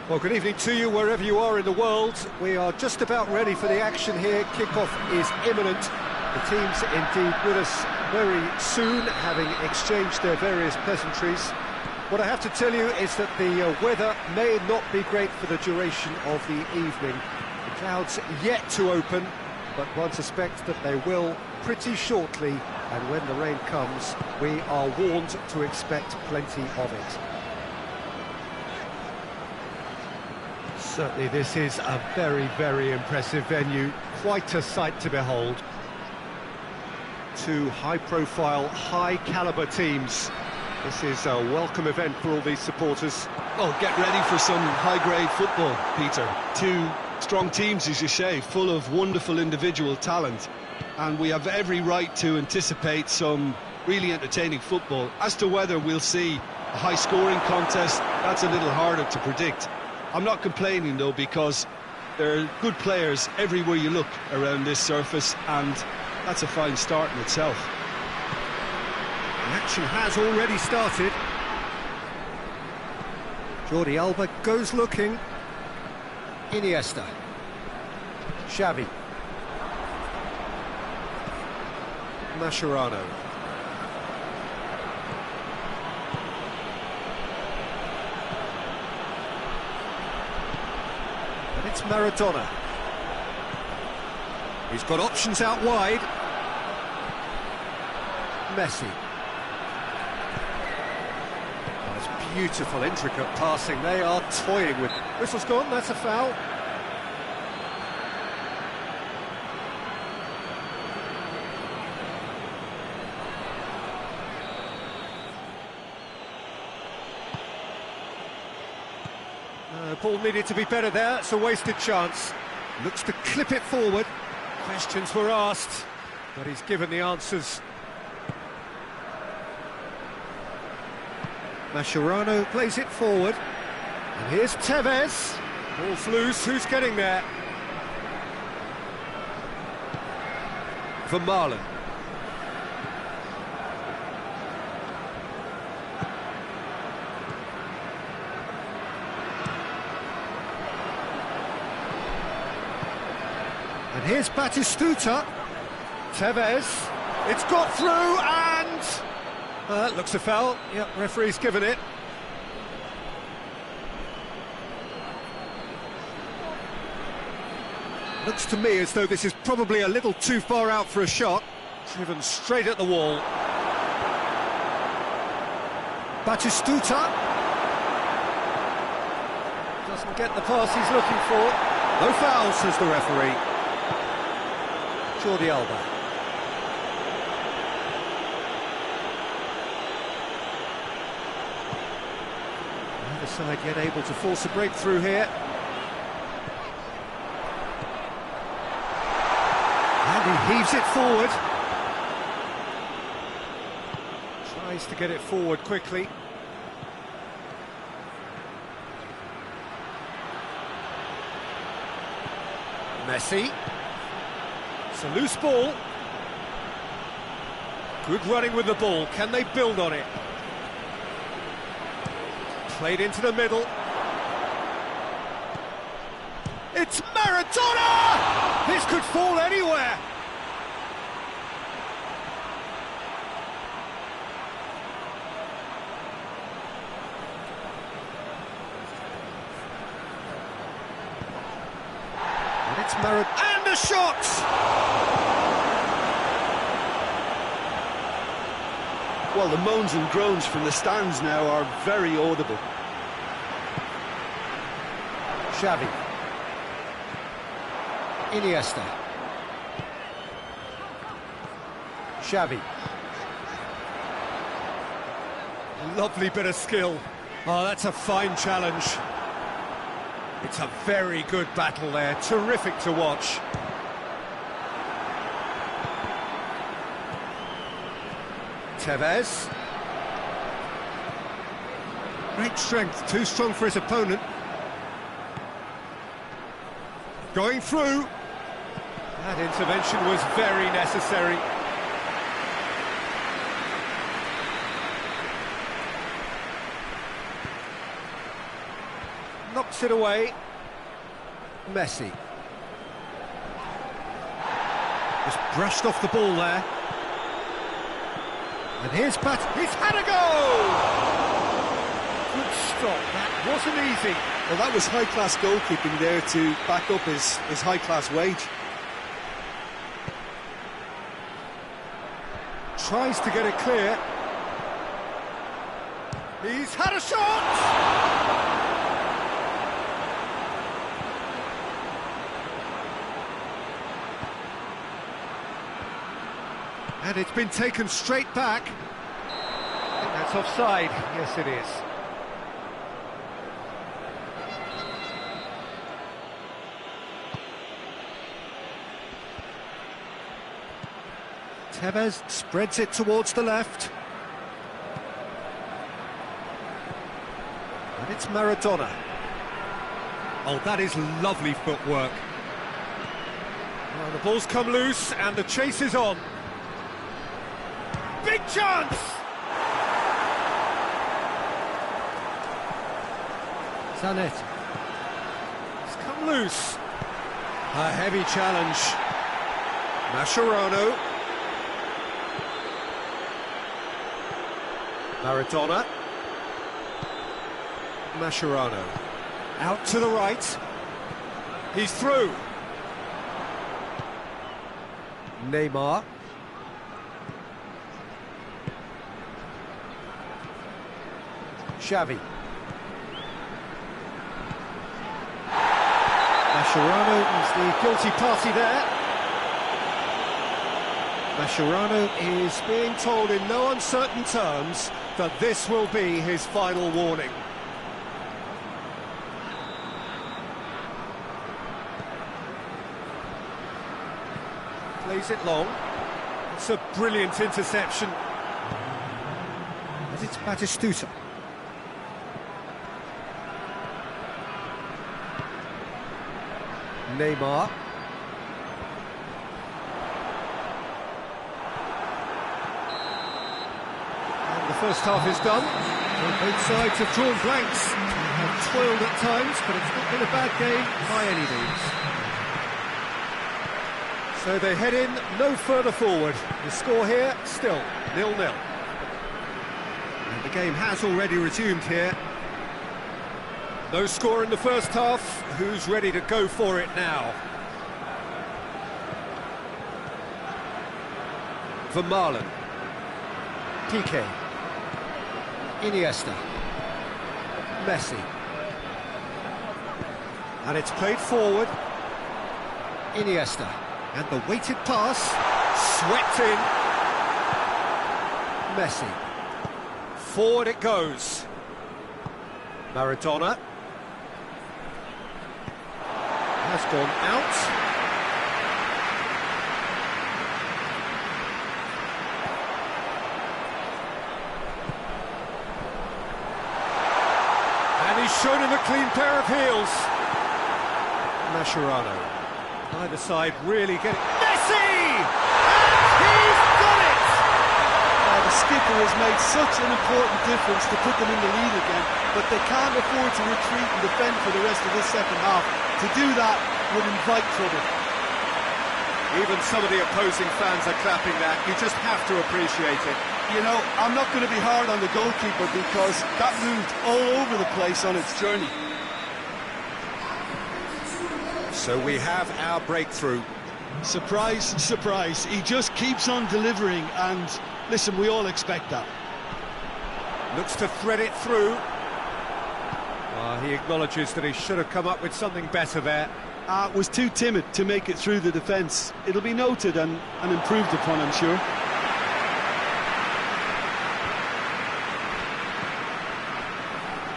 Well, good evening to you wherever you are in the world. We are just about ready for the action here. Kickoff is imminent. The teams indeed with us very soon, having exchanged their various pleasantries. What I have to tell you is that the weather may not be great for the duration of the evening. The clouds yet to open, but one suspects that they will pretty shortly, and when the rain comes, we are warned to expect plenty of it. Certainly this is a very, very impressive venue, quite a sight to behold. Two high-profile, high-caliber teams. This is a welcome event for all these supporters. Well, get ready for some high-grade football, Peter. Two strong teams, as you say, full of wonderful individual talent. And we have every right to anticipate some really entertaining football. As to whether we'll see a high-scoring contest, that's a little harder to predict. I'm not complaining, though, because there are good players everywhere you look around this surface, and that's a fine start in itself. The action has already started. Jordi Alba goes looking. Iniesta. Xavi. Mascherano. And it's Maradona. He's got options out wide. Messi. That's beautiful, intricate passing. They are toying with... Whistle's gone, that's a foul. Ball needed to be better there, it's a wasted chance. Looks to clip it forward. Questions were asked, but he's given the answers. Mascherano plays it forward. And here's Tevez. Ball's loose, who's getting there? Vermaelen. And here's Batistuta. Tevez. It's got through and... that looks a foul. Yep, referee's given it. Looks to me as though this is probably a little too far out for a shot. Driven straight at the wall. Batistuta. Doesn't get the pass he's looking for. No foul, says the referee. Jordi Alba. Neither side yet able to force a breakthrough here. And he heaves it forward. Tries to get it forward quickly. Messi. It's a loose ball. Good running with the ball. Can they build on it? Played into the middle. It's Maradona! This could fall anywhere. And it's Maradona. And a shot! Well, the moans and groans from the stands now are very audible. Xavi. Iniesta. Xavi. Lovely bit of skill. Oh, that's a fine challenge. It's a very good battle there. Terrific to watch. Tevez. Great strength, too strong for his opponent. Going through. That intervention was very necessary. knocked puts it away. Messi. Just brushed off the ball there. And he's had a goal! Good stop, that wasn't easy. Well, that was high-class goalkeeping there to back up his high-class wage. Tries to get it clear. He's had a shot! And it's been taken straight back. I think that's offside. Yes, it is. Tevez spreads it towards the left. And it's Maradona. Oh, that is lovely footwork. Well, the ball's come loose and the chase is on. Big chance! Zanetti. It's come loose. A heavy challenge. Mascherano. Maradona. Mascherano. Out to the right. He's through. Neymar. Xavi. Mascherano is the guilty party there. Mascherano is being told in no uncertain terms that this will be his final warning. Plays it long. It's a brilliant interception. But it's Batistuta. Neymar. And the first half is done. Both sides have drawn blanks. Have toiled at times, but it's not been a bad game by any means. So they head in no further forward. The score here, still 0-0. And the game has already resumed here. No score in the first half. Who's ready to go for it now? Vermaelen. Piqué. Iniesta. Messi. And it's played forward. Iniesta. And the weighted pass. Swept in. Messi. Forward it goes. Maradona. Has gone out. And he's shown him a clean pair of heels. Mascherano. Either side really getting... Messi! He's done it! The skipper has made such an important difference to put them in the lead again, but they can't afford to retreat and defend for the rest of this second half. To do that would invite trouble. Even some of the opposing fans are clapping that. You just have to appreciate it. You know, I'm not going to be hard on the goalkeeper because that moved all over the place on its journey. So we have our breakthrough. Surprise, surprise. He just keeps on delivering, and listen, we all expect that. Looks to thread it through. He acknowledges that he should have come up with something better there. Was too timid to make it through the defence. It'll be noted and improved upon, I'm sure.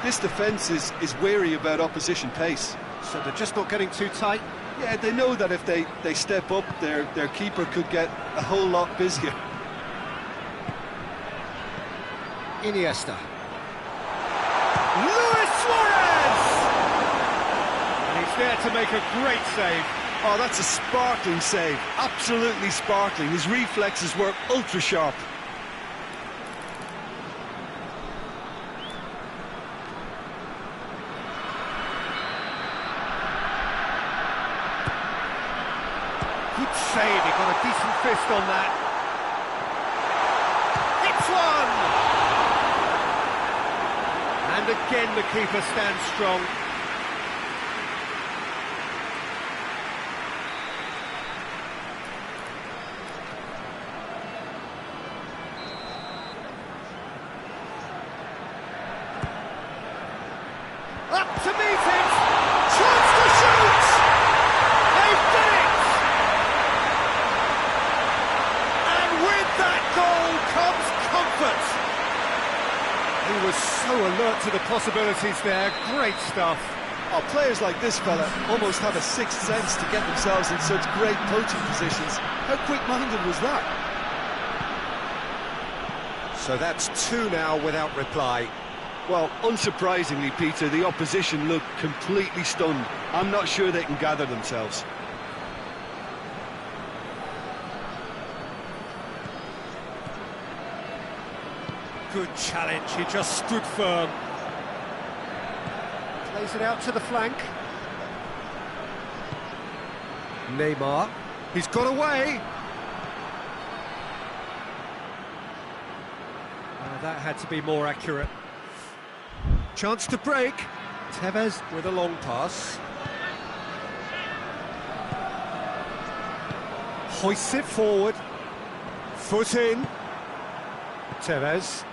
This defence is wary about opposition pace. So they're just not getting too tight? Yeah, they know that if they step up, their keeper could get a whole lot busier. Iniesta. Luis Suarez! And he's there to make a great save. Oh, that's a sparkling save. Absolutely sparkling. His reflexes were ultra sharp. Good save, he got a decent fist on that. It's one! And again the keeper stands strong. Up to meet it! Chance to shoot! They've done it! And with that goal comes comfort! He was so alert to the possibilities there, great stuff. Oh, players like this fella almost have a sixth sense to get themselves in such great poaching positions. How quick-minded was that? So that's two now without reply. Well, unsurprisingly, Peter, the opposition look completely stunned. I'm not sure they can gather themselves. Good challenge, he just stood firm. Plays it out to the flank. Neymar, he's got away. That had to be more accurate. Chance to break. Tevez with a long pass. Hoists it forward. Foot in. Tevez.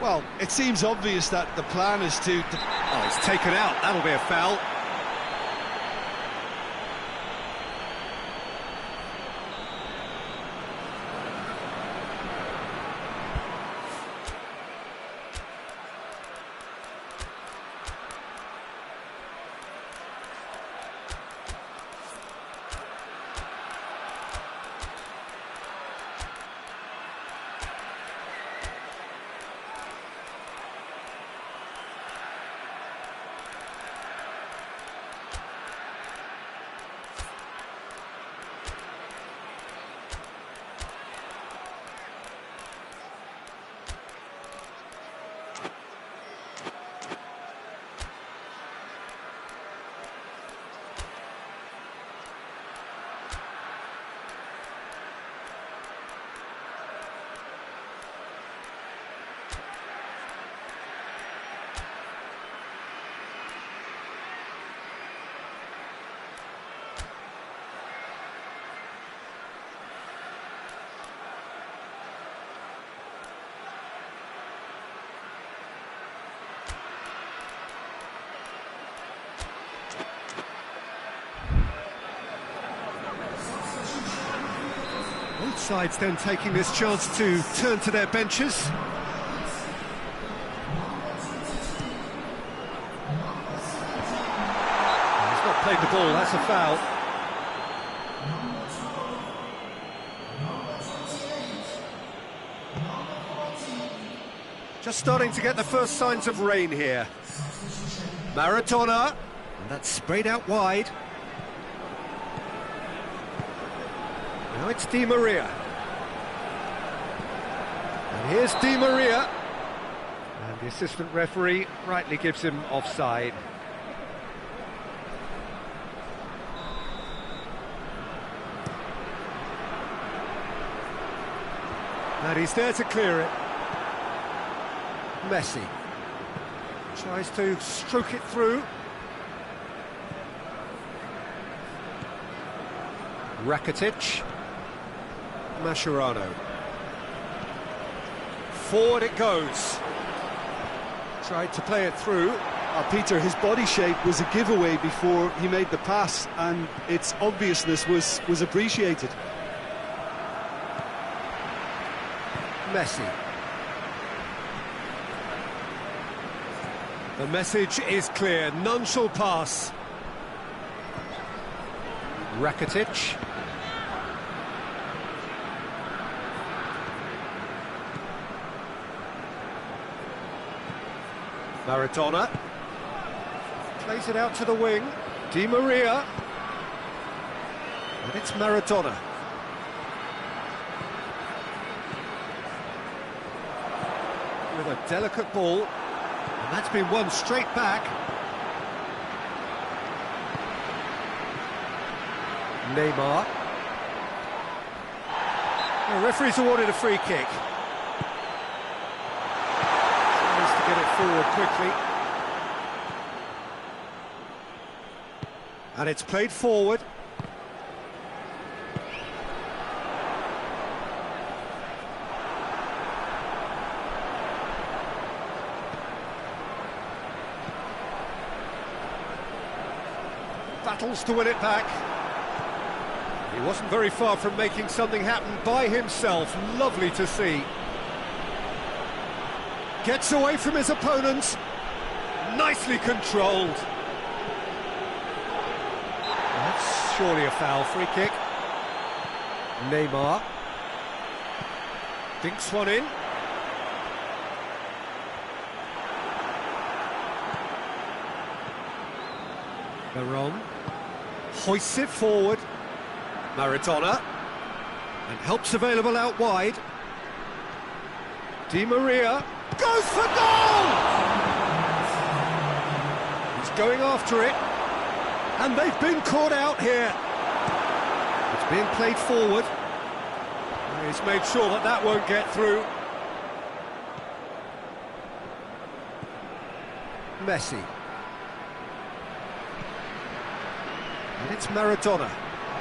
Well, it seems obvious that the plan is to... Oh, it's taken out. That'll be a foul. Both sides then taking this chance to turn to their benches. He's not played the ball, that's a foul. Just starting to get the first signs of rain here. Maradona, and that's sprayed out wide. Now it's Di Maria. And here's Di Maria. And the assistant referee rightly gives him offside. And he's there to clear it. Messi tries to stroke it through. Rakitic. Mascherano. Forward it goes. Tried to play it through. Peter, his body shape was a giveaway before he made the pass, and its obviousness was appreciated. Messi. The message is clear, none shall pass. Rakitic. Maradona. Plays it out to the wing. Di Maria. And it's Maradona. with a delicate ball, and that's been won straight back. Neymar. The referee's awarded a free kick. Tries to get it forward quickly. And it's played forward. Battles to win it back. He wasn't very far from making something happen by himself. Lovely to see. Gets away from his opponents. Nicely controlled. That's surely a foul. Free kick. Neymar. Dinks one in. Veron. Hoists it forward. Maradona, and help's available out wide. Di Maria goes for goal! He's going after it, and they've been caught out here. It's being played forward. He's made sure that that won't get through. Messi. And it's Maradona.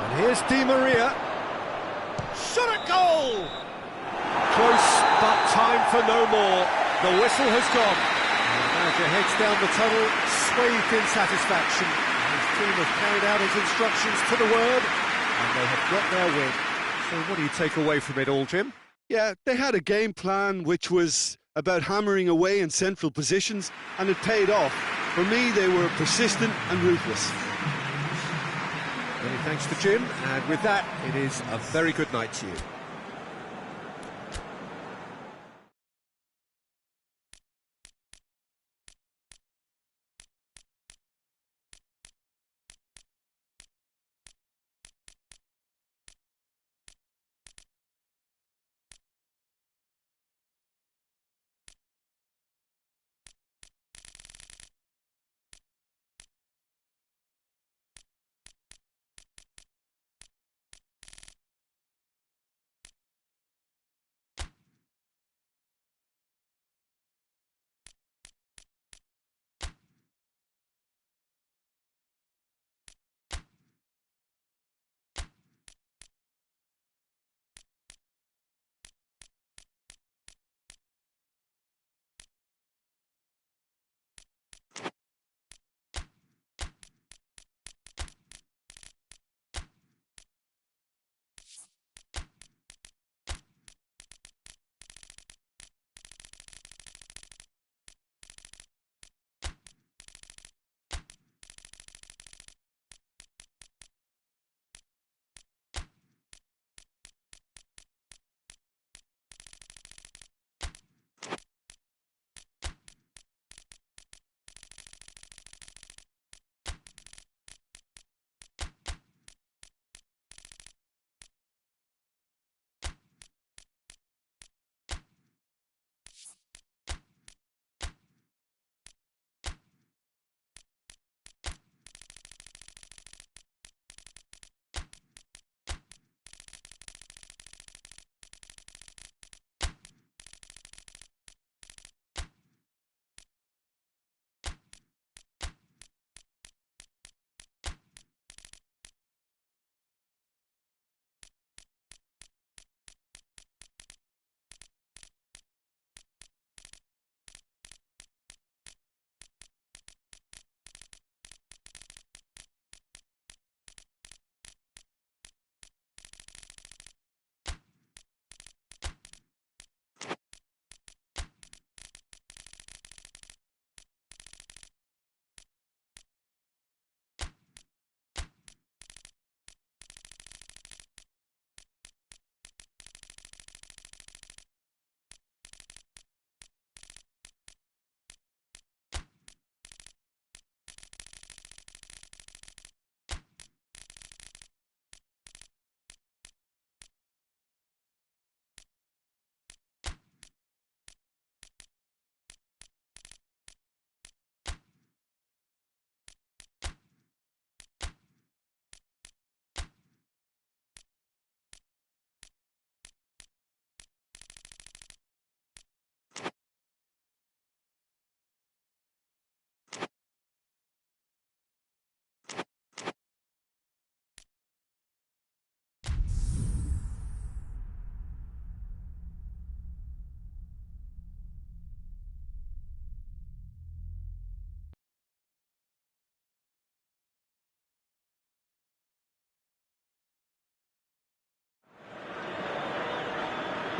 And here's Di Maria. Shot at goal! Close, but time for no more. The whistle has gone. And the manager heads down the tunnel, swathed in satisfaction. His team have carried out his instructions to the word, and they have got their win. So what do you take away from it all, Jim? Yeah, they had a game plan which was about hammering away in central positions, and it paid off. For me, they were persistent and ruthless. Many thanks to Jim, and with that, it is a very good night to you.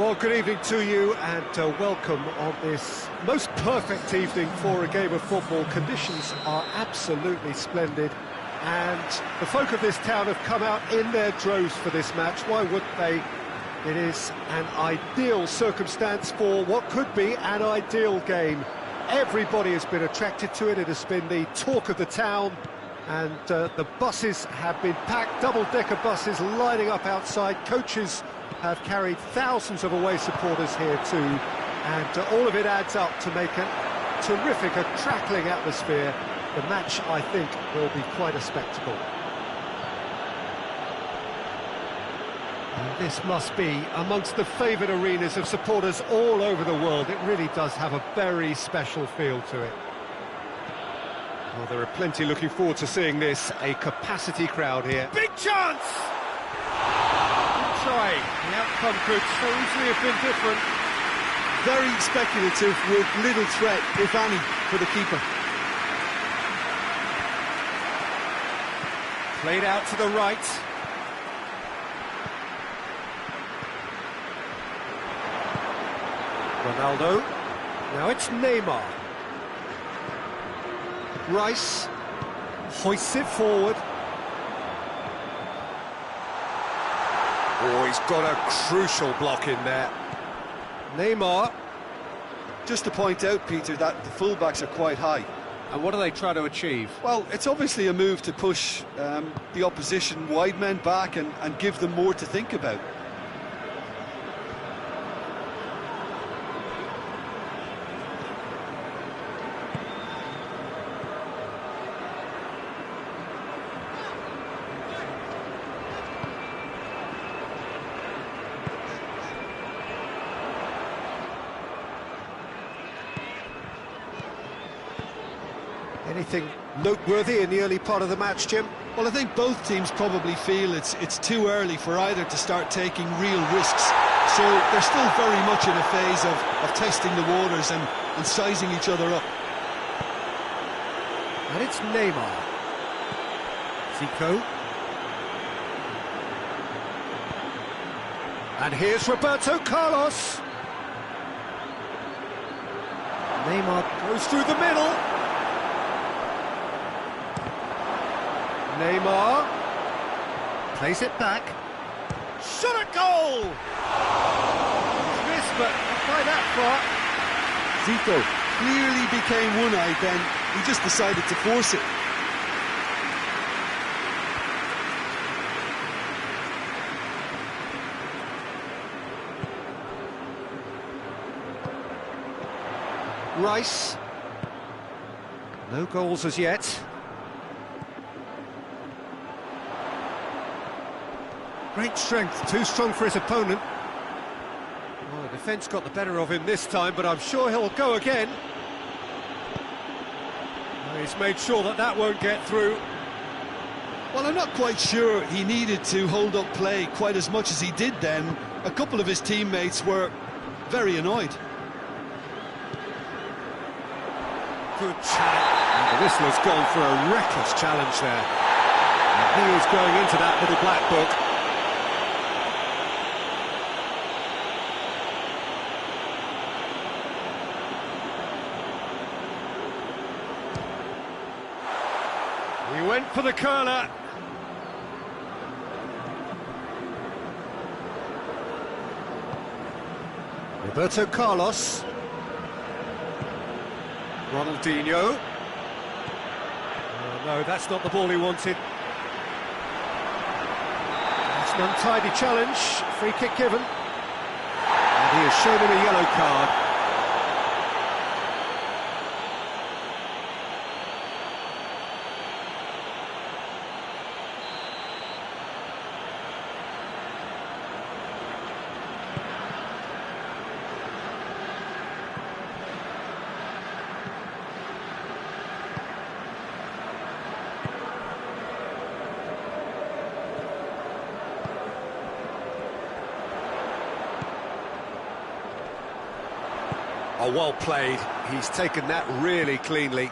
Well, good evening to you and welcome on this most perfect evening for a game of football. Conditions are absolutely splendid and the folk of this town have come out in their droves for this match. Why wouldn't they? It is an ideal circumstance for what could be an ideal game. Everybody has been attracted to it. It has been the talk of the town, and the buses have been packed, double-decker buses lining up outside. Coaches have carried thousands of away supporters here too, and all of it adds up to make a terrific, a crackling atmosphere. The match, I think, will be quite a spectacle. And this must be amongst the favoured arenas of supporters all over the world. It really does have a very special feel to it. Well, there are plenty looking forward to seeing this. A capacity crowd here. Big chance! Try. The outcome could so easily have been different. Very speculative with little threat, if any, for the keeper. Played out to the right. Ronaldo. Now it's Neymar. Rice hoists it forward. Oh, he's got a crucial block in there. Neymar. Just to point out, Peter, that the fullbacks are quite high. And what do they try to achieve? Well, it's obviously a move to push the opposition wide men back and give them more to think about. Anything noteworthy in the early part of the match, Jim? Well, I think both teams probably feel it's too early for either to start taking real risks. So they're still very much in a phase of testing the waters and sizing each other up. And it's Neymar. Zico. And here's Roberto Carlos. Neymar goes through the middle. Neymar plays it back. Shot at goal! Missed, but not by that far. Zico clearly became one-eyed then. He just decided to force it. Rice. No goals as yet. Great strength, too strong for his opponent. Well, the defence got the better of him this time, but I'm sure he'll go again. Well, he's made sure that that won't get through. Well, I'm not quite sure he needed to hold up play quite as much as he did then. A couple of his teammates were very annoyed. Good challenge. The whistler's gone for a reckless challenge there. And he is going into that little black book. He went for the curler. Roberto Carlos. Ronaldinho. Oh, no, that's not the ball he wanted. That's an untidy challenge. Free kick given. And he has shown him a yellow card. Oh, well played. He's taken that really cleanly.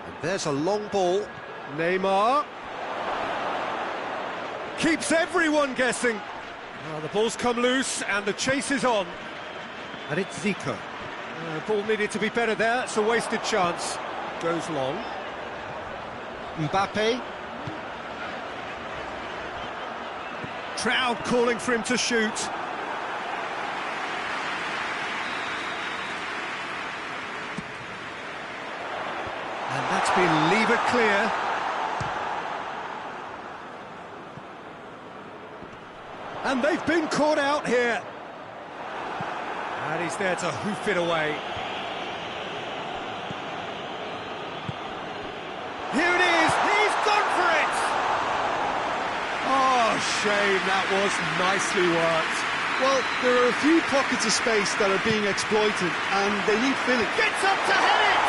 And there's a long ball. Neymar. Keeps everyone guessing. Well, the ball's come loose and the chase is on. And it's Zico. The ball needed to be better there, it's a wasted chance. Goes long. Mbappe. Crowd calling for him to shoot. And that's been levered clear. And they've been caught out here. And he's there to hoof it away. Here it is, he's gone for it! Oh, shame, that was nicely worked. Well, there are a few pockets of space that are being exploited, and they need filling. Gets up to head it!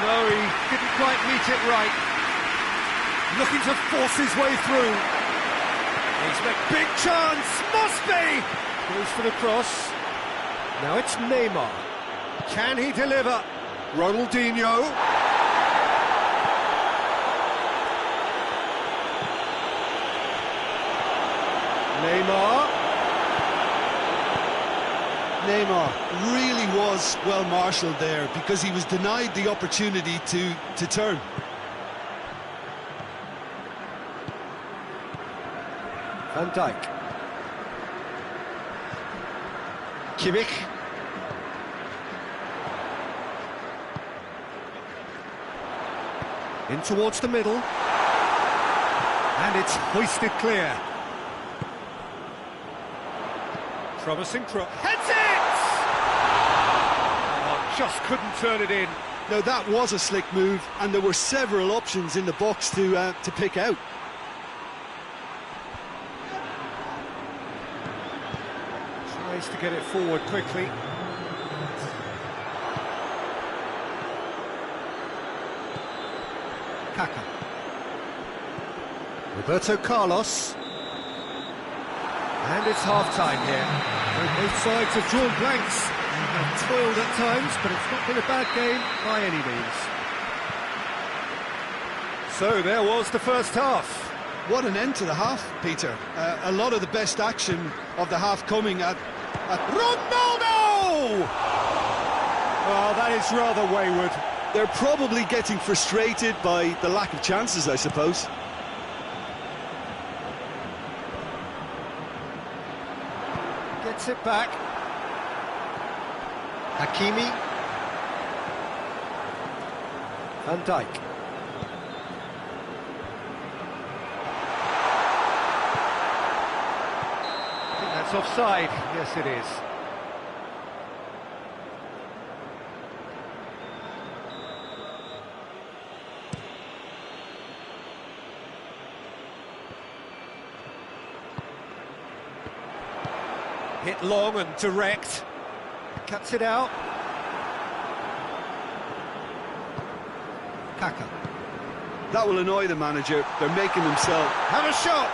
No, he didn't quite meet it right. Looking to force his way through. He's a big chance, must be! Goes for the cross. Now it's Neymar. Can he deliver? Ronaldinho. Neymar really was well marshalled there because he was denied the opportunity to turn. Van Dijk. Kimmich. In towards the middle. And it's hoisted clear. Promising cross. Heads it! Oh, just couldn't turn it in. Now that was a slick move, and there were several options in the box to pick out. Tries to get it forward quickly. Kaka. Roberto Carlos. And it's half-time here. Both sides have drawn blanks and have toiled at times, but it's not been a bad game by any means. So there was the first half. What an end to the half, Peter. A lot of the best action of the half coming at Ronaldo! Well, that is rather wayward. They're probably getting frustrated by the lack of chances, I suppose. Gets it back. Hakimi. Van Dijk. I think that's offside. Yes, it is. Hit long and direct. Cuts it out. Kaka. That will annoy the manager. They're making themselves. Have a shot!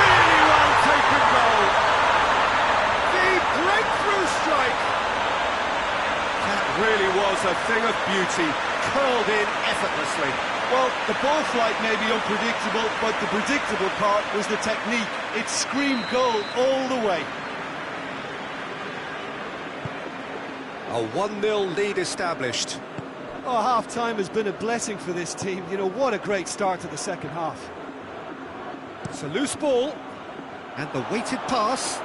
Really well taken goal. The breakthrough strike. That really was a thing of beauty. Curled in effortlessly. Well, the ball flight may be unpredictable, but the predictable part was the technique. It screamed goal all the way. A 1-0 lead established. Oh, half-time has been a blessing for this team. You know, what a great start to the second half. It's a loose ball, and the weighted pass,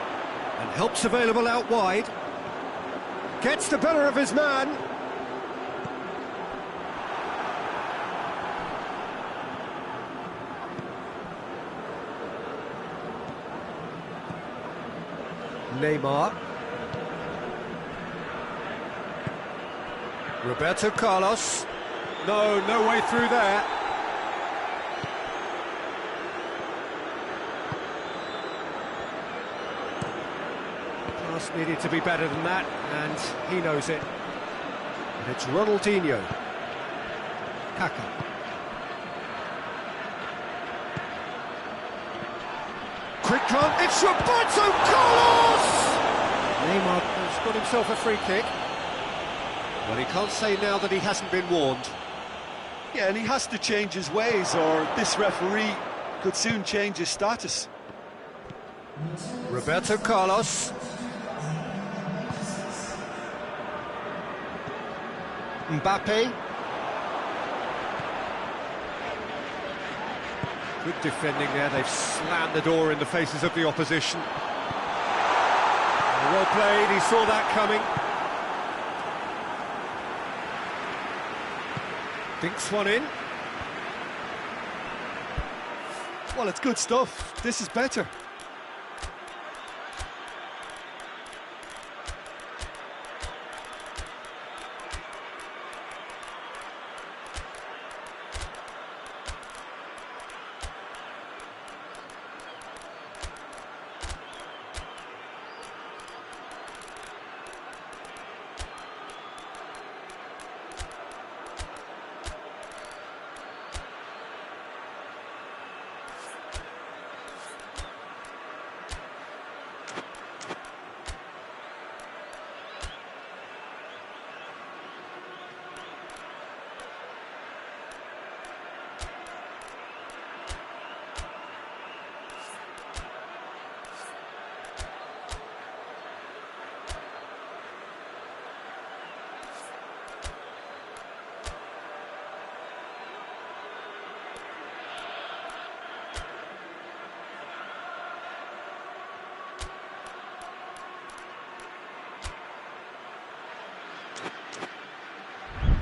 and help's available out wide. Gets the better of his man. Neymar. Roberto Carlos. No way through there. Pass needed to be better than that, and he knows it. And it's Ronaldinho. Kaka. Quick run, it's Roberto Carlos! Neymar has got himself a free kick. Well, he can't say now that he hasn't been warned. Yeah, and he has to change his ways, or this referee could soon change his status. Roberto Carlos. Mbappe. Good defending there, they've slammed the door in the faces of the opposition. Well played, he saw that coming. Dinks one in. Well, it's good stuff. This is better.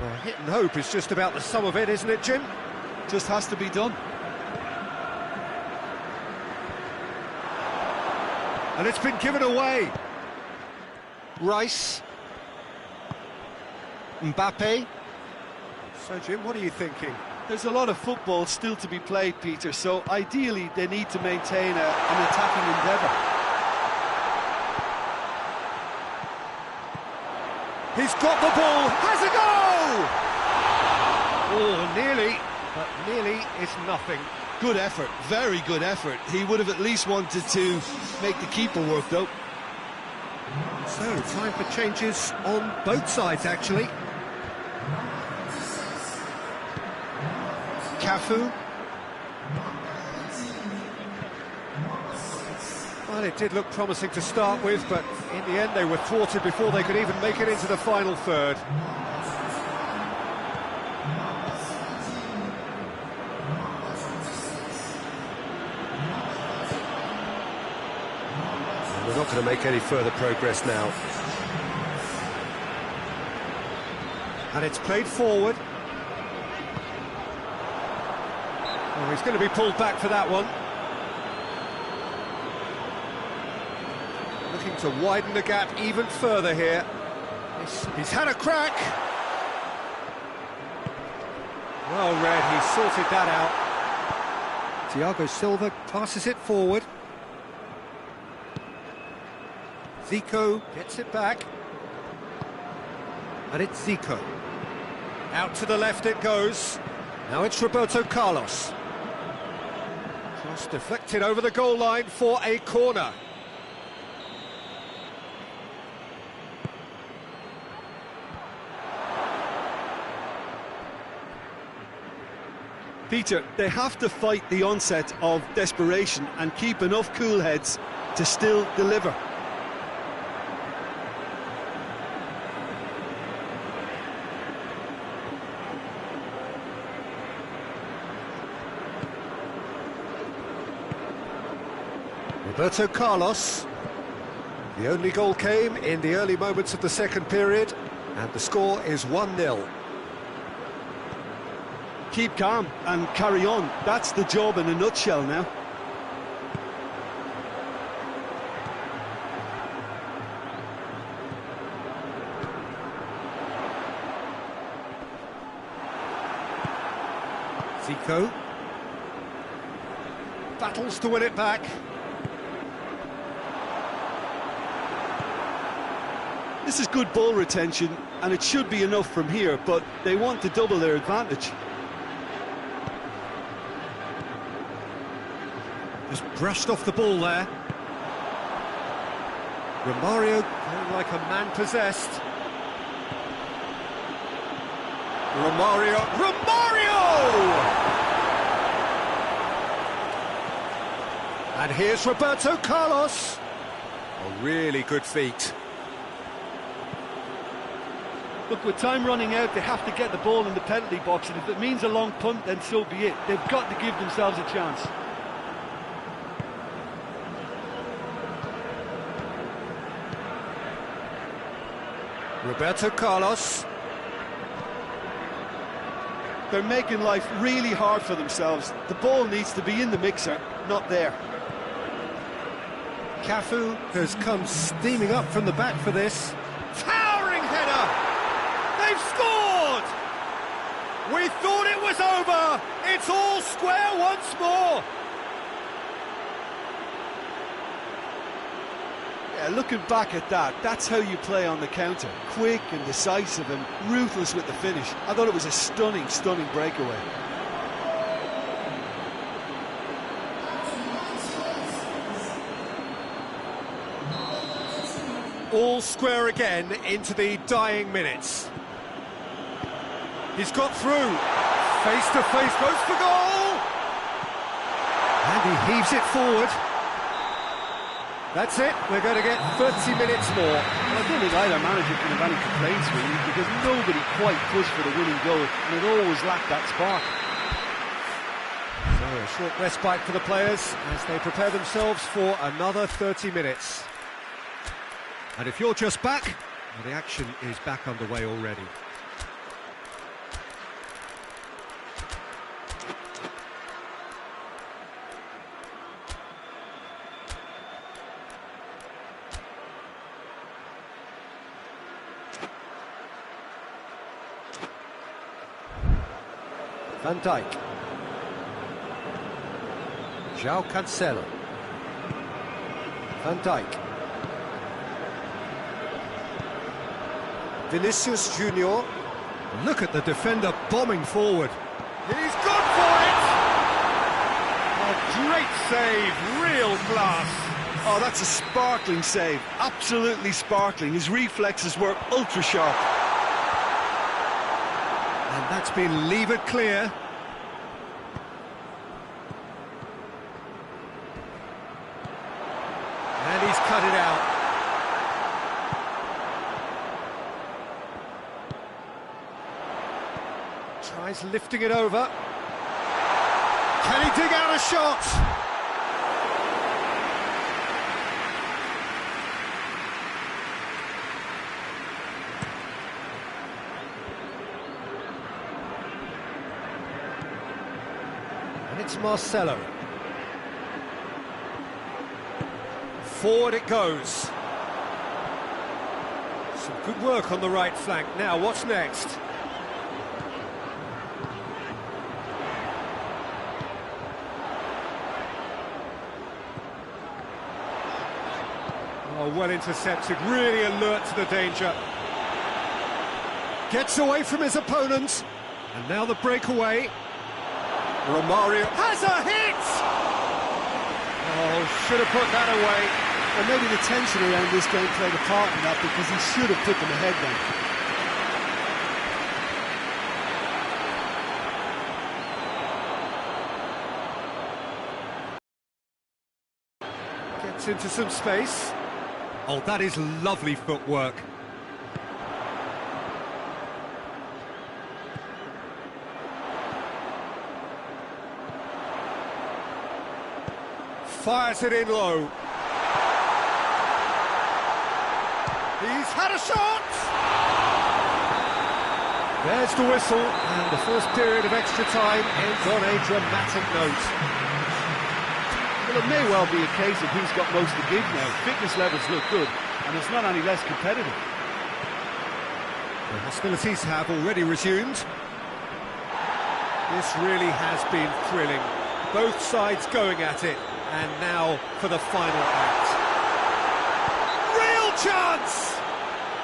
Well, hit and hope is just about the sum of it, isn't it, Jim? Just has to be done. And it's been given away. Rice. Mbappe. So, Jim, what are you thinking? There's a lot of football still to be played, Peter, so ideally they need to maintain an attacking endeavour. He's got the ball, has a go! Oh, nearly, but nearly is nothing. Good effort, very good effort. He would have at least wanted to make the keeper work, though. So, time for changes on both sides, actually. Cafu. Well, it did look promising to start with, but in the end they were thwarted before they could even make it into the final third. And we're not going to make any further progress now. And it's played forward. Oh, he's going to be pulled back for that one. Looking to widen the gap even further here. He's had a crack. Well read, he sorted that out. Thiago Silva passes it forward. Zico gets it back. And it's Zico. Out to the left it goes. Now it's Roberto Carlos. Cross deflected over the goal line for a corner. Peter, they have to fight the onset of desperation and keep enough cool heads to still deliver. Roberto Carlos. The only goal came in the early moments of the second period, and the score is 1-0. Keep calm and carry on. That's the job in a nutshell now. Zico. Battles to win it back. This is good ball retention, and it should be enough from here, but they want to double their advantage. Just brushed off the ball there. Romario going like a man possessed. Romario! And here's Roberto Carlos. A really good feat. Look, with time running out, they have to get the ball in the penalty box, and if it means a long punt, then so be it. They've got to give themselves a chance. Roberto Carlos. They're making life really hard for themselves. The ball needs to be in the mixer, not there. Cafu has come steaming up from the back for this. Towering header! They've scored! We thought it was over! It's all square once more! Yeah, looking back at that, that's how you play on the counter. Quick and decisive and ruthless with the finish. I thought it was a stunning, stunning breakaway. All square again into the dying minutes. He's got through. Face to face, goes for goal! And he heaves it forward. That's it, we're going to get 30 minutes more. Well, I don't think either manager can have any complaints, really, because nobody quite pushed for the winning goal, and it always lacked that spark. So a short respite for the players as they prepare themselves for another 30 minutes. And if you're just back, well, the action is back underway already. Van Dijk. João Cancelo. Van Dijk. Vinicius Junior. Look at the defender bombing forward. He's gone for it! A great save, real class. Oh, that's a sparkling save, absolutely sparkling. His reflexes were ultra sharp. And that's been levered clear. And he's cut it out. Tries lifting it over. Can he dig out a shot? And it's Marcelo. Forward it goes. Some good work on the right flank. Now, what's next? Oh, well intercepted, really alert to the danger. Gets away from his opponent. And now the breakaway. Romario has a hit! Oh, should have put that away. And maybe the tension around this game played a part in that, because he should have put them ahead then. Gets into some space. Oh, that is lovely footwork. Fires it in low. He's had a shot! There's the whistle, and the first period of extra time ends on a dramatic note. Well, it may well be a case of who's got most to give now. Fitness levels look good, and it's not any less competitive. The hostilities have already resumed. This really has been thrilling. Both sides going at it, and now for the final act. Real chance!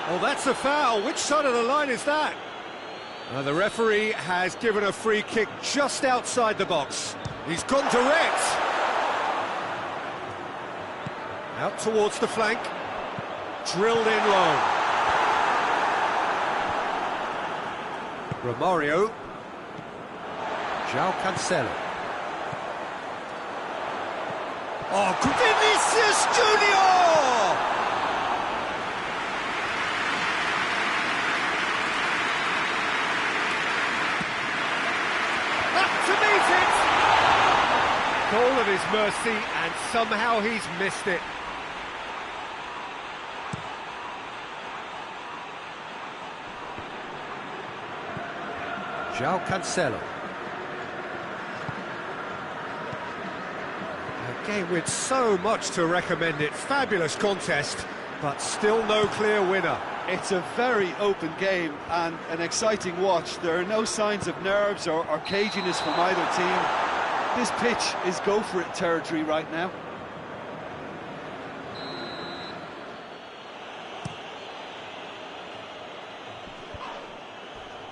Oh, that's a foul. Which side of the line is that? The referee has given a free kick just outside the box. He's gone direct. Out towards the flank. Drilled in low. Romario. João Cancelo. Oh, Vinicius Junior! Up to meet it! All of his mercy, and somehow he's missed it. João Cancelo. A game with so much to recommend it. Fabulous contest, but still no clear winner. It's a very open game and an exciting watch. There are no signs of nerves or caginess from either team. This pitch is go-for-it territory right now.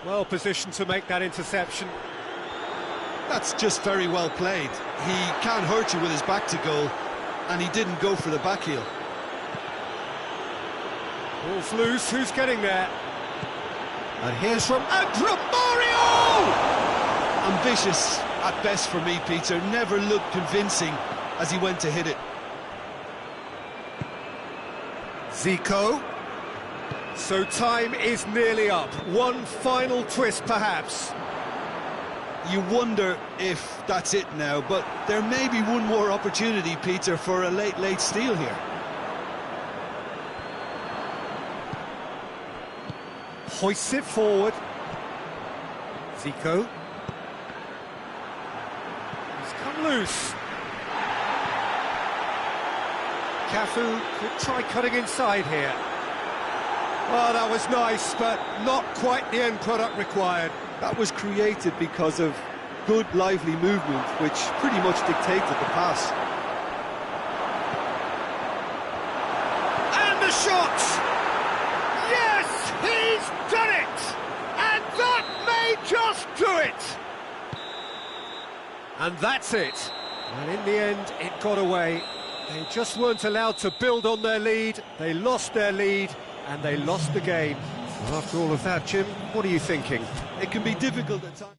Well positioned to make that interception. That's just very well played. He can't hurt you with his back to goal, and he didn't go for the back heel. Ball's loose, who's getting there? And here's from Andrew Mario! Ambitious at best for me, Peter. Never looked convincing as he went to hit it. Zico. So time is nearly up. One final twist, perhaps. You wonder if that's it now, but there may be one more opportunity, Peter, for a late steal here. Hoists it forward. Zico. He's come loose. Cafu could try cutting inside here. Well, that was nice, but not quite the end product required. That was created because of good, lively movement, which pretty much dictated the pass. And the shot! Yes, he's done it! And that may just do it! And that's it. And in the end, it got away. They just weren't allowed to build on their lead. They lost their lead, and they lost the game. Well, after all of that, Jim, what are you thinking? It can be difficult at times.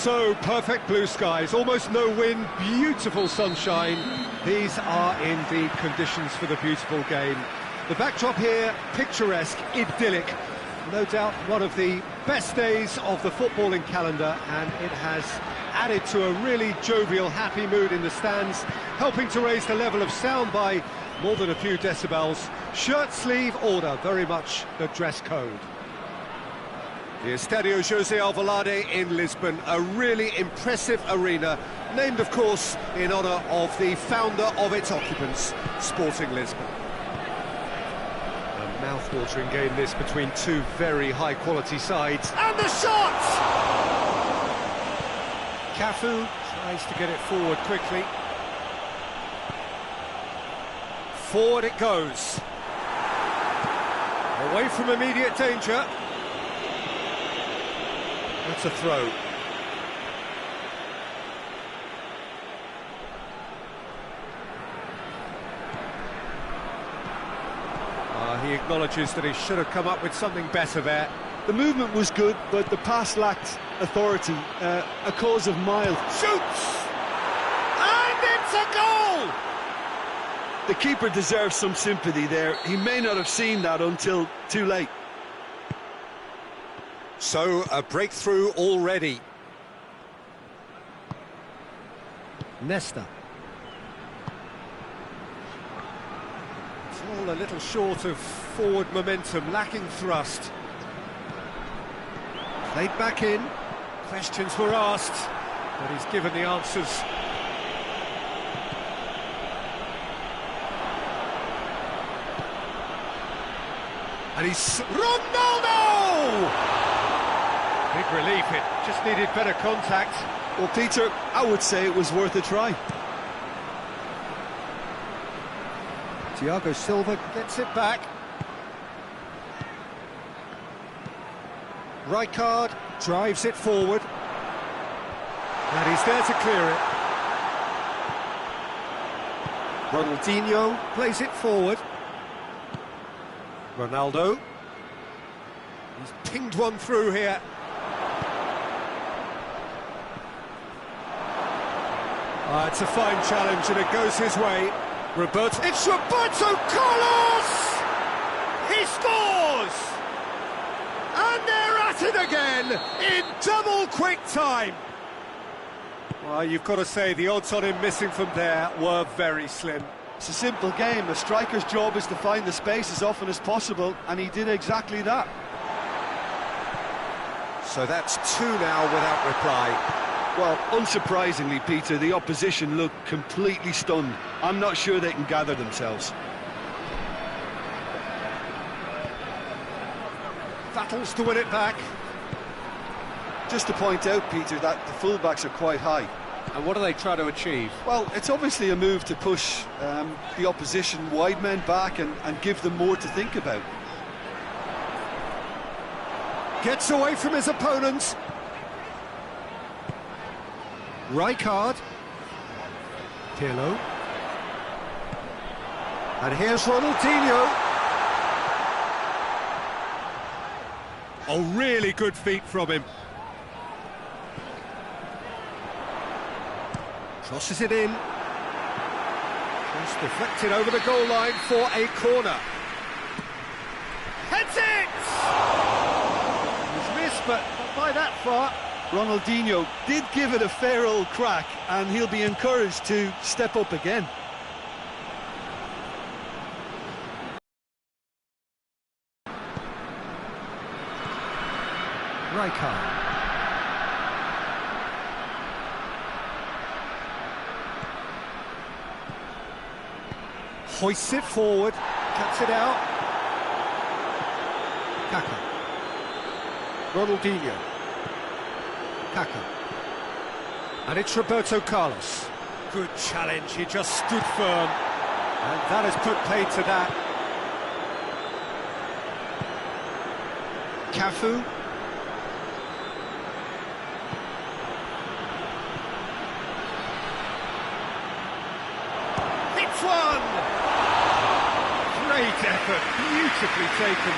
So, perfect blue skies, almost no wind, beautiful sunshine. These are indeed conditions for the beautiful game. The backdrop here, picturesque, idyllic. No doubt one of the best days of the footballing calendar, and it has added to a really jovial, happy mood in the stands, helping to raise the level of sound by more than a few decibels. Shirt sleeve order, very much the dress code. The Estadio José Alvalade in Lisbon, a really impressive arena, named, of course, in honour of the founder of its occupants, Sporting Lisbon. A mouth-watering game this between two very high-quality sides. And the shot! Cafu tries to get it forward quickly. Forward it goes. Away from immediate danger. That's a throw. He acknowledges that he should have come up with something better there. The movement was good, but the pass lacked authority. A cause of mild. Shoots! And it's a goal! The keeper deserves some sympathy there. He may not have seen that until too late. So, a breakthrough already. Nesta. It's all a little short of forward momentum, lacking thrust. Played back in. Questions were asked, but he's given the answers. And he's... Ronaldo! Big relief, it just needed better contact. Well, Peter, I would say it was worth a try. Thiago Silva gets it back. Rijkaard drives it forward. And he's there to clear it. Ronaldinho plays it forward. Ronaldo. He's pinged one through here. It's a fine challenge and it goes his way. It's Roberto Carlos! He scores! And they're at it again in double quick time. Well, you've got to say the odds on him missing from there were very slim. It's a simple game. A striker's job is to find the space as often as possible, and he did exactly that. So that's two now without reply. Well, unsurprisingly, Peter, the opposition look completely stunned. I'm not sure they can gather themselves. Battles to win it back. Just to point out, Peter, that the fullbacks are quite high. And what do they try to achieve? Well, it's obviously a move to push the opposition wide men back and give them more to think about. Gets away from his opponents. Rijkaard. Pirlo. And here's Ronaldinho. Oh, really good feet from him. Crosses it in. Just deflected over the goal line for a corner. Heads it! He's missed, but not by that far. Ronaldinho did give it a fair old crack, and he'll be encouraged to step up again. Rijkaard. Hoists it forward, cuts it out. Kaka. Ronaldinho. Kaka. And it's Roberto Carlos. Good challenge, he just stood firm. And that has put paid to that. Cafu. Hits one! Great effort, beautifully taken.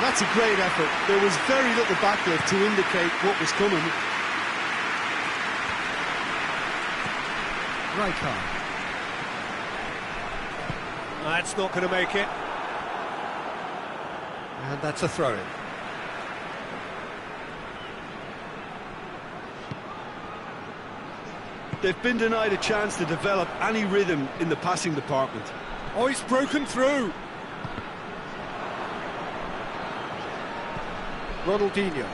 That's a great effort. There was very little backlift to indicate what was coming. Rijkaard. That's not going to make it. And that's a throw-in. They've been denied a chance to develop any rhythm in the passing department. Oh, he's broken through. Ronaldinho.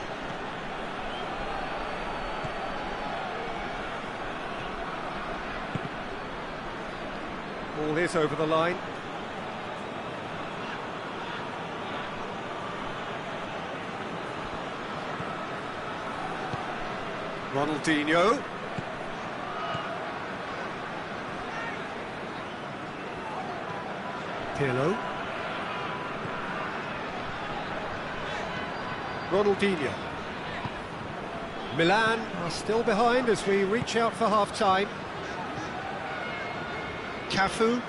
Ball is over the line. Ronaldinho. Pirlo. Ronaldinho. Milan are still behind as we reach out for half-time. Cafu.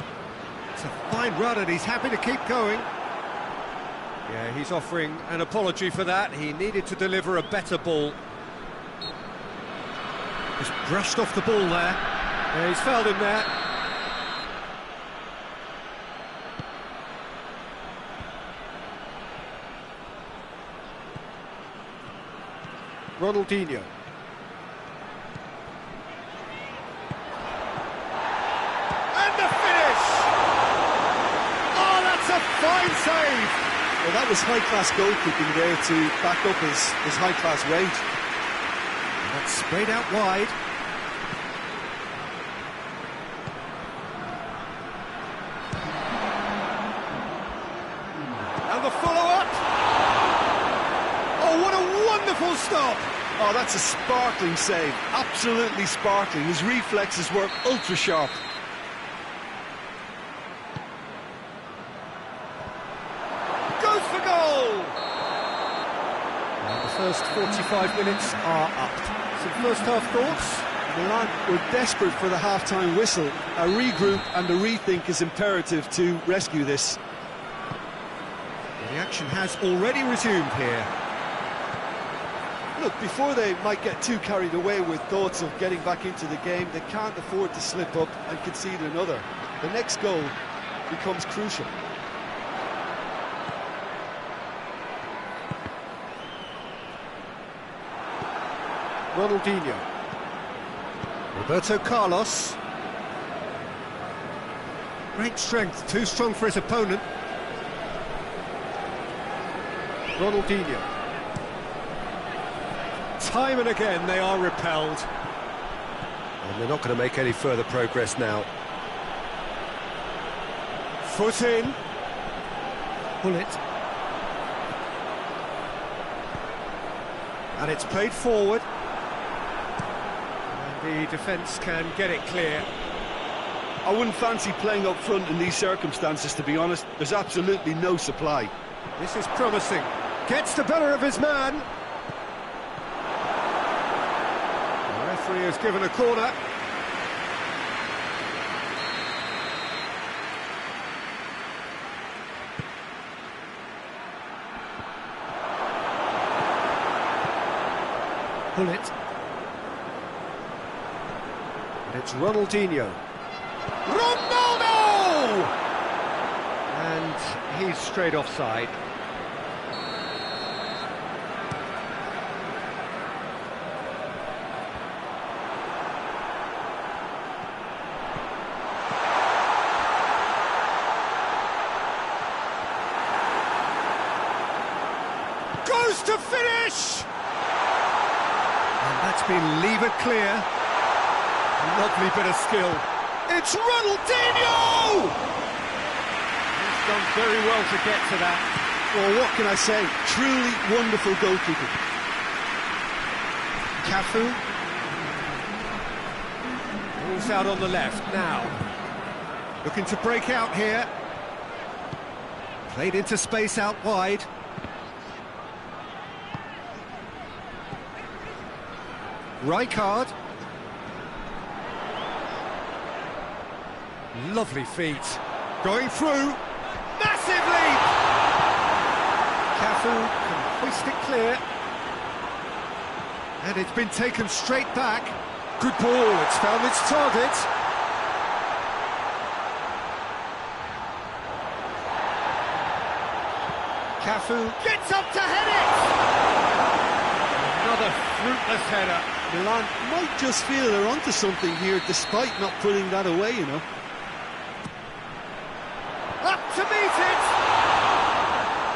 It's a fine run and he's happy to keep going. Yeah, he's offering an apology for that. He needed to deliver a better ball. Just brushed off the ball there. Yeah, he's fouled him there. Ronaldinho. And the finish! Oh, that's a fine save! Well, that was high-class goalkeeping there to back up his high-class range. And that's sprayed out wide. And the follow-up! Oh, what a wonderful stop! Oh, that's a sparkling save. Absolutely sparkling. His reflexes work ultra-sharp. Goes for goal! And the first 45 minutes are up. Some first-half thoughts? Milan were desperate for the half-time whistle. A regroup and a rethink is imperative to rescue this. The action has already resumed here. Look, before they might get too carried away with thoughts of getting back into the game, they can't afford to slip up and concede another. The next goal becomes crucial. Ronaldinho. Roberto Carlos. Great strength, too strong for his opponent. Ronaldinho. Time and again they are repelled. And they're not going to make any further progress now. Foot in. Pull it. And it's played forward. And the defence can get it clear. I wouldn't fancy playing up front in these circumstances, to be honest. There's absolutely no supply. This is promising. Gets the better of his man. The referee has given a corner. Pull it. And it's Ronaldinho. Ronaldo! And he's straight offside. Goes to finish! And that's been levered clear. Lovely bit of skill. It's Ronaldinho! He's done very well to get to that. Well, what can I say? Truly wonderful goalkeeping. Cafu. Balls out on the left now. Looking to break out here. Played into space out wide. Rijkaard. Lovely feet. Going through. Massive leap! Cafu can hoist it clear. And it's been taken straight back. Good ball, it's found its target. Cafu gets up to head it! Another fruitless header. Milan might just feel they're onto something here, despite not putting that away, you know. Up to meet it!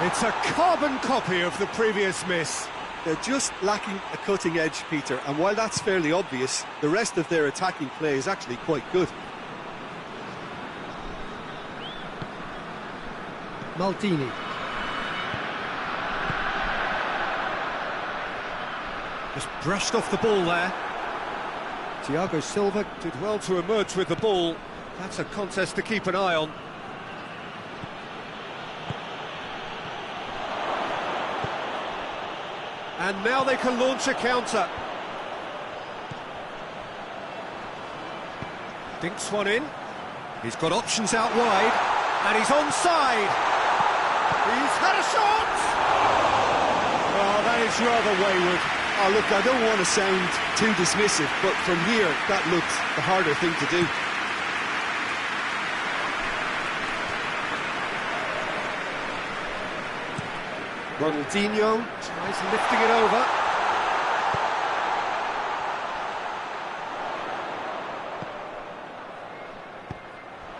It's a carbon copy of the previous miss. They're just lacking a cutting edge, Peter, and while that's fairly obvious, the rest of their attacking play is actually quite good. Maldini. Just brushed off the ball there. Thiago Silva did well to emerge with the ball. That's a contest to keep an eye on. And now they can launch a counter. Dinks one in. He's got options out wide. And he's onside. He's had a shot! Oh, that is rather wayward. Oh, look, I don't want to sound too dismissive, but from here, that looked the harder thing to do. Ronaldinho tries lifting it over.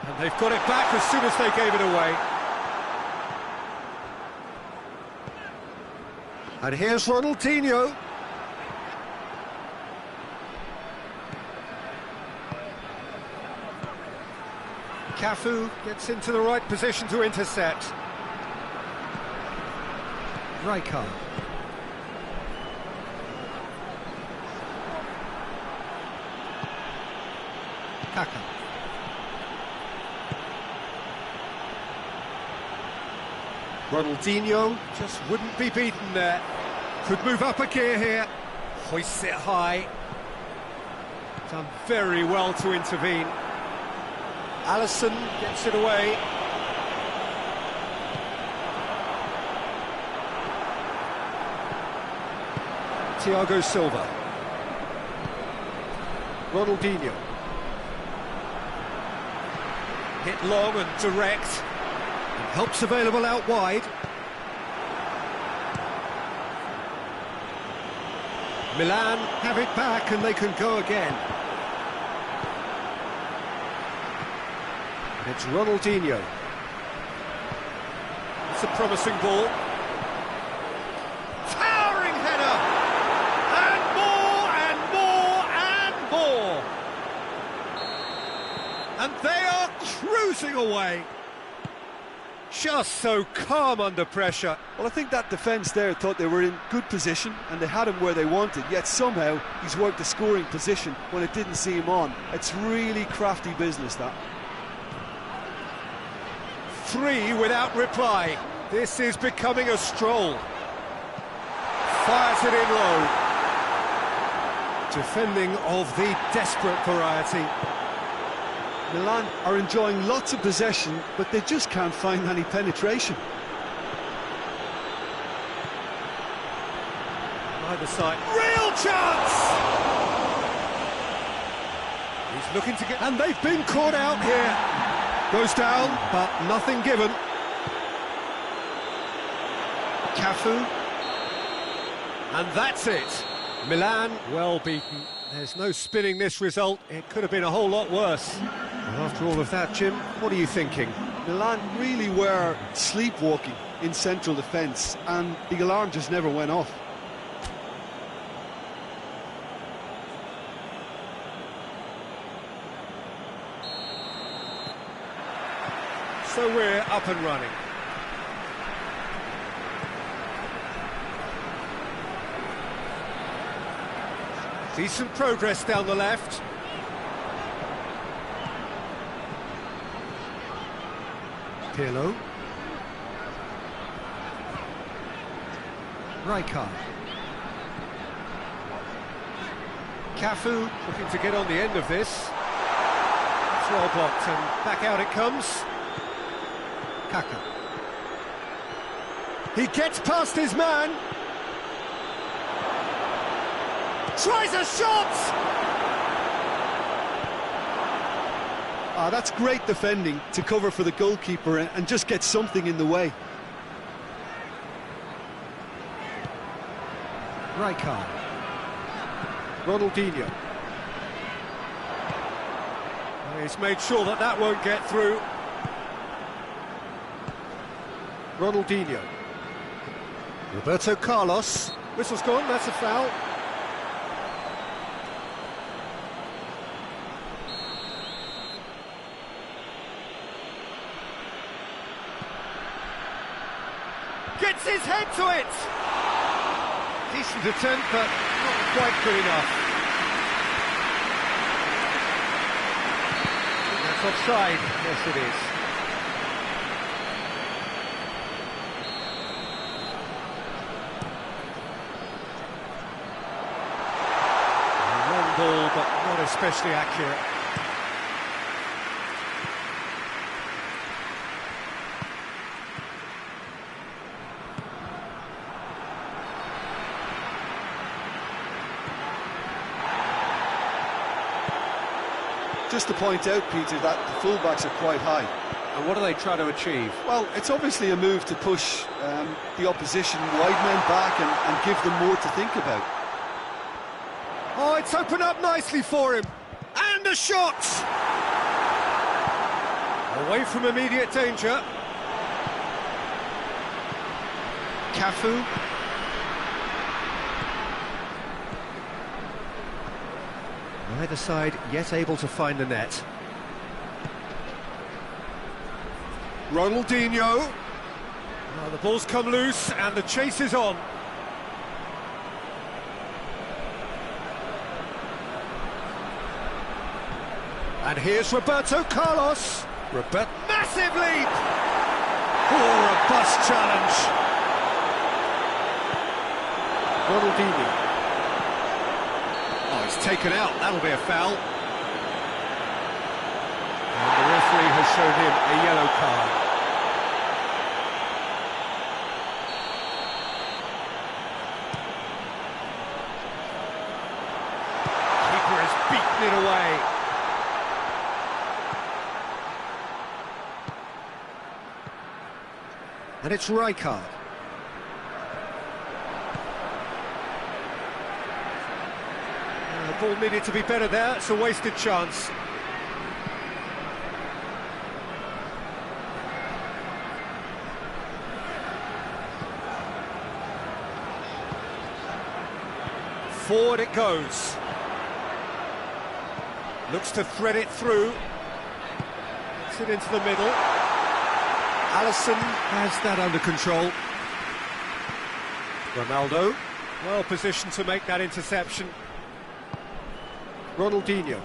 And they've got it back as soon as they gave it away. And here's Ronaldinho. Cafu gets into the right position to intercept. Rijkaard. Kaka. Ronaldinho just wouldn't be beaten there. Could move up a gear here. Hoists it high. Done very well to intervene. Alisson gets it away. Thiago Silva. Ronaldinho. Hit long and direct. And helps available out wide. Milan have it back and they can go again. And it's Ronaldinho. It's a promising ball. And they are cruising away. Just so calm under pressure. Well, I think that defence there thought they were in good position and they had him where they wanted, yet somehow he's worked the scoring position when it didn't see him on. It's really crafty business, that. 3 without reply. This is becoming a stroll. Fires it in low. Defending of the desperate variety. Milan are enjoying lots of possession, but they just can't find any penetration. Either side. Real chance! He's looking to get... And they've been caught out here. Goes down, but nothing given. Cafu. And that's it. Milan, well beaten. There's no spinning this result. It could have been a whole lot worse. And after all of that, Jim, what are you thinking? Milan really were sleepwalking in central defence, and the alarm just never went off. So we're up and running. Decent progress down the left. Pirlo. Rijkaard. Cafu looking to get on the end of this. It's well blocked and back out it comes. Kaka. He gets past his man. Tries a shot! That's great defending to cover for the goalkeeper and just get something in the way. Rijkaard. Ronaldinho. He's made sure that that won't get through. Ronaldinho. Roberto Carlos. Whistle's gone, that's a foul. Gets his head to it! Decent attempt, but not quite good enough. I think that's offside. Yes, it is. A long ball, but not especially accurate. Just to point out, Peter, that the fullbacks are quite high. And what are they trying to achieve? Well, it's obviously a move to push the opposition wide men back and give them more to think about. Oh, it's opened up nicely for him. And a shot! Away from immediate danger. Cafu. Neither side yet able to find the net. Ronaldinho. Well, the ball's come loose and the chase is on. And here's Roberto Carlos. Massive leap! Oh, a bust challenge. Ronaldinho. Oh, he's taken out, that'll be a foul. And the referee has shown him a yellow card. Keeper has beaten it away. And it's Rijkaard. The ball needed to be better there, it's a wasted chance. Forward it goes. Looks to thread it through. Gets it into the middle. Alisson has that under control. Ronaldo, well positioned to make that interception. Ronaldinho.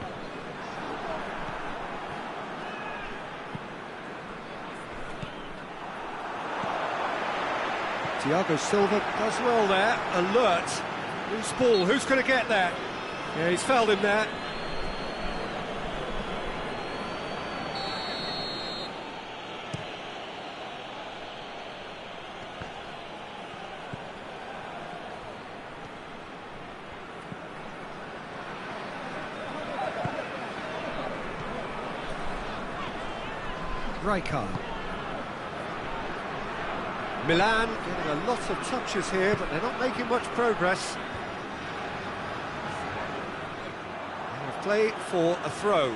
Thiago Silva does well there, alert. Loose ball, who's going to get that? Yeah, he's fouled him there. Rijkaard. Milan getting a lot of touches here, but they're not making much progress. They play for a throw.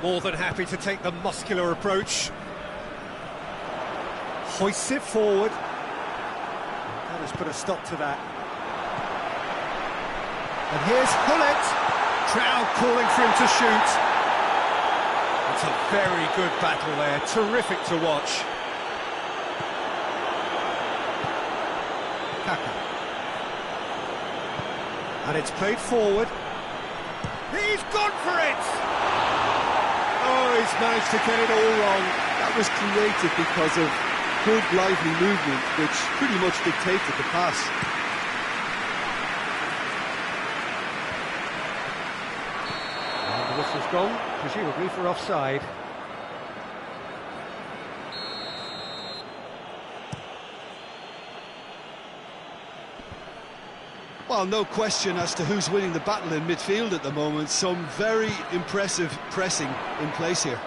More than happy to take the muscular approach. Hoists it forward. That has put a stop to that. And here's Hullet. Crowd calling for him to shoot. It's a very good battle there, terrific to watch. Kaka. And it's played forward. He's gone for it! Oh, he's managed to get it all wrong. That was created because of good, lively movement, which pretty much dictated the pass. The whistle's gone, presumably for offside. Well, no question as to who's winning the battle in midfield at the moment. Some very impressive pressing in place here.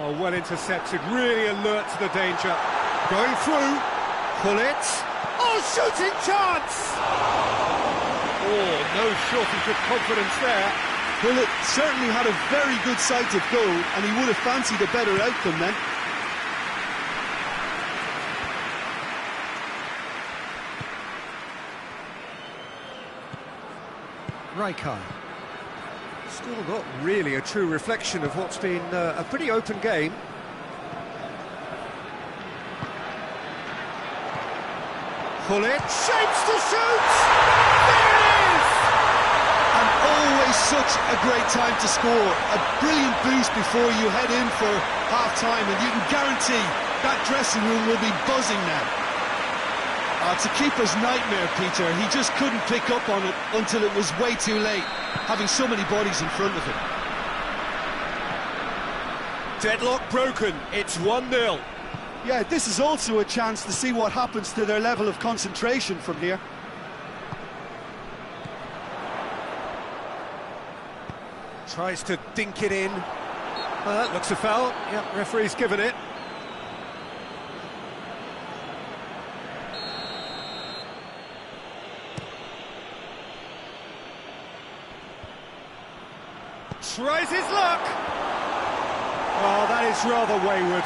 Oh, well intercepted, really alert to the danger. Going through. Pull it. Oh, shooting chance! Oh, no shortage of confidence there. Well, it certainly had a very good sight of goal, and he would have fancied a better outcome then. Rijkaard. Score not really a true reflection of what's been a pretty open game. Pull it, shapes to shoot! There it is! And always such a great time to score. A brilliant boost before you head in for half-time, and you can guarantee that dressing room will be buzzing now. It's a keeper's nightmare, Peter. He just couldn't pick up on it until it was way too late, having so many bodies in front of him. Deadlock broken, it's 1-0. Yeah, this is also a chance to see what happens to their level of concentration from here. Tries to dink it in. That looks a foul. Yep, referee's given it. Tries his luck. Oh, that is rather wayward.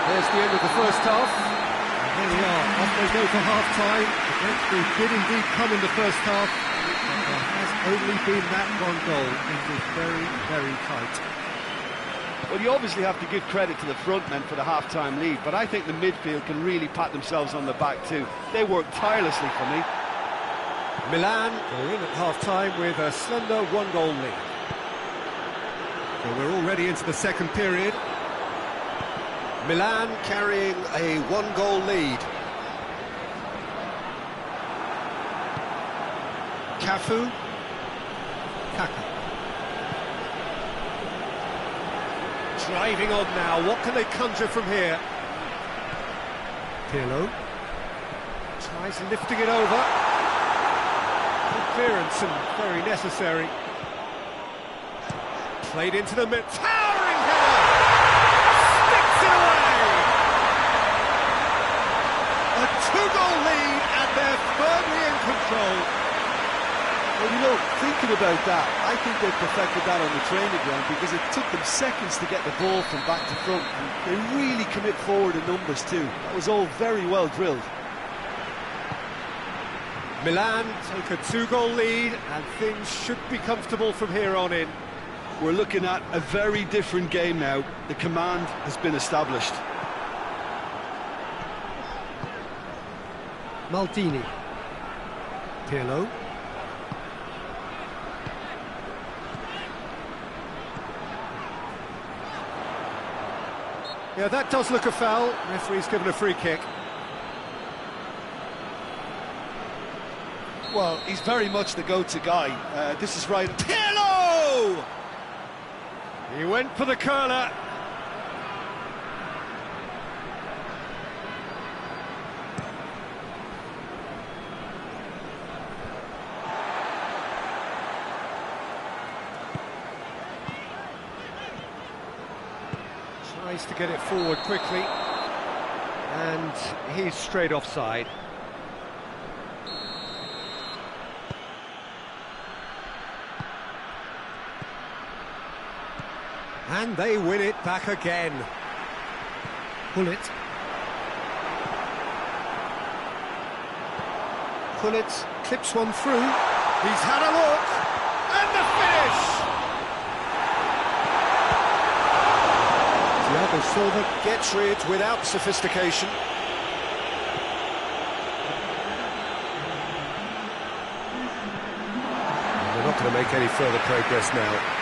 There's the end of the first half. And here we are, off they go for half-time. The breakthrough did indeed come in the first half. There has only been that one goal. It was very, very tight. Well, you obviously have to give credit to the front men for the half-time lead, but I think the midfield can really pat themselves on the back too. They work tirelessly for me. Milan go in at half-time with a slender one-goal lead. So we're already into the second period. Milan carrying a one-goal lead. Cafu. Kaka. Driving on now, what can they conjure from here? Pirlo. Tries lifting it over. Good clearance and very necessary. Played into the mid. Towering header! Sticks it away! A two-goal lead and they're firmly in control. Well, you know, thinking about that, I think they perfected that on the training ground because it took them seconds to get the ball from back to front. And they really commit forward in numbers too. That was all very well drilled. Milan take a two-goal lead and things should be comfortable from here on in. We're looking at a very different game now. The command has been established. Maldini. Pirlo. Yeah, that does look a foul. Referee's given a free kick. Well, he's very much the go-to guy. This is right. Pirlo! He went for the curler. Tries to get it forward quickly. And he's straight offside. And they win it back again. Pullet. Pullet clips one through. He's had a look. And the finish! Thiago Silva gets rid without sophistication. And they're not going to make any further progress now.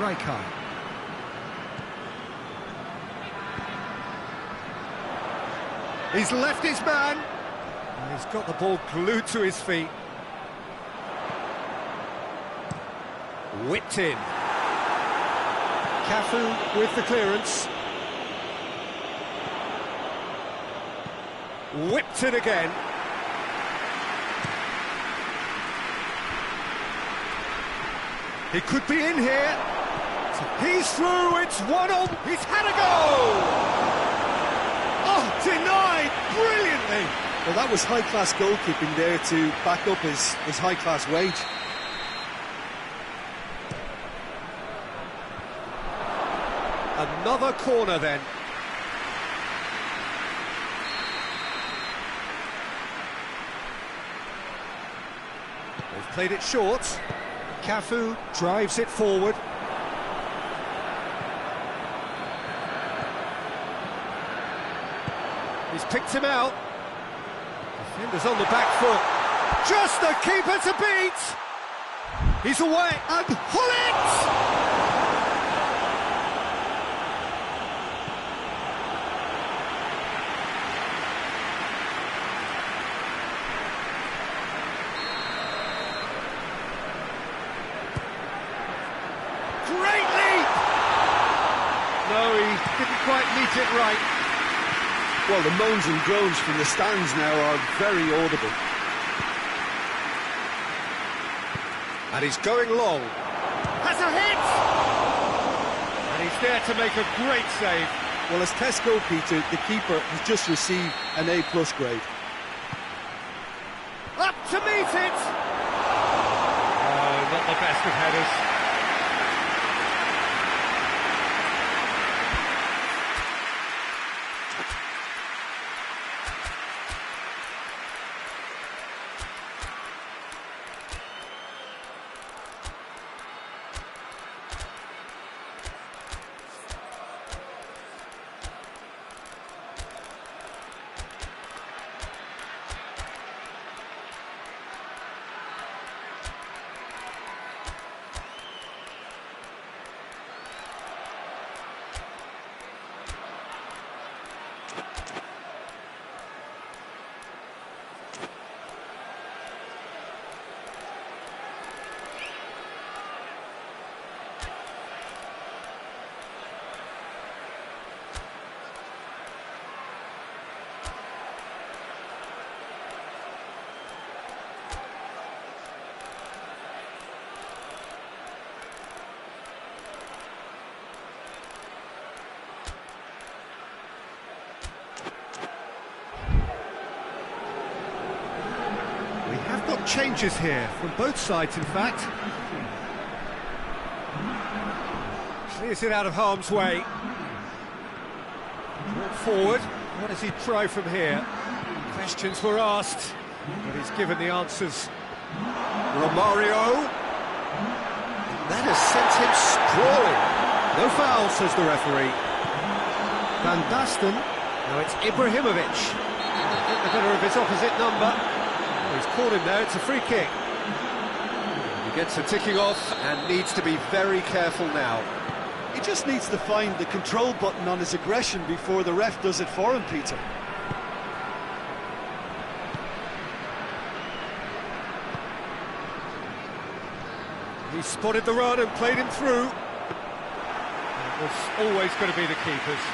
Rijkaard. He's left his man. And he's got the ball glued to his feet. Whipped in. Cafu with the clearance. Whipped it again. He could be in here. He's through, it's 1-0. He's had a goal! Oh, denied brilliantly. Well, that was high-class goalkeeping there to back up his high-class wage. Another corner then. They've played it short. Cafu drives it forward. He's picked him out. Defender's on the back foot. Just the keeper to beat. He's away and Hullet! Great leap! No, he didn't quite meet it right. Well, the moans and groans from the stands now are very audible. And he's going long. Has a hit! And he's there to make a great save. Well, as test goalkeeper, the keeper has just received an A+ grade. Up to meet it! Oh, not the best of headers. Changes here from both sides, in fact. Clears it out of harm's way. Brought forward. What does he try from here? Questions were asked, but he's given the answers. Romario. That has sent him sprawling. No foul, says the referee. Van Basten. Now it's Ibrahimovic. Get the better of his opposite number. He's caught him there, it's a free kick. He gets a ticking off and needs to be very careful now. He just needs to find the control button on his aggression before the ref does it for him, Peter. He spotted the run and played him through. It was always going to be the keeper's.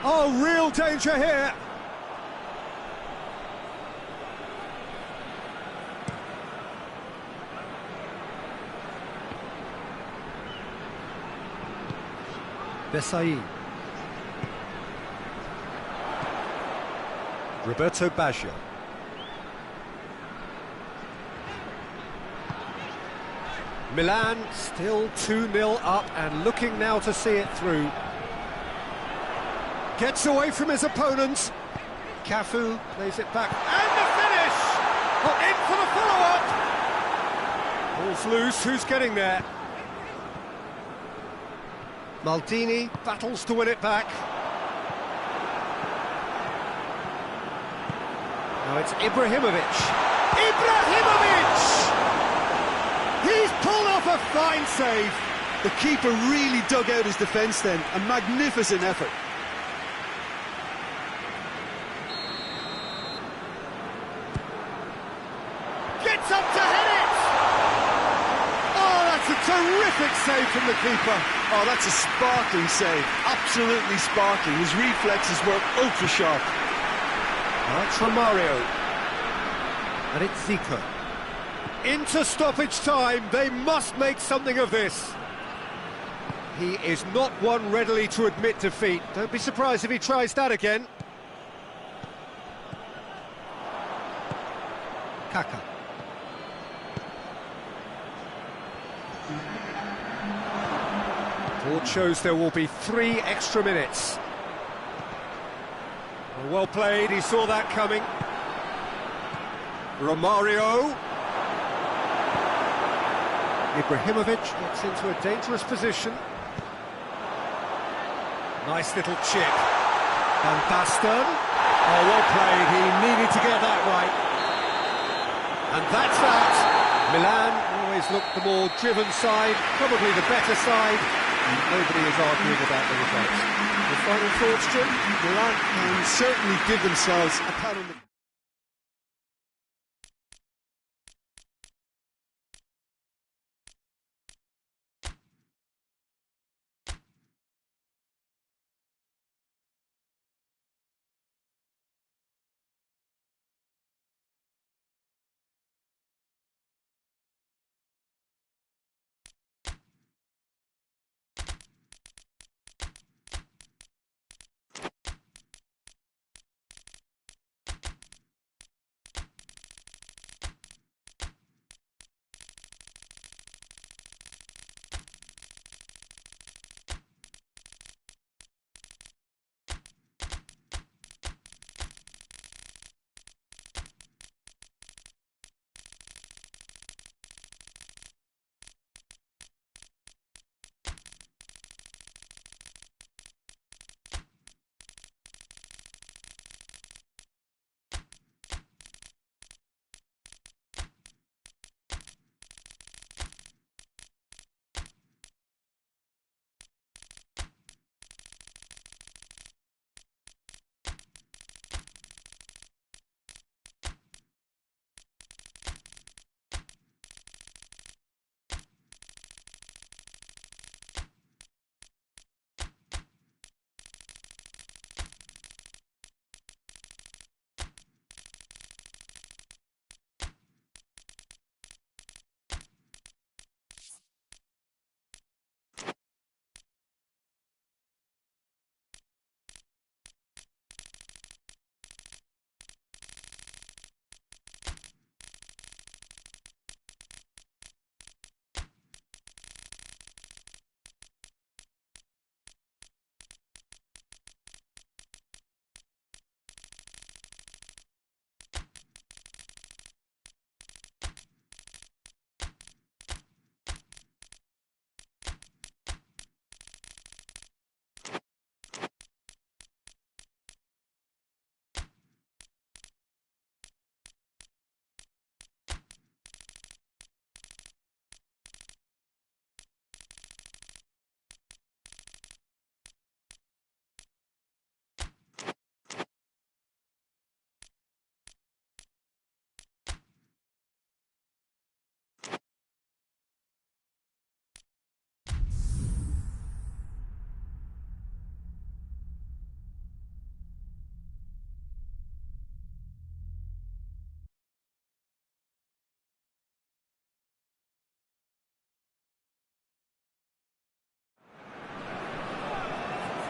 Oh, real danger here. Besai. Roberto Baggio. Milan still 2-0 up and looking now to see it through. Gets away from his opponents. Cafu plays it back. And the finish! Oh, in for the follow-up! Ball's loose, who's getting there? Maldini battles to win it back. Now it's Ibrahimovic. Ibrahimovic! He's pulled off a fine save. The keeper really dug out his defence then. A magnificent effort. Gets up to hit it! Oh, that's a terrific save from the keeper. Oh, that's a sparkling save. Absolutely sparkling. His reflexes were ultra sharp. That's Romario. And it's Zico. Into stoppage time. They must make something of this. He is not one readily to admit defeat. Don't be surprised if he tries that again. Kaka. Board shows there will be 3 extra minutes. Well played, he saw that coming. Romario. Ibrahimovic gets into a dangerous position. Nice little chip. Van Basten. Oh, well played, he needed to get that right. And that's that. Milan always looked the more driven side, probably the better side. Nobody is arguing about the results. The final thoughts, Jim? Milan can certainly give themselves a pat on the...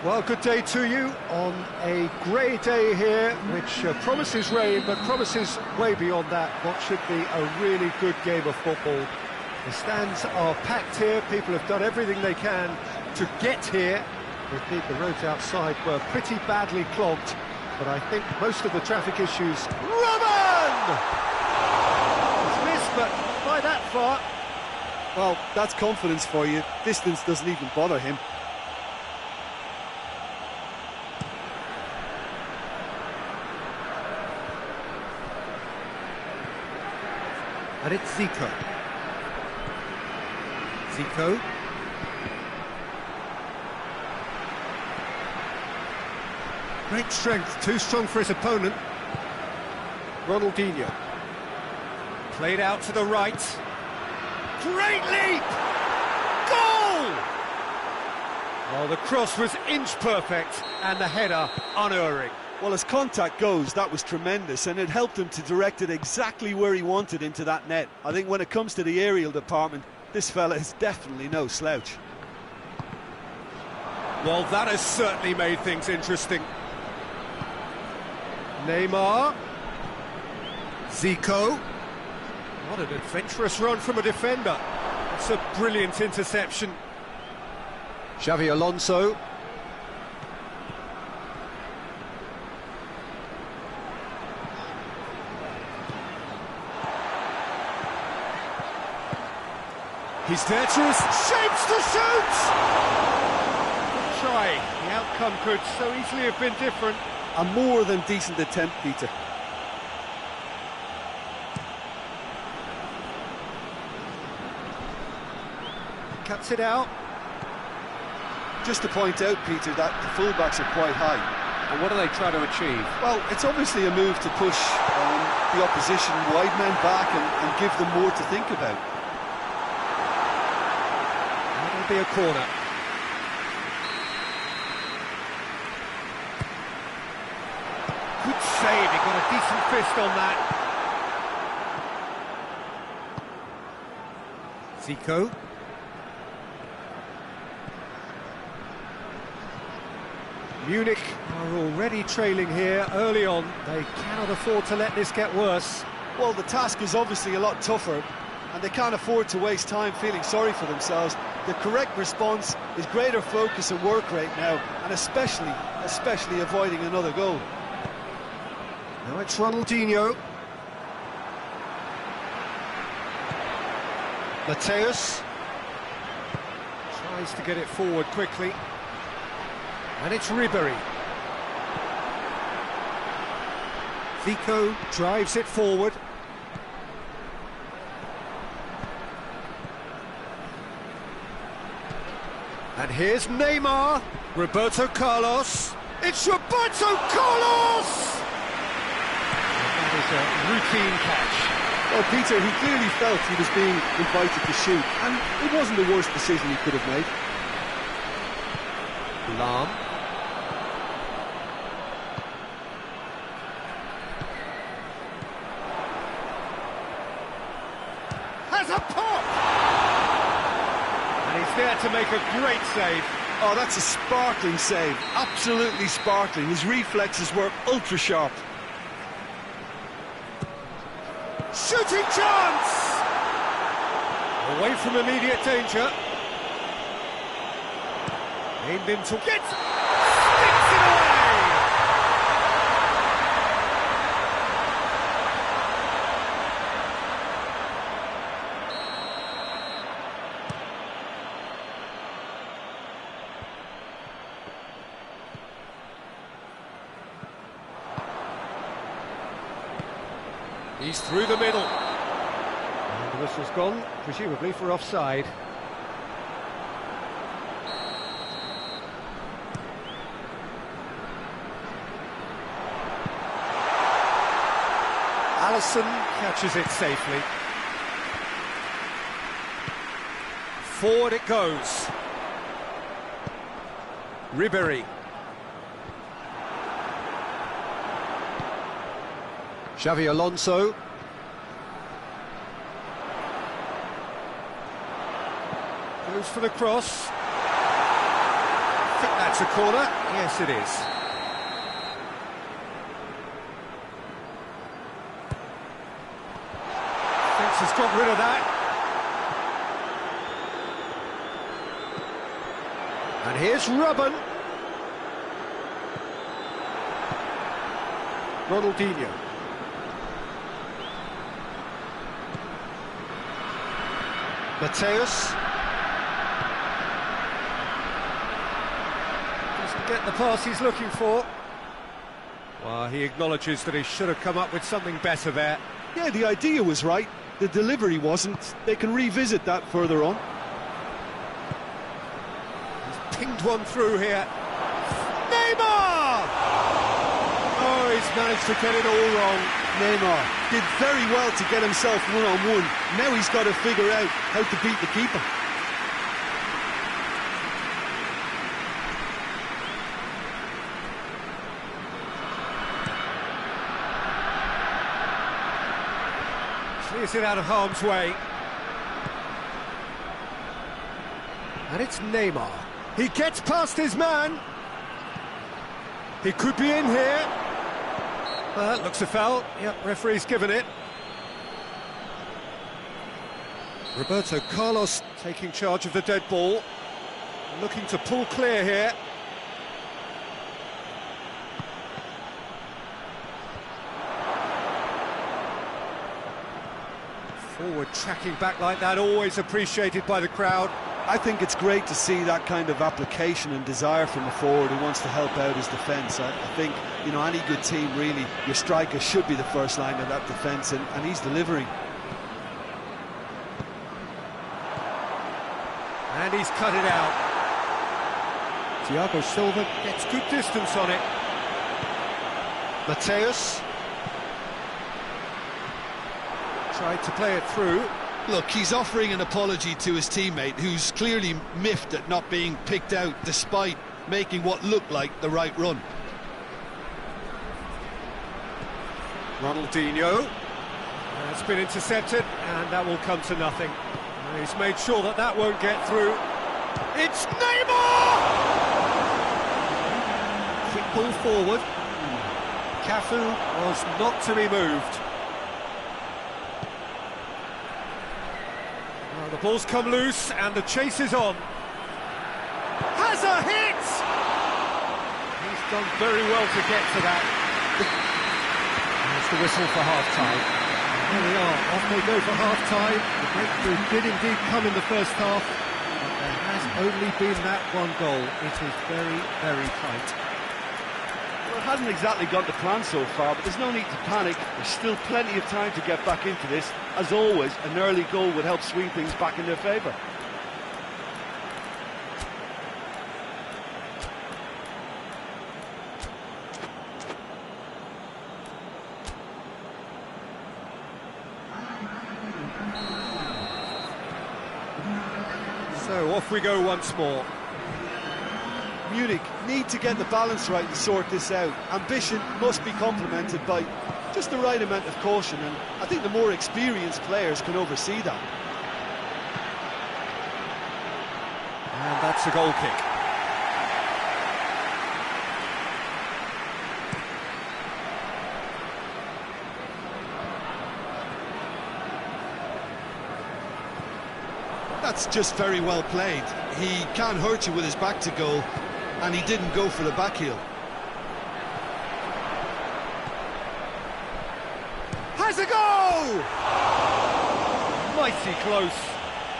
Well, good day to you on a grey day here, which promises rain, but promises way beyond that what should be a really good game of football. The stands are packed here, people have done everything they can to get here. Indeed, the roads outside were pretty badly clogged, but I think most of the traffic issues... Robin! It's missed, but not by that far. Well, that's confidence for you. Distance doesn't even bother him. And it's Zico. Zico. Great strength, too strong for his opponent. Ronaldinho. Played out to the right. Great leap! Goal! Well, the cross was inch perfect and the header unerring. Well, as contact goes, that was tremendous, and it helped him to direct it exactly where he wanted into that net. I think when it comes to the aerial department, this fella is definitely no slouch. Well, that has certainly made things interesting. Neymar. Zico. What an adventurous run from a defender. It's a brilliant interception. Xavi Alonso. He's there to shapes to shoot! Good try. The outcome could so easily have been different. A more than decent attempt, Peter. Cuts it out. Just to point out, Peter, that the fullbacks are quite high. And what are they trying to achieve? Well, it's obviously a move to push the opposition wide men back and give them more to think about. That'll be a corner. Good save, he got a decent fist on that. Zico. Munich are already trailing here early on. They cannot afford to let this get worse. Well, the task is obviously a lot tougher, and they can't afford to waste time feeling sorry for themselves. The correct response is greater focus and work rate now, and especially avoiding another goal. Now it's Ronaldinho. Mateus tries to get it forward quickly. And it's Ribery. Zico drives it forward. And here's Neymar. Roberto Carlos. It's Roberto Carlos! That is a routine catch. Well, Peter, he clearly felt he was being invited to shoot, and it wasn't the worst decision he could have made. Lam. Has a pop! And he's there to make a great save. Oh, that's a sparkling save. Absolutely sparkling. His reflexes were ultra sharp. Shooting chance! Away from immediate danger. Aimed into... Gets... Sticks it away! He's through the middle. And the whistle's gone, presumably for offside. Alisson catches it safely. Forward it goes. Ribery. Xavi Alonso. Goes for the cross. I think that's a corner. Yes, it is. Fence has got rid of that. And here's Robben. Ronaldinho. Mateus. Doesn't get the pass he's looking for. Well, he acknowledges that he should have come up with something better there. Yeah, the idea was right. The delivery wasn't. They can revisit that further on. He's pinged one through here. Neymar! he's managed to get it all wrong. Neymar did very well to get himself one-on-one. Now he's got to figure out how to beat the keeper. Clears it out of harm's way. And it's Neymar. He gets past his man. He could be in here. Looks a foul. Yep, referee's given it. Roberto Carlos taking charge of the dead ball. Looking to pull clear here. Forward tracking back like that, always appreciated by the crowd. I think it's great to see that kind of application and desire from a forward who wants to help out his defence. I think, you know, any good team, really, your striker should be the first line of that defence, and he's delivering. And he's cut it out. Thiago Silva gets good distance on it. Mateus tried to play it through. Look, he's offering an apology to his teammate, who's clearly miffed at not being picked out despite making what looked like the right run. Ronaldinho. It's been intercepted, and that will come to nothing. And he's made sure that that won't get through. It's Neymar! Quick ball forward. Cafu was not to be moved. The ball's come loose and the chase is on. Has a hit! He's done very well to get to that. There's the whistle for half-time. There we are, off they go for half-time. The breakthrough did indeed come in the first half, but there has only been that one goal. It is very, very tight. Well, it hasn't exactly got the plan so far, but there's no need to panic. There's still plenty of time to get back into this. As always, an early goal would help swing things back in their favour. So off we go once more. Munich need to get the balance right and sort this out. Ambition must be complemented by just the right amount of caution, and I think the more experienced players can oversee that. And that's a goal kick. That's just very well played. He can't hurt you with his back to goal, and he didn't go for the back heel. Has a go! Mighty close.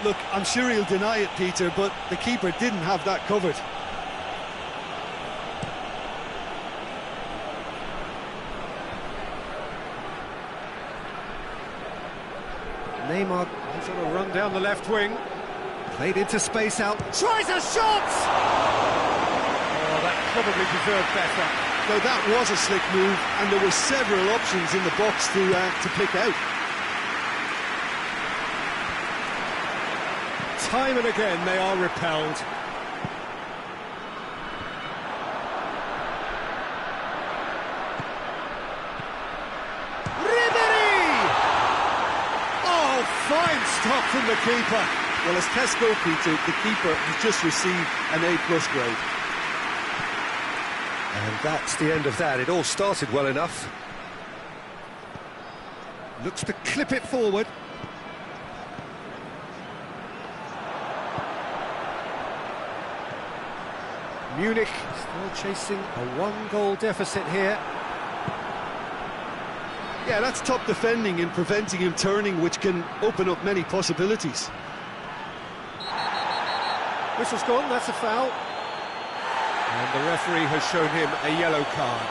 Look, I'm sure he'll deny it, Peter, but the keeper didn't have that covered. Neymar is on a run down the left wing. Played into space out. Tries a shot! Oh, that probably deserved better. No, that was a slick move, and there were several options in the box to pick out. Time and again they are repelled. Ribery! Oh, fine stop from the keeper. Well, as tests go, Peter, the keeper has just received an A+ grade. And that's the end of that. It all started well enough. Looks to clip it forward. Munich still chasing a one-goal deficit here. Yeah, that's top defending and preventing him turning, which can open up many possibilities. Whistle's gone, that's a foul. And the referee has shown him a yellow card.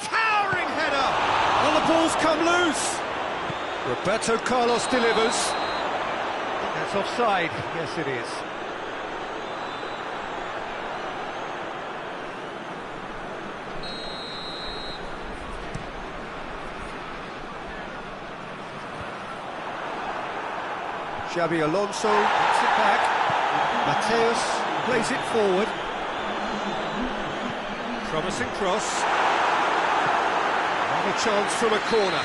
Towering header! Well, the ball's come loose. Roberto Carlos delivers. That's offside. Yes, it is. Xabi Alonso gets it back. Mateus plays it forward. Promising cross. Another chance from a corner.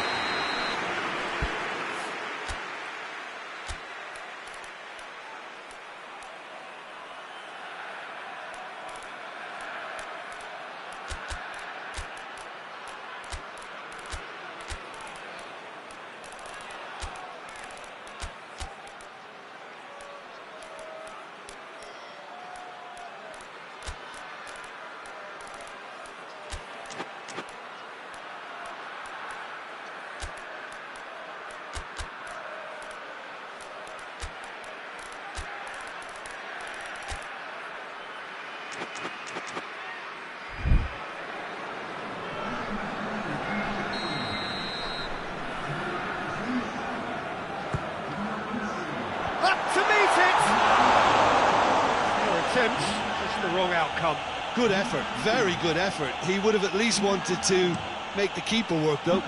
Just the wrong outcome. Good effort, very good effort. He would have at least wanted to make the keeper work, though.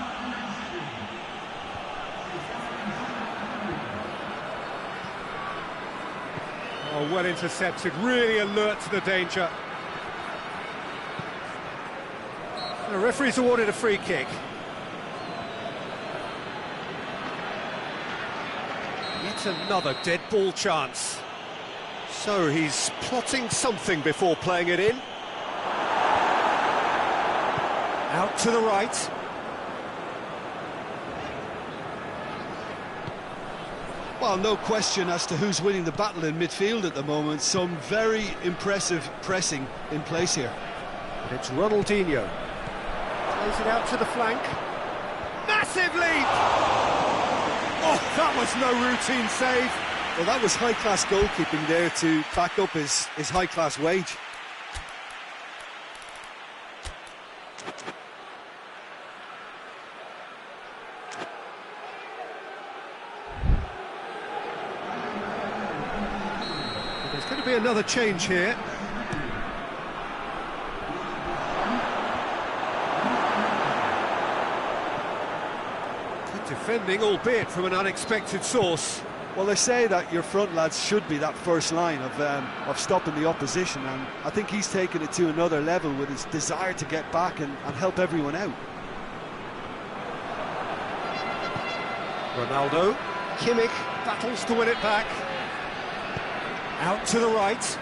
Oh, well intercepted, really alert to the danger. The referee's awarded a free kick. Yet another dead ball chance. So he's plotting something before playing it in. Out to the right. Well, no question as to who's winning the battle in midfield at the moment. Some very impressive pressing in place here. It's Ronaldinho. Plays it out to the flank. Massive leap! Oh, that was no routine save. Well, that was high-class goalkeeping there to back up his high-class wage. There's going to be another change here. Good defending, albeit from an unexpected source. Well, they say that your front lads should be that first line of stopping the opposition, and I think he's taken it to another level with his desire to get back and help everyone out. Ronaldo, Kimmich battles to win it back. Out to the right.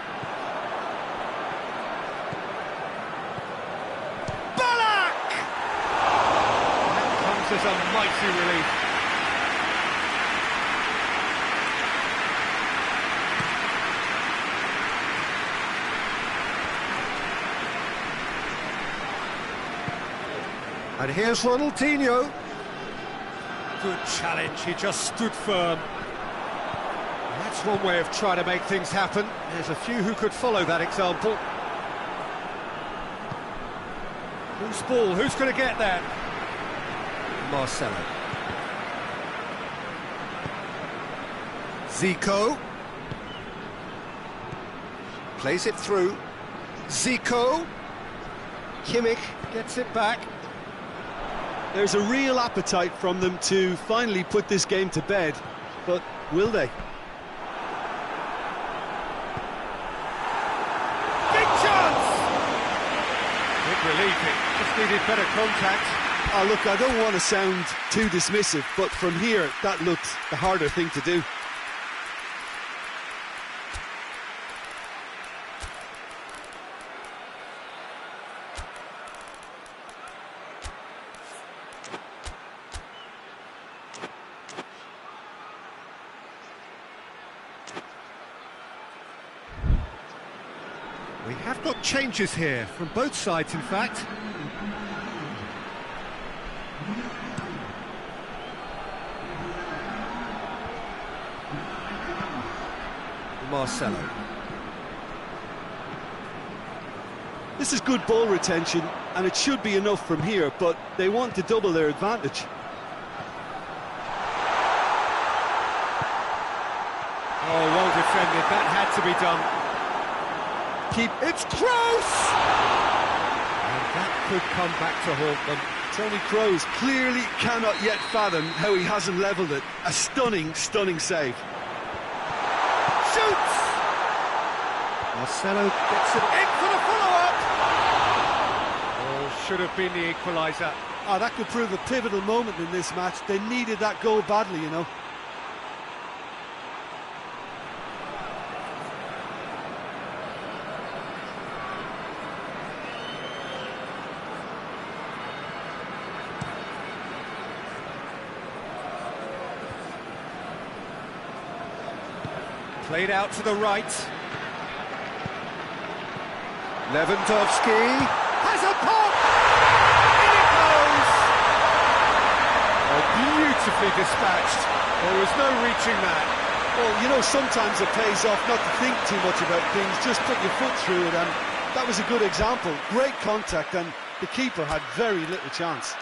Ballack! That comes as a mighty relief. And here's Ronaldinho. Good challenge, he just stood firm. And that's one way of trying to make things happen. There's a few who could follow that example. Who's ball? Who's going to get that? Marcelo. Zico. Plays it through. Zico. Kimmich gets it back. There's a real appetite from them to finally put this game to bed, but will they? Big chance! Good relief, it just needed better contact. Oh, look, I don't want to sound too dismissive, but from here, that looked the harder thing to do. We have got changes here, from both sides in fact. Marcelo. This is good ball retention, and it should be enough from here, but they want to double their advantage. Oh, well defended, that had to be done. It's close! And that could come back to haunt them. Tony Kroos clearly cannot yet fathom how he hasn't levelled it. A stunning, stunning save. Shoots! Marcelo gets it in for the follow-up! Oh, should have been the equaliser. Oh, that could prove a pivotal moment in this match. They needed that goal badly, you know. Played out to the right. Lewandowski has a pop! In it goes! Oh, beautifully dispatched. There was no reaching that. Well, you know, sometimes it pays off not to think too much about things, just put your foot through it, and that was a good example. Great contact, and the keeper had very little chance.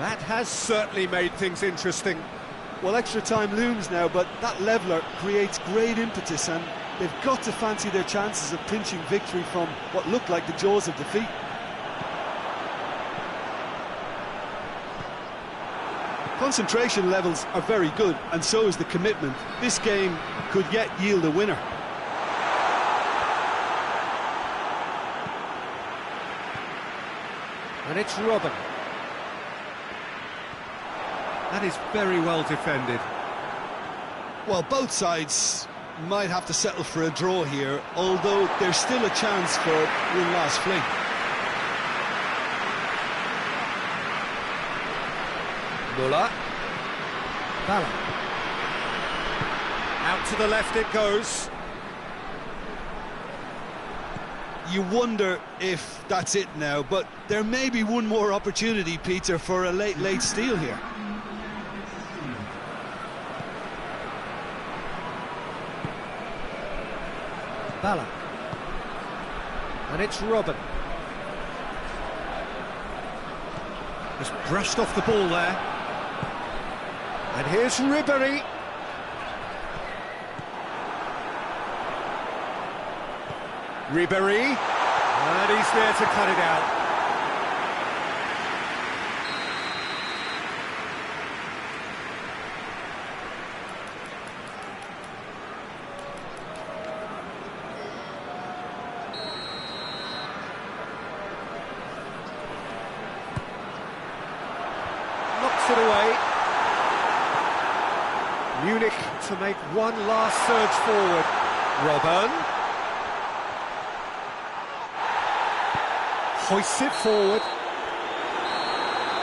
That has certainly made things interesting. Well, extra time looms now, but that leveller creates great impetus, and they've got to fancy their chances of pinching victory from what looked like the jaws of defeat. Concentration levels are very good, and so is the commitment. This game could yet yield a winner. And it's Robben. That is very well defended. Well, both sides might have to settle for a draw here, although there's still a chance for one last fling. Muller. Bala. Out to the left it goes. You wonder if that's it now, but there may be one more opportunity, Peter, for a late steal here. Bala. And it's Robben. Just brushed off the ball there. And here's Ribéry. Ribéry. And he's there to cut it out. Knocks it away. Munich to make one last surge forward. Robben. Hoists it forward.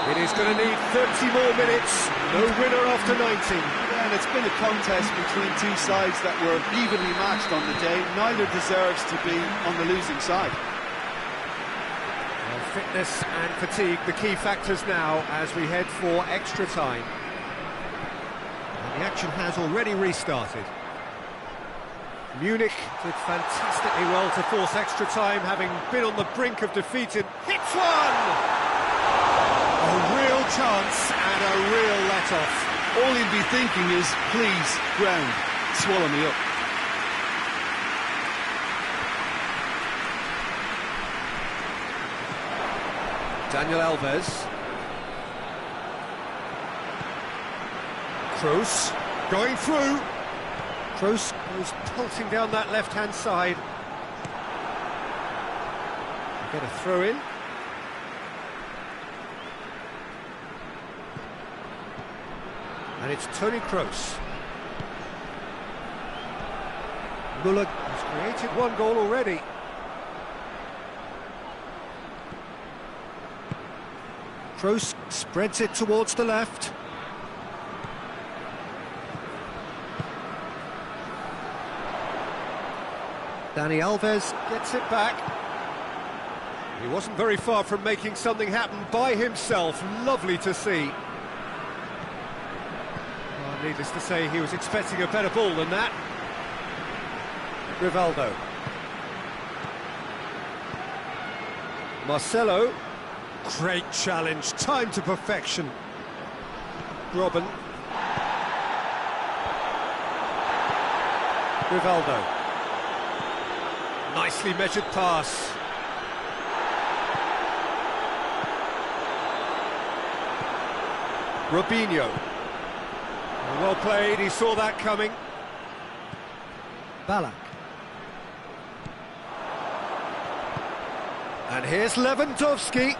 It is going to need 30 more minutes. No winner after 90. Yeah, and it's been a contest between two sides that were evenly matched on the day. Neither deserves to be on the losing side. Well, fitness and fatigue, the key factors now as we head for extra time. And the action has already restarted. Munich did fantastically well to force extra time, having been on the brink of defeat, and hits one! A real chance and a real let-off. All he'd be thinking is, please, ground, swallow me up. Daniel Alves. Kroos going through. Kroos goes pelting down that left-hand side. Get a throw in. And it's Tony Kroos. Muller has created one goal already. Kroos spreads it towards the left. Dani Alves gets it back. He wasn't very far from making something happen by himself. Lovely to see. Well, needless to say, he was expecting a better ball than that. Rivaldo. Marcelo. Great challenge, timed to perfection. Robin. Rivaldo. Nicely measured pass. Robinho. Well played, he saw that coming. Ballack. And here's Lewandowski.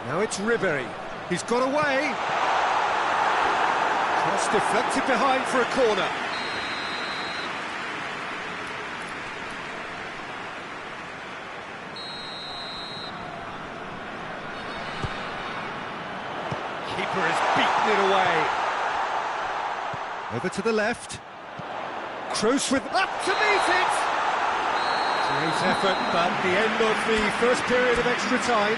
Now it's Ribéry. He's got away. Cross deflected behind for a corner. Keeper has beaten it away. Over to the left. Kroos with up to meet it. Great effort, but the end of the first period of extra time.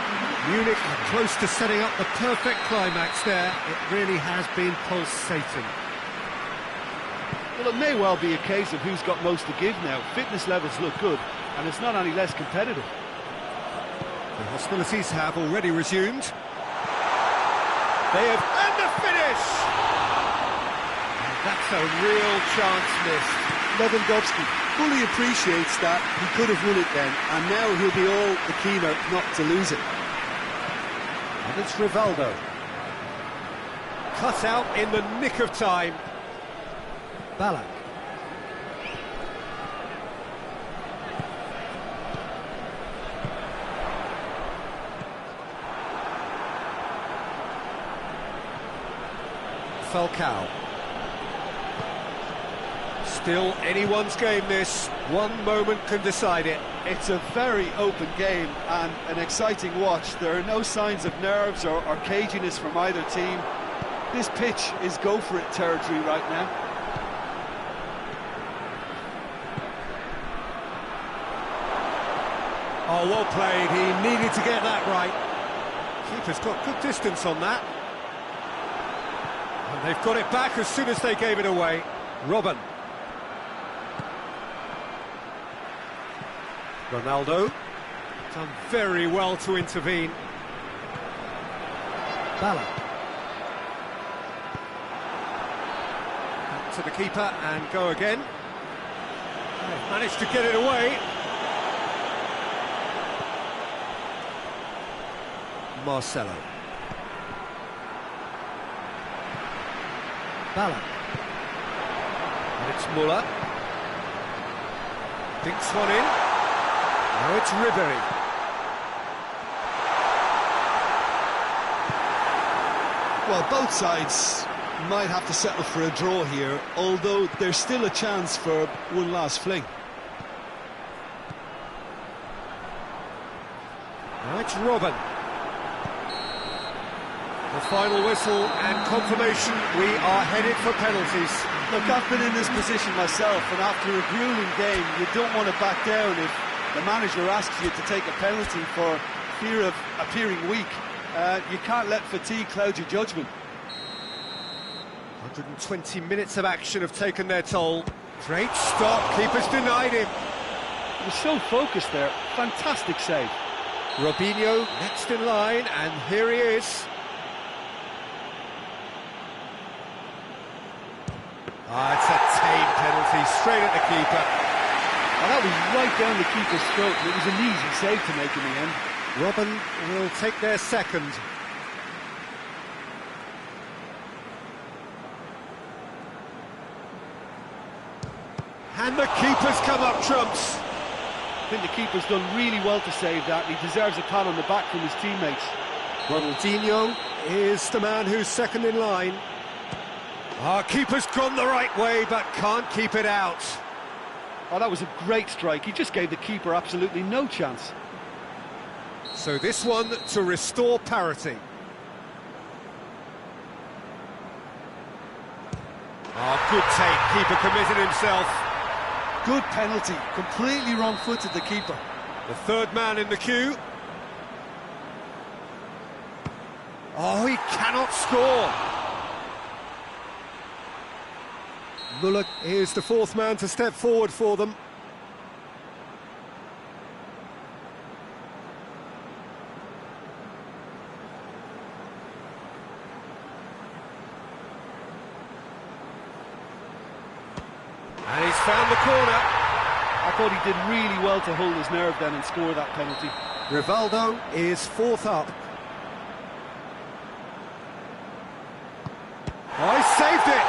Munich close to setting up the perfect climax there. It really has been pulsating. Well, it may well be a case of who's got most to give now. Fitness levels look good, and it's not any less competitive. The hostilities have already resumed. They have, and the finish! And that's a real chance missed. Lewandowski fully appreciates that he could have won it then, and now he'll be all the keener not to lose it. And it's Rivaldo. Cut out in the nick of time. Ballack. Falcao. Still anyone's game this. One moment can decide it. It's a very open game and an exciting watch. There are no signs of nerves or caginess from either team. This pitch is go-for-it territory right now. Oh, well played. He needed to get that right. Keeper's got good distance on that. And they've got it back as soon as they gave it away. Robin. Ronaldo. Done very well to intervene. Ballack. Back to the keeper and go again. They've managed to get it away. Marcelo. Ballack. And it's Muller. Dinks one in. Now it's Ribéry. Well, both sides might have to settle for a draw here, although there's still a chance for one last fling. Now it's Robin. The final whistle and confirmation, we are headed for penalties. Look, I've been in this position myself, and after a grueling game, you don't want to back down if the manager asks you to take a penalty for fear of appearing weak. You can't let fatigue cloud your judgment. 120 minutes of action have taken their toll. Great stop, keeper's denied him. He was so focused there, fantastic save. Robinho next in line, and here he is. It's a tame penalty, straight at the keeper. Well, that was right down the keeper's throat, and it was an easy save to make in the end. Robin will take their second. And the keeper's come up trumps. I think the keeper's done really well to save that. He deserves a pat on the back from his teammates. Ronaldinho is the man who's second in line. Keeper's gone the right way, but can't keep it out. Oh, that was a great strike. He just gave the keeper absolutely no chance. So this one to restore parity. Good take. Keeper committed himself. Good penalty. Completely wrong-footed, the keeper. The third man in the queue. He cannot score. Muller is the fourth man to step forward for them. He's found the corner. I thought he did really well to hold his nerve then and score that penalty. Rivaldo is fourth up. Oh, he saved it!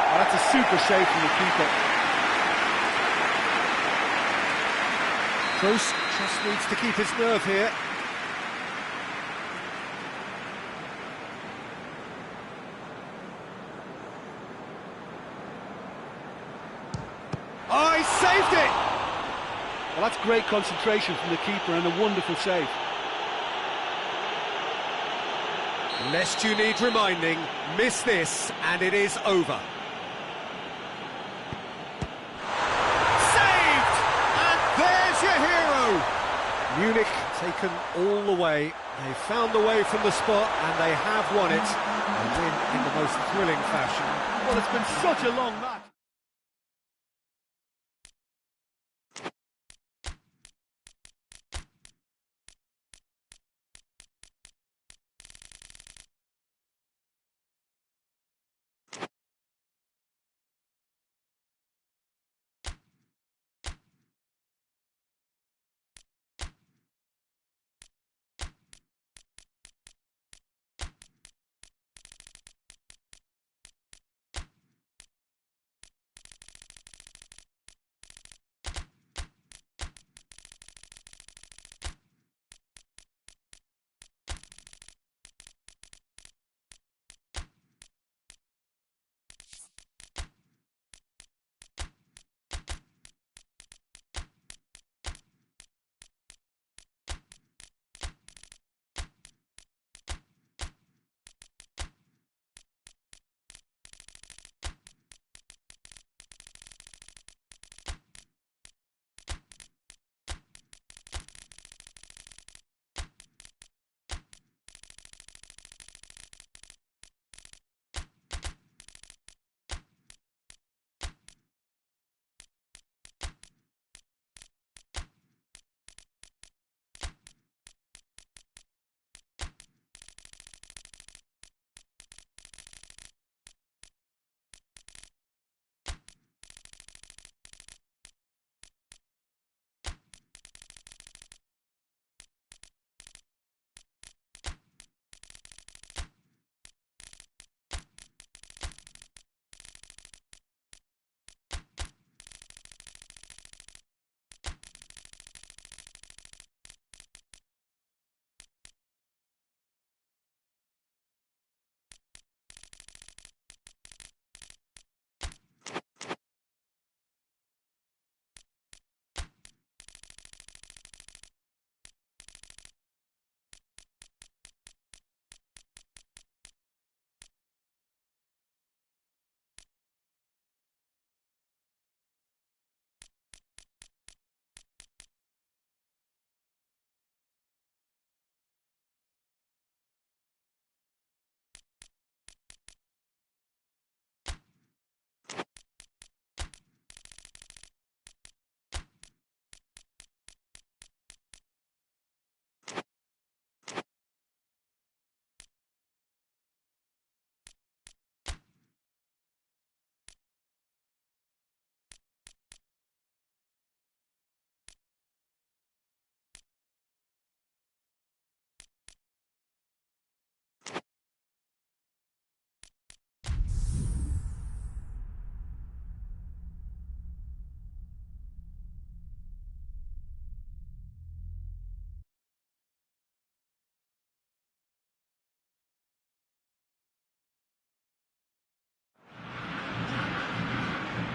Oh, that's a super save from the keeper. Kroos just needs to keep his nerve here. Oh, he saved it! Well, that's great concentration from the keeper and a wonderful save. Lest you need reminding, miss this and it is over. Saved! And there's your hero! Munich taken all the way. They found the way from the spot and they have won it. A win in the most thrilling fashion. Well, it's been such a long match.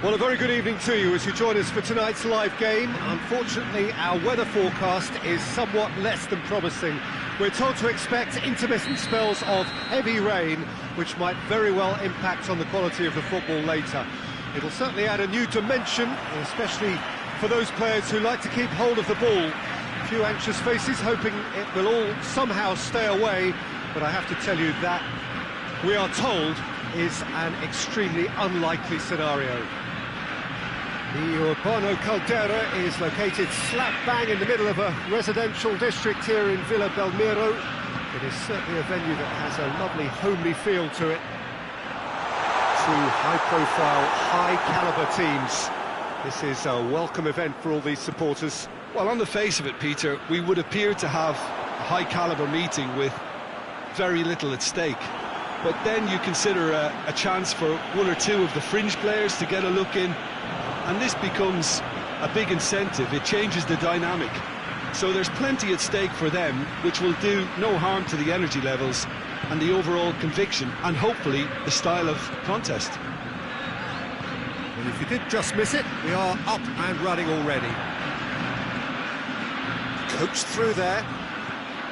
Well, a very good evening to you as you join us for tonight's live game. Unfortunately, our weather forecast is somewhat less than promising. We're told to expect intermittent spells of heavy rain, which might very well impact on the quality of the football later. It'll certainly add a new dimension, especially for those players who like to keep hold of the ball. A few anxious faces hoping it will all somehow stay away, but I have to tell you that we are told is an extremely unlikely scenario. The Urbano Caldera is located slap bang in the middle of a residential district here in Villa Belmiro. It is certainly a venue that has a lovely homely feel to it. two high-profile, high-caliber teams. This is a welcome event for all these supporters. Well, on the face of it, Peter, we would appear to have a high-caliber meeting with very little at stake. But then you consider a chance for one or two of the fringe players to get a look in, and this becomes a big incentive. It changes the dynamic. So there's plenty at stake for them, which will do no harm to the energy levels and the overall conviction, and hopefully the style of contest. And if you did just miss it, we are up and running already. Coached through there,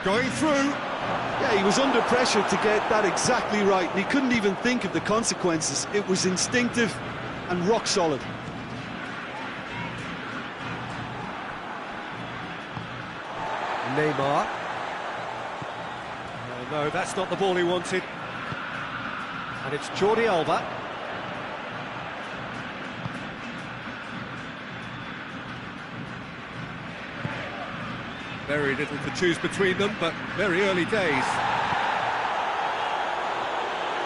going through. Yeah, he was under pressure to get that exactly right, and he couldn't even think of the consequences. It was instinctive and rock solid. Neymar. No, that's not the ball he wanted. And it's Jordi Alba. Very little to choose between them, but very early days.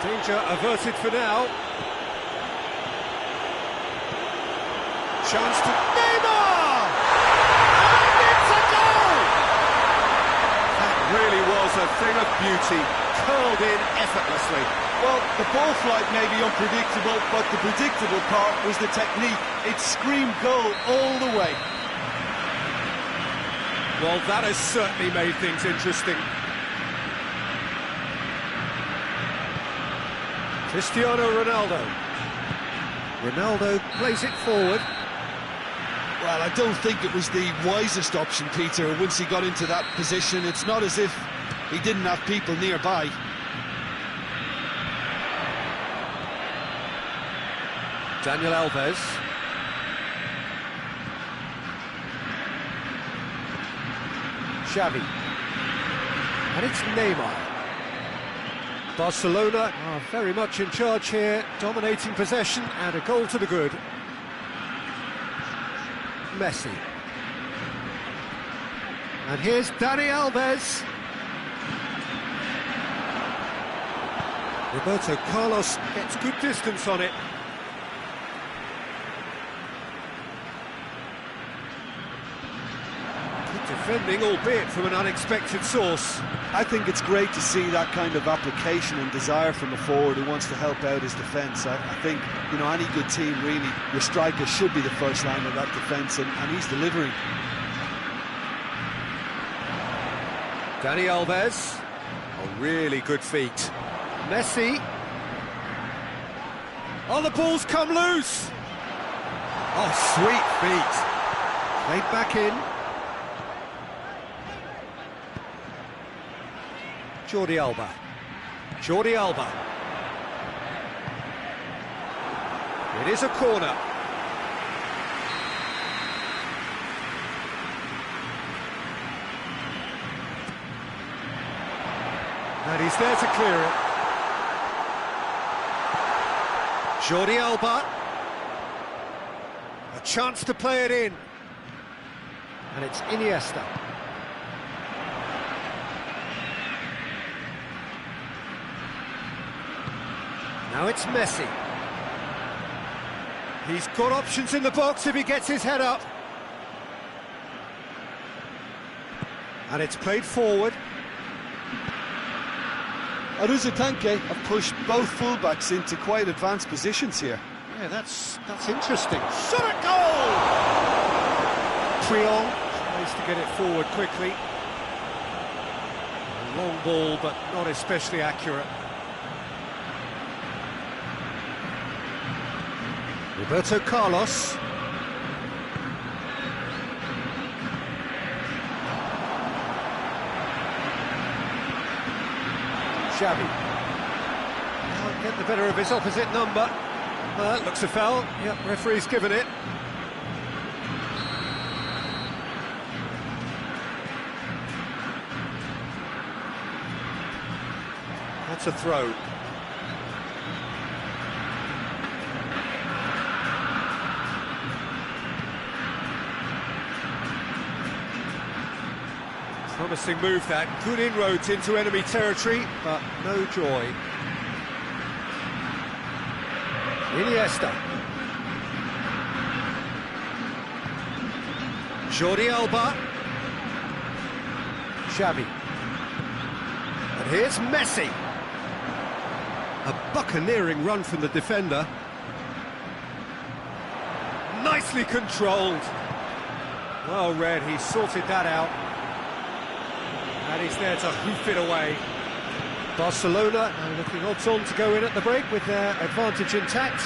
Danger averted for now. Chance to Neymar! And it's a goal! That really was a thing of beauty, curled in effortlessly. Well, the ball flight may be unpredictable, but the predictable part was the technique. It screamed goal all the way. Well, that has certainly made things interesting. Cristiano Ronaldo. Ronaldo plays it forward. Well, I don't think it was the wisest option, Peter, once he got into that position. It's not as if he didn't have people nearby. Daniel Alves. Xavi. And it's Neymar. Barcelona are very much in charge here, dominating possession, and a goal to the good. Messi. And here's Dani Alves. Roberto Carlos gets good distance on it. Defending, albeit from an unexpected source. I think it's great to see that kind of application and desire from a forward who wants to help out his defence. I think, you know, any good team, really, your striker should be the first line of that defence, and he's delivering. Dani Alves. A really good feat. Messi. Oh, the ball's come loose! Oh, sweet feet. Played back in. Jordi Alba. Jordi Alba. It is a corner. And he's there to clear it. Jordi Alba. A chance to play it in. And it's Iniesta. Now it's Messi. He's got options in the box if he gets his head up. And it's played forward. Aruzatanke have pushed both fullbacks into quite advanced positions here. Yeah, that's interesting. Shot at goal! Triol tries to get it forward quickly. A long ball, but not especially accurate. Roberto Carlos. Xavi. Can't get the better of his opposite number. That looks a foul. Yep, referee's given it. That's a throw. Promising move that, good inroads into enemy territory, but no joy. Iniesta. Jordi Alba. Xavi. And here's Messi. A buccaneering run from the defender. Nicely controlled. Well read, he sorted that out. And he's there to hoof it away. Barcelona are looking odds on to go in at the break with their advantage intact.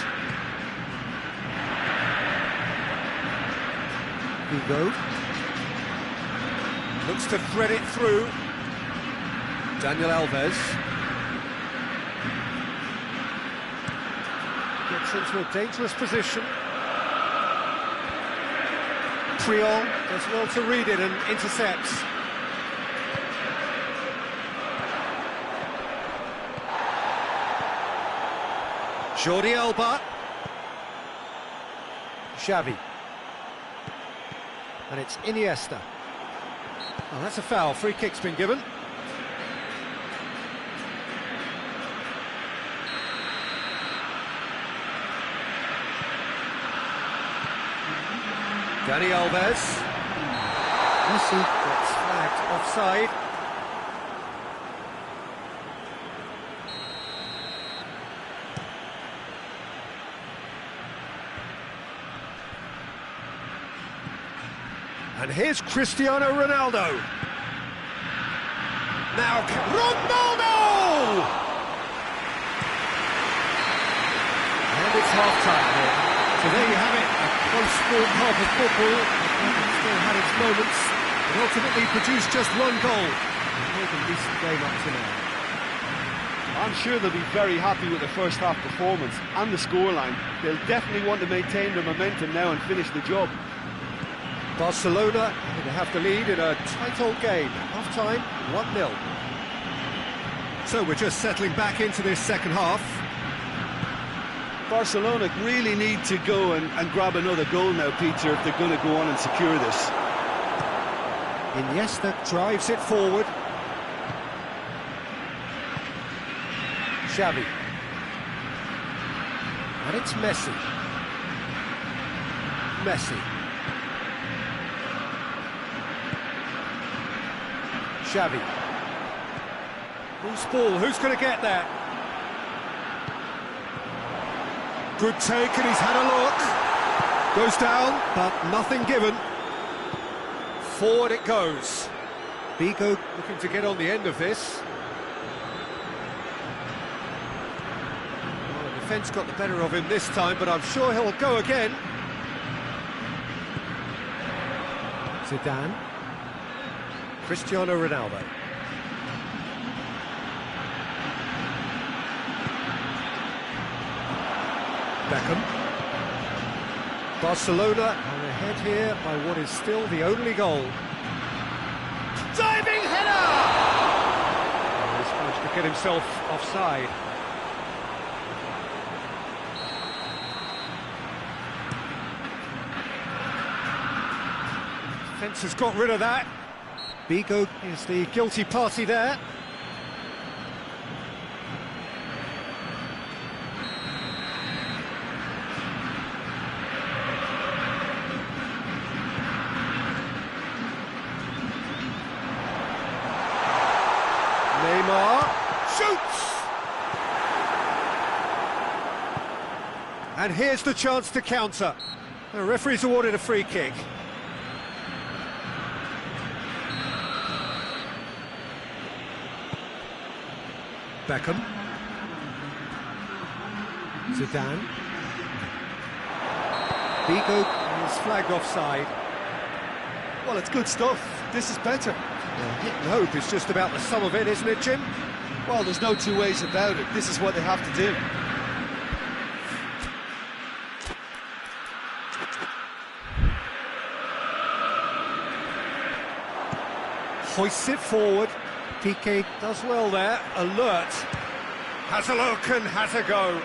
Hugo. Looks to thread it through. Daniel Alves. Gets into a dangerous position. Triol does well to read it and intercepts. Jordi Alba. Xavi. And it's Iniesta. Oh, that's a foul. Free kick's been given. Dani Alves. Messi gets flagged offside. And here's Cristiano Ronaldo. Now, Ronaldo! And it's half-time here. So there you have it, a close-fought half of football. It still had its moments, but ultimately produced just one goal. More than decent game up to now. I'm sure they'll be very happy with the first half performance and the scoreline. They'll definitely want to maintain their momentum now and finish the job. Barcelona going to have the lead in a tight old game. Half-time, 1-0. So we're just settling back into this second half. Barcelona really need to go and grab another goal now, Peter, if they're going to go on and secure this. Iniesta drives it forward. Xavi. And it's Messi. Messi. Xavi. Loose ball, who's going to get that? Good take, and he's had a look. Goes down, but nothing given. Forward it goes. Vigo looking to get on the end of this. Well, the defence got the better of him this time, but I'm sure he'll go again. Zidane. Cristiano Ronaldo. Beckham. Barcelona are ahead here by what is still the only goal. Diving header! Oh, he's managed to get himself offside. Defence has got rid of that. Vigo is the guilty party there. Neymar shoots! And here's the chance to counter. The referee's awarded a free kick. Beckham. Zidane. Vigo is flagged offside. Well, it's good stuff. This is better. Well, hit and hope is just about the sum of it, isn't it, Jim? Well, there's no two ways about it. This is what they have to do. Hoists it forward. Piqué does well there. Alert. Has a look and has a go.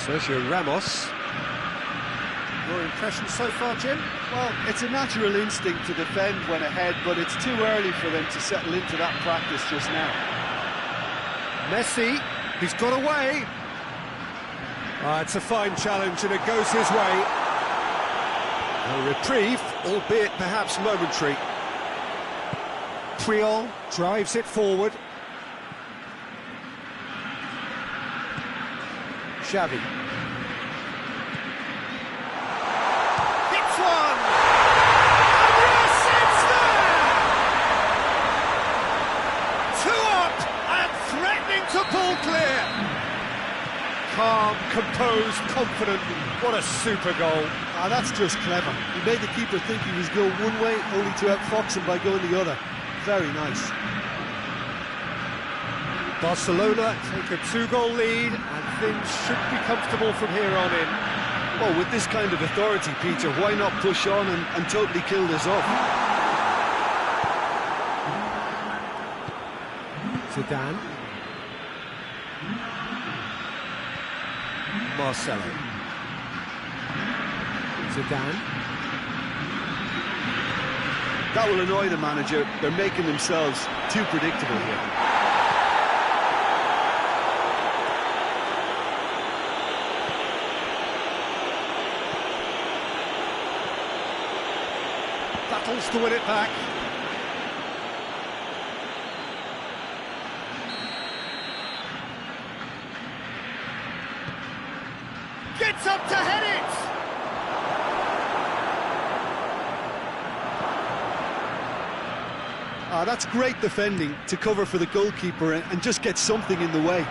Sergio Ramos. Your impression so far, Jim? Well, it's a natural instinct to defend when ahead, but it's too early for them to settle into that practice just now. Messi, he's got away. It's a fine challenge and it goes his way. A reprieve, albeit perhaps momentary. Puyol drives it forward. Xavi. Hits one! And yes, it's there! 2 up and threatening to pull clear. Calm, composed, confident. What a super goal. That's just clever. He made the keeper think he was going one way, only to outfox him by going the other. Very nice. Barcelona take a 2-goal lead and things should be comfortable from here on in. Well, with this kind of authority, Peter, why not push on and totally kill this off? Zidane. Marcelo. Zidane. That will annoy the manager. They're making themselves too predictable here. Battles to win it back. Gets up to head it! That's great defending to cover for the goalkeeper and just get something in the way.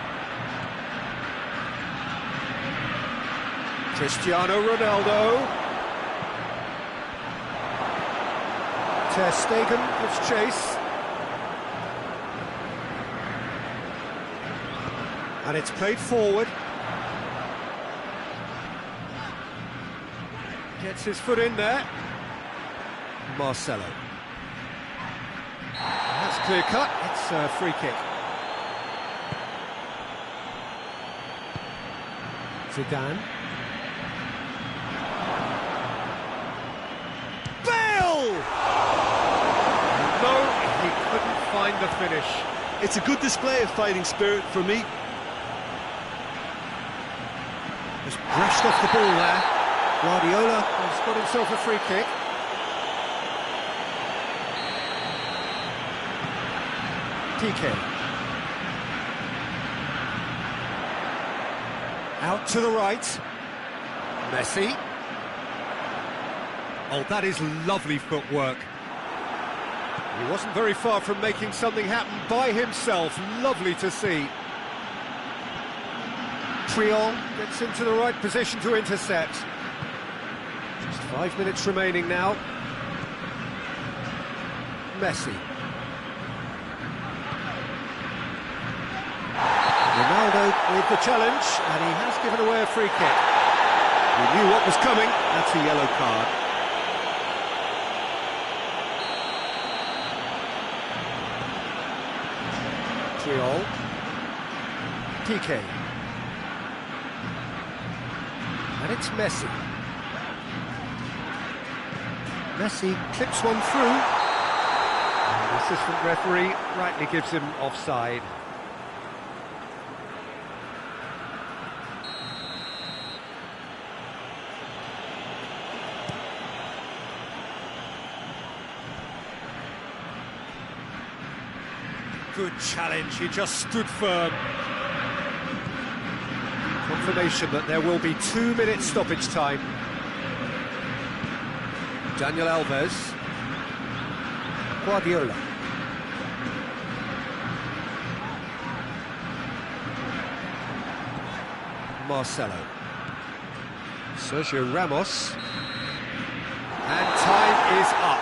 Cristiano Ronaldo. Ter Stegen gives chase. And it's played forward. Gets his foot in there. Marcelo. That's clear cut, it's a free kick. Zidane. Bale! No, he couldn't find the finish. It's a good display of fighting spirit for me. Just brushed off the ball there. Guardiola has got himself a free kick. PK. Out to the right. Messi. Oh, that is lovely footwork. He wasn't very far from making something happen by himself. Lovely to see. Puyol gets into the right position to intercept. Just 5 minutes remaining now. Messi. Ronaldo with the challenge, and he has given away a free kick. He knew what was coming, that's a yellow card. Puyol. PK. And it's Messi. Messi clips one through. And the assistant referee rightly gives him offside. Good challenge, he just stood firm. Confirmation that there will be 2 minutes stoppage time. Daniel Alves. Guardiola. Marcelo. Sergio Ramos. And time is up.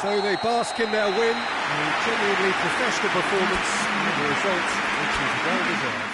So they bask in their win, a genuinely professional performance, and the result which is well deserved.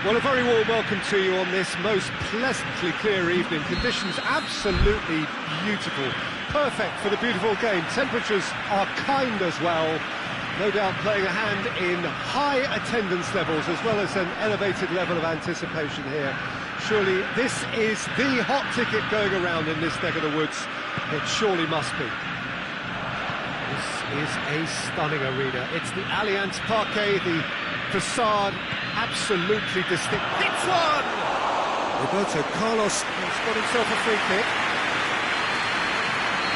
Well, a very warm welcome to you on this most pleasantly clear evening. Conditions absolutely beautiful. Perfect for the beautiful game. Temperatures are kind as well. No doubt playing a hand in high attendance levels as well as an elevated level of anticipation here. Surely this is the hot ticket going around in this neck of the woods. It surely must be. This is a stunning arena. It's the Allianz Parquet, the facade, absolutely distinct. Hits one! Roberto Carlos has got himself a free kick.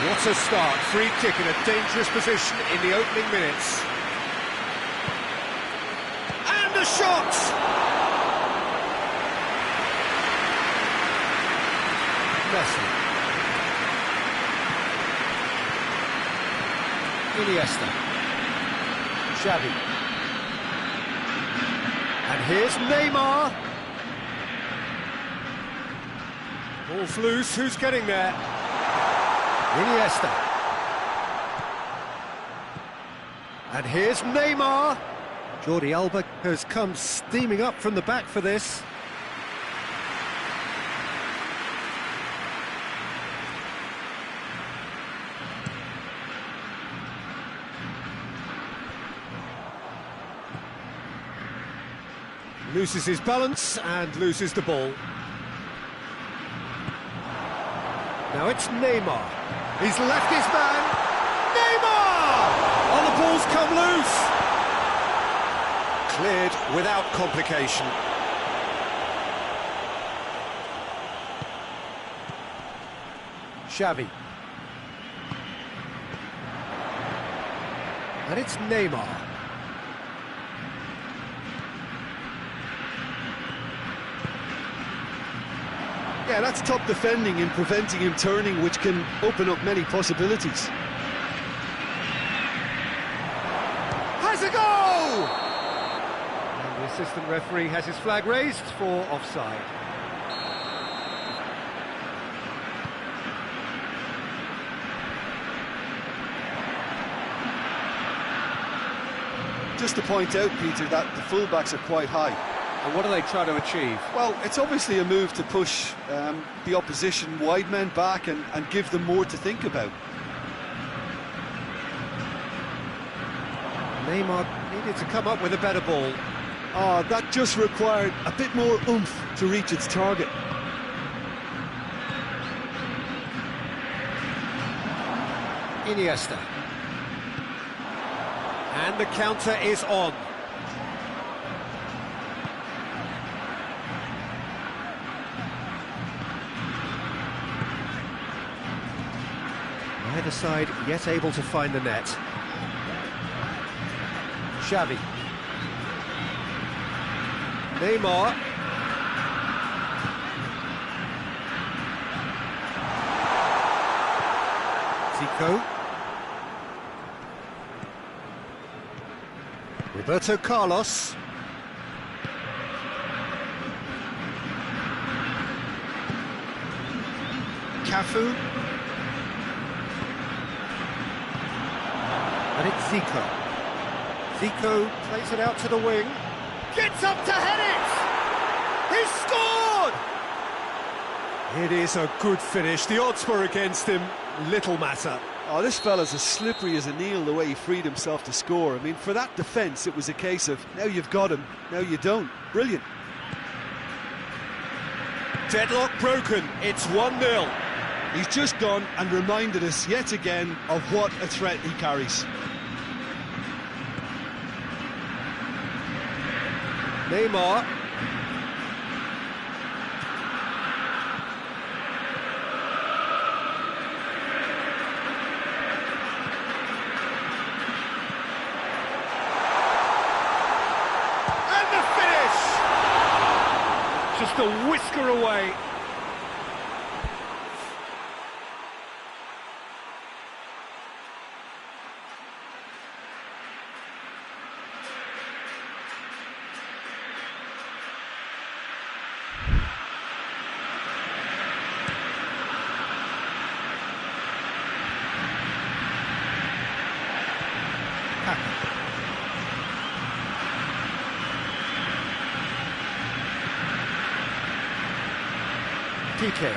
What a start. Free kick in a dangerous position in the opening minutes. And a shot! Messi. Iniesta. Xavi. And here's Neymar. Ball's loose, who's getting there? Iniesta. And here's Neymar. Jordi Alba has come steaming up from the back for this. Loses his balance and loses the ball. Now it's Neymar. He's left his man. Neymar! Oh, the ball's come loose. Cleared without complication. Xavi. And it's Neymar. Yeah, that's top defending and preventing him turning, which can open up many possibilities. Has a goal! And the assistant referee has his flag raised for offside. Just to point out, Peter, that the fullbacks are quite high. And what do they try to achieve? Well, it's obviously a move to push the opposition wide men back and give them more to think about. Neymar needed to come up with a better ball. Oh, that just required a bit more oomph to reach its target. Iniesta. And the counter is on. Neither side yet able to find the net. Xavi. Neymar. Zico. Roberto Carlos. Cafu. And it's Zico. Zico plays it out to the wing. Gets up to head it! He's scored! It is a good finish. The odds were against him. Little matter. Oh, this fella's as slippery as a Neil, the way he freed himself to score. I mean, for that defence, it was a case of, now you've got him, now you don't. Brilliant. Deadlock broken. It's 1-0. He's just gone and reminded us yet again of what a threat he carries. Neymar. And the finish! Just a whisker away. Piqué.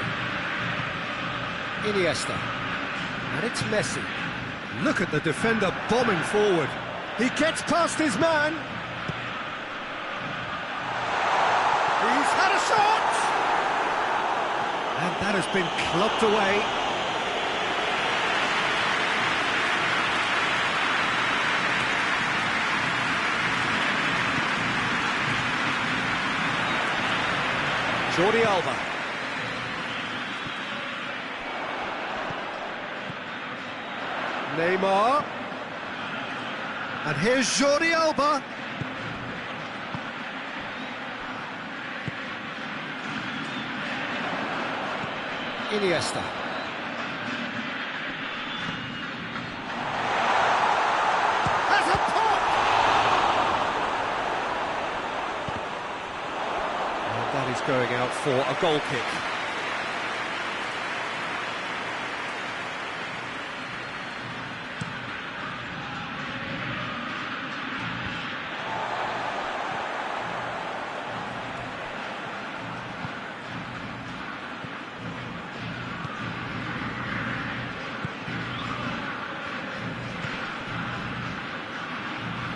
Iniesta. And it's Messi. Look at the defender bombing forward. He gets past his man. He's had a shot! And that has been clubbed away. Jordi Alba. Neymar. And here's Jordi Alba. Iniesta. Has a pop! And that is going out for a goal kick.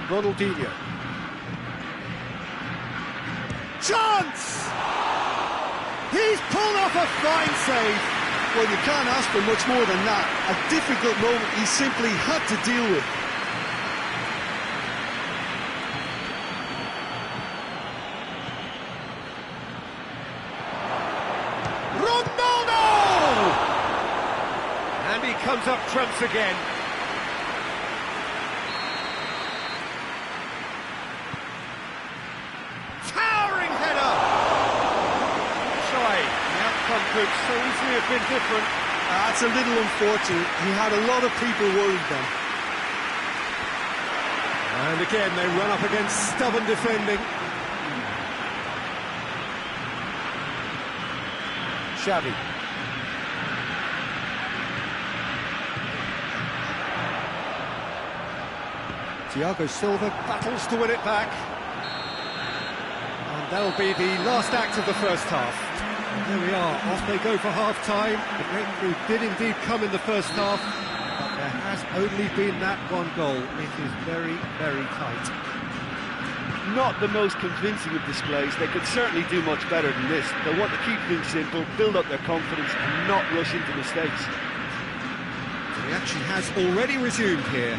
Ronaldinho. Chance! He's pulled off a fine save. Well, you can't ask for much more than that. A difficult moment he simply had to deal with. Ronaldo! And he comes up trumps again. Could so easily have been different. That's a little unfortunate. He had a lot of people worried then. And again, they run up against stubborn defending. Xavi. Thiago Silva battles to win it back. And that'll be the last act of the first half. There we are, off they go for half-time. The breakthrough did indeed come in the first half, but there has only been that one goal. It is very, very tight. Not the most convincing of displays. They could certainly do much better than this. They want to keep things simple, build up their confidence and not rush into mistakes. The action has already resumed here.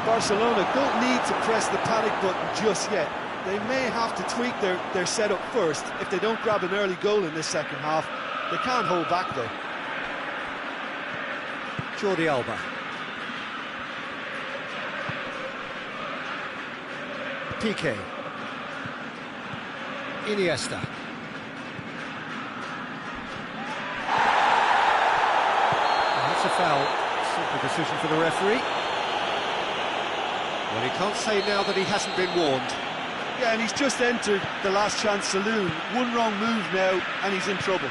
Barcelona don't need to press the panic button just yet. They may have to tweak their setup first. If they don't grab an early goal in this second half, they can't hold back though. Jordi Alba. Piqué. Iniesta. That's a foul. Simple decision for the referee. Well, he can't say now that he hasn't been warned. Yeah, and he's just entered the last chance saloon. One wrong move now, and he's in trouble.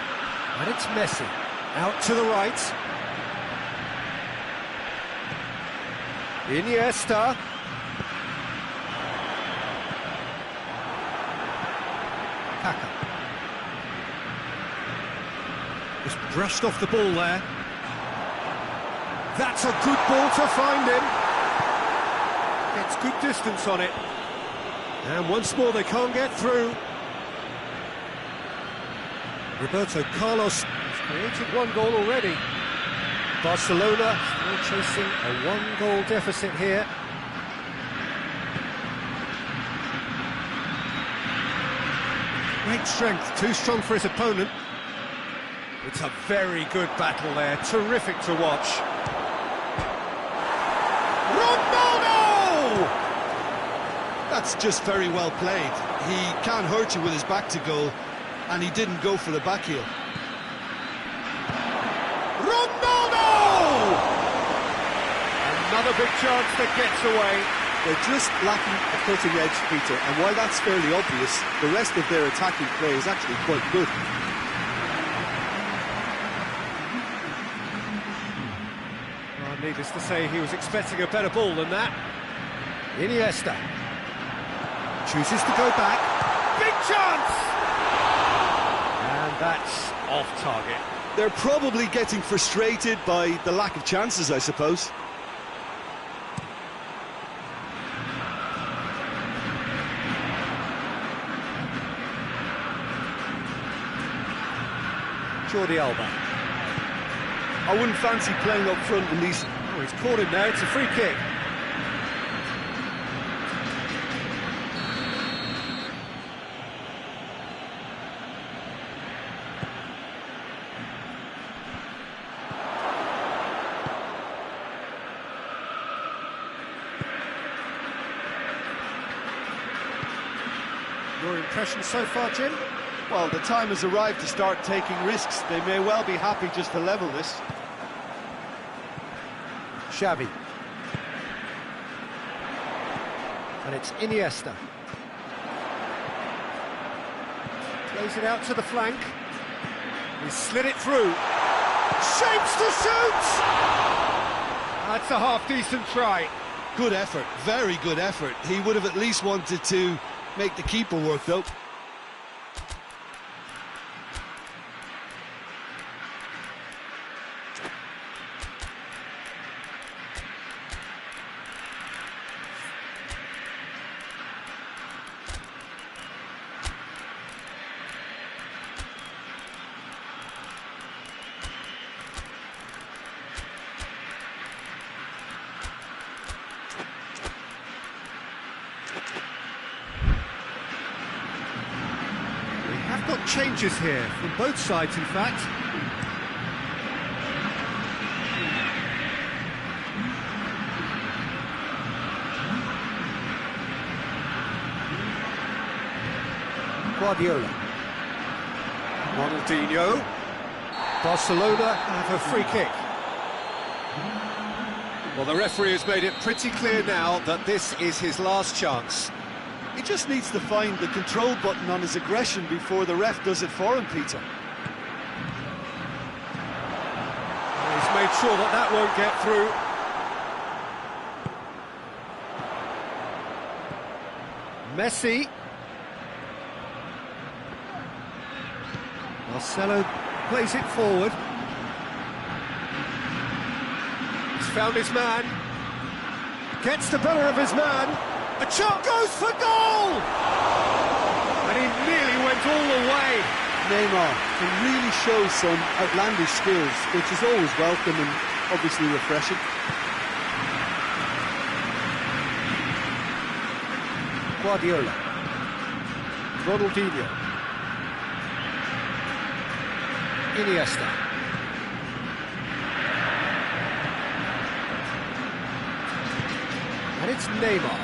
And it's Messi. Out to the right. Iniesta. Kaka. Just brushed off the ball there. That's a good ball to find him. Gets good distance on it. And once more they can't get through. Roberto Carlos has created one goal already. Barcelona still chasing a one-goal deficit here. Great strength, too strong for his opponent. It's a very good battle there, terrific to watch. Ronaldo! That's just very well played. He can't hurt you with his back to goal, and he didn't go for the back heel. Ronaldo! Another big chance that gets away. They're just lacking a cutting edge, Peter, and while that's fairly obvious, the rest of their attacking play is actually quite good. Well, needless to say, he was expecting a better ball than that. Iniesta chooses to go back. Big chance! And that That's off target. They're probably getting frustrated by the lack of chances, I suppose. Jordi Alba. I wouldn't fancy playing up front in these. Oh, he's caught him there, it's a free kick. Your impression so far, Jim? Well, the time has arrived to start taking risks. They may well be happy just to level this. Xavi. And it's Iniesta. Plays it out to the flank. He slid it through. Shapes to shoot! That's a half-decent try. Good effort, very good effort. He would have at least wanted to make the keeper work, though. I've got changes here, from both sides in fact. Guardiola. Ronaldinho. Barcelona have a free kick. Well, the referee has made it pretty clear now that this is his last chance. He just needs to find the control button on his aggression before the ref does it for him, Peter. He's made sure that that won't get through. Messi. Marcelo plays it forward. He's found his man. Gets the better of his man. A chance goes for goal! And he nearly went all the way. Neymar can really show some outlandish skills, which is always welcome and obviously refreshing. Guardiola. Ronaldinho. Iniesta. And it's Neymar.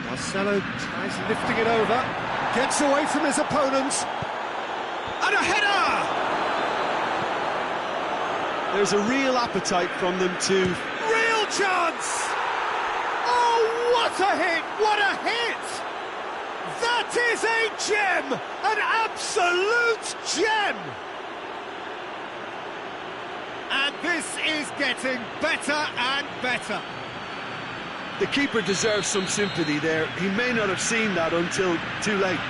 Marcelo tries lifting it over, gets away from his opponents, and a header! There's a real appetite from them to... Real chance! Oh, what a hit! What a hit! That is a gem! An absolute gem! And this is getting better and better. The keeper deserves some sympathy there. He may not have seen that until too late.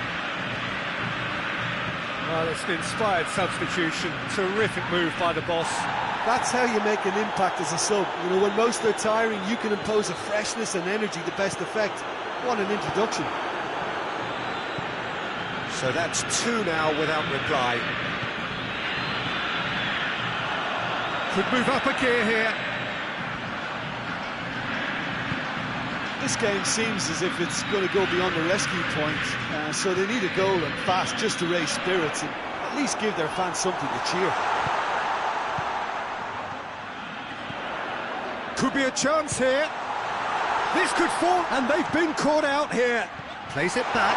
Well, it's an inspired substitution. Terrific move by the boss. That's how you make an impact as a sub. You know, when most are tiring, you can impose a freshness and energy to best effect. What an introduction. So that's two now without reply. Could move up a gear here. This game seems as if it's going to go beyond the rescue point, so they need a goal and fast just to raise spirits and at least give their fans something to cheer. Could be a chance here. This could fall, and they've been caught out here. Plays it back.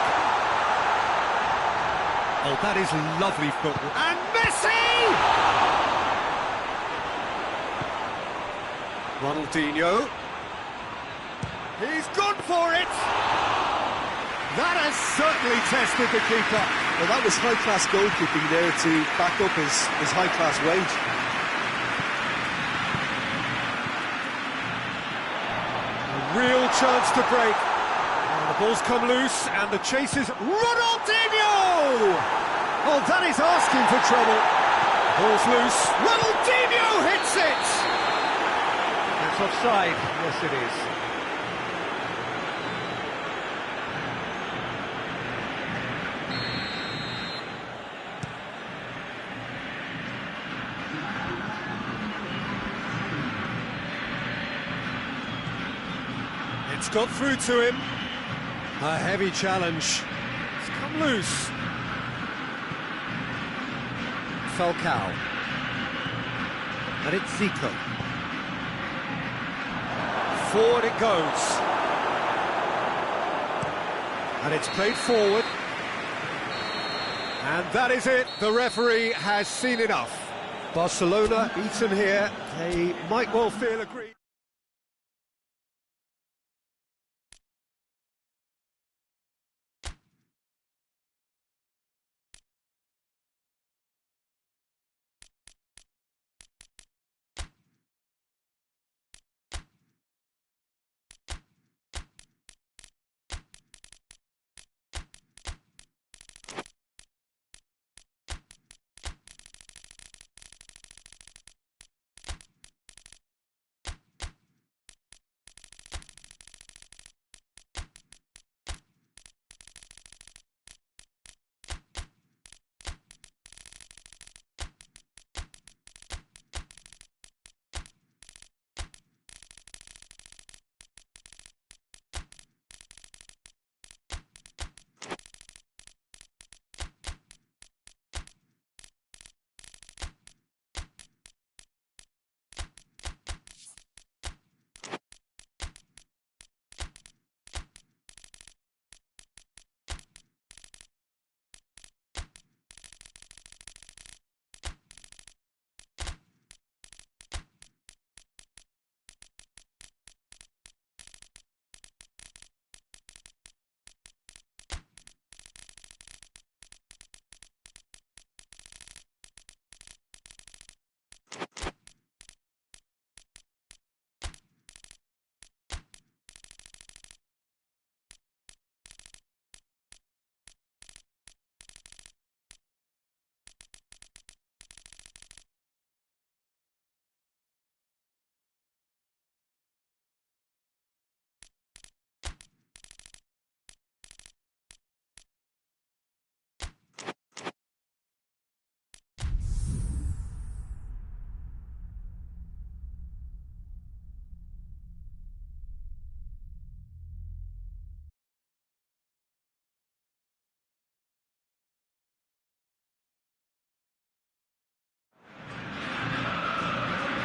Oh, that is lovely football. And Messi! Ronaldinho. He's gone for it! That has certainly tested the keeper. Well, that was high-class goalkeeping there to back up his high-class wage. A real chance to break. And the ball's come loose, and the chase is Ronaldinho! Oh, Well, that is asking for trouble. Ball's loose. Ronaldinho hits it! That's offside. Yes, it is. It's got through to him. A heavy challenge. It's come loose. Falcao. And it's Zico. Forward it goes. And it's played forward. And that is it. The referee has seen enough. Barcelona beaten here. They might well feel aggrieved.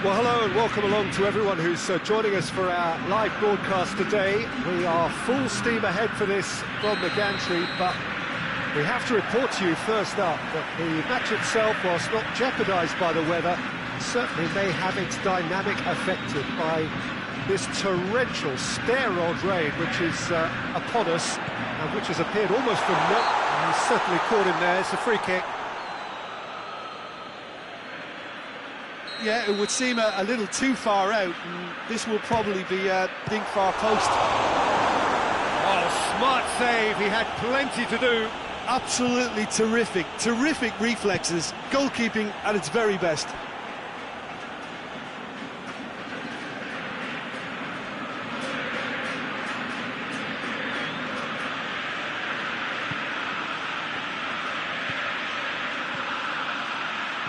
Well, hello and welcome along to everyone who's joining us for our live broadcast today. We are full steam ahead for this from the gantry, but we have to report to you first up that the match itself, whilst not jeopardised by the weather, certainly may have its dynamic affected by this torrential steroid rain which is upon us and which has appeared almost from nowhere. He's certainly caught him there. It's a free kick. Yeah, it would seem a little too far out, and this will probably be a dink far post. Oh, smart save, he had plenty to do. Absolutely terrific reflexes, goalkeeping at its very best.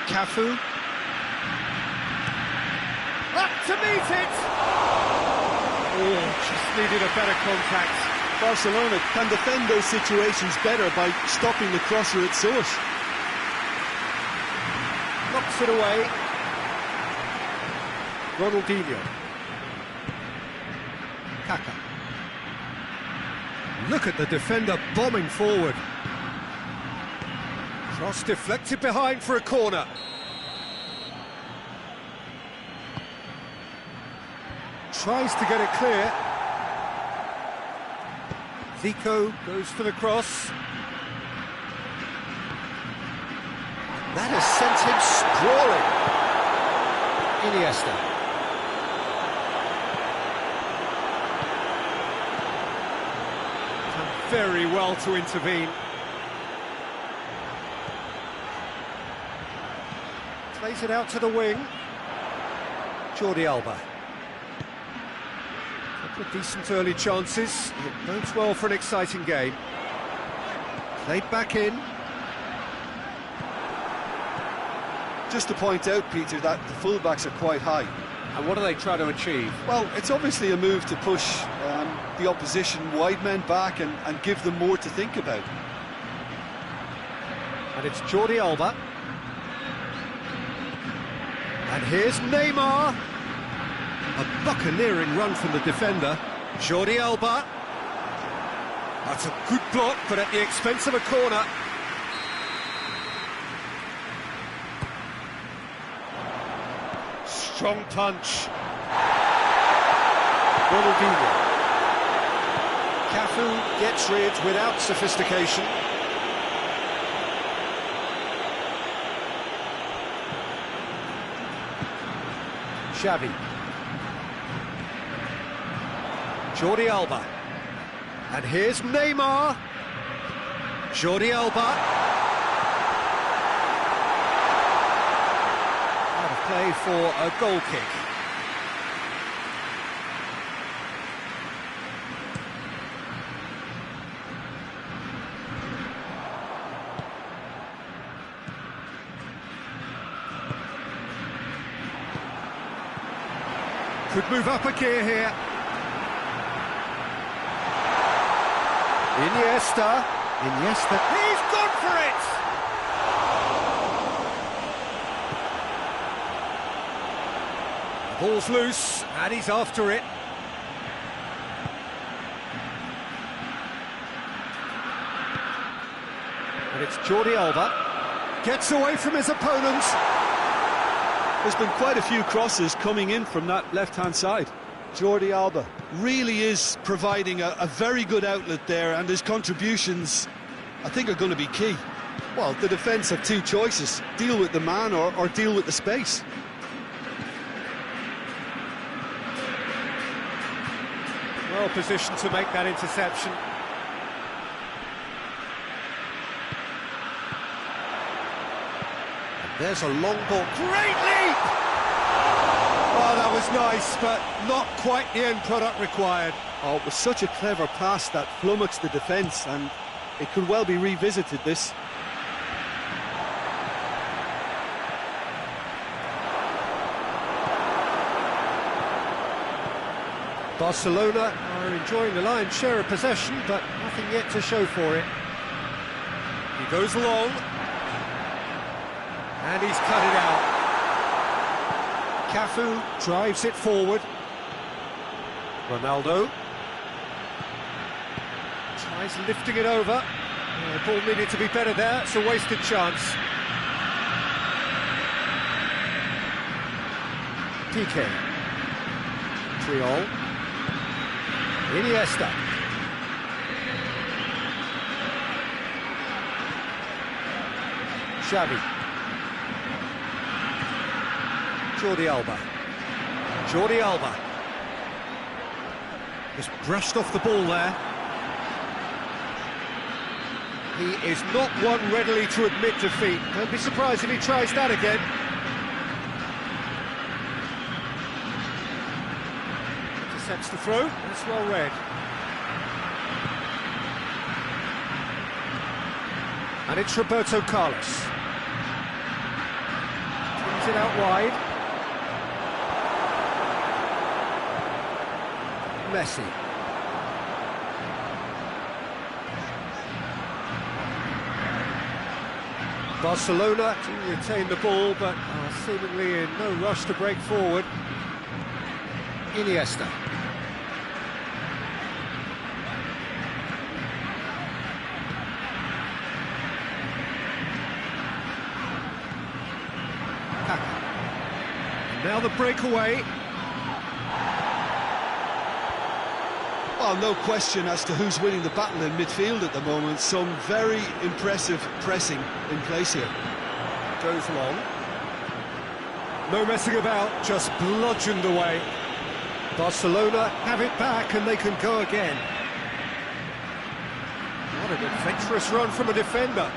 Cafu. Up to meet it! Oh, just needed a better contact. Barcelona can defend those situations better by stopping the crosser at source. Knocks it away. Ronaldinho. Kaka. Look at the defender bombing forward. Cross deflected behind for a corner. Tries to get it clear. Zico goes for the cross. That has sent him sprawling. Iniesta. Done very well to intervene. Plays it out to the wing. Jordi Alba. Couple of decent early chances. It bodes well for an exciting game. Played back in. Just to point out, Peter, that the fullbacks are quite high. And what do they try to achieve? Well, it's obviously a move to push the opposition wide men back and give them more to think about. And it's Jordi Alba. And here's Neymar. A buccaneering run from the defender. Jordi Alba. That's a good block, but at the expense of a corner. Strong punch. Ronaldinho. Cafu gets rid without sophistication. Xavi. Jordi Alba. And here's Neymar. Jordi Alba. Out of play for a goal kick. Could move up a gear here. Iniesta. He's gone for it! The ball's loose, and he's after it. And it's Jordi Alba. Gets away from his opponents. There's been quite a few crosses coming in from that left-hand side. Jordi Alba really is providing a very good outlet there, and his contributions, I think, are going to be key. Well, the defence have two choices: deal with the man or deal with the space. Well positioned to make that interception. There's a long ball. Great leap! Oh, that was nice, but not quite the end product required. Oh, it was such a clever pass that flummoxed the defence, and it could well be revisited, this. Barcelona are enjoying the lion's share of possession, but nothing yet to show for it. He goes long. And he's cut it out. Cafu drives it forward. Ronaldo tries lifting it over. The ball needed to be better there. It's a wasted chance. PK. Triol. Iniesta. Xavi. Jordi Alba. Jordi Alba. Just brushed off the ball there. He is not one readily to admit defeat. Don't be surprised if he tries that again. Intercepts the throw. That's well read. And it's Roberto Carlos. Brings it out wide. Messi. Barcelona to retain the ball, but are seemingly in no rush to break forward. Iniesta. Now the breakaway. Well, no question as to who's winning the battle in midfield at the moment. Some very impressive pressing in place here. Goes long. No messing about, just bludgeoned away. Barcelona have it back and they can go again. What an adventurous run from a defender.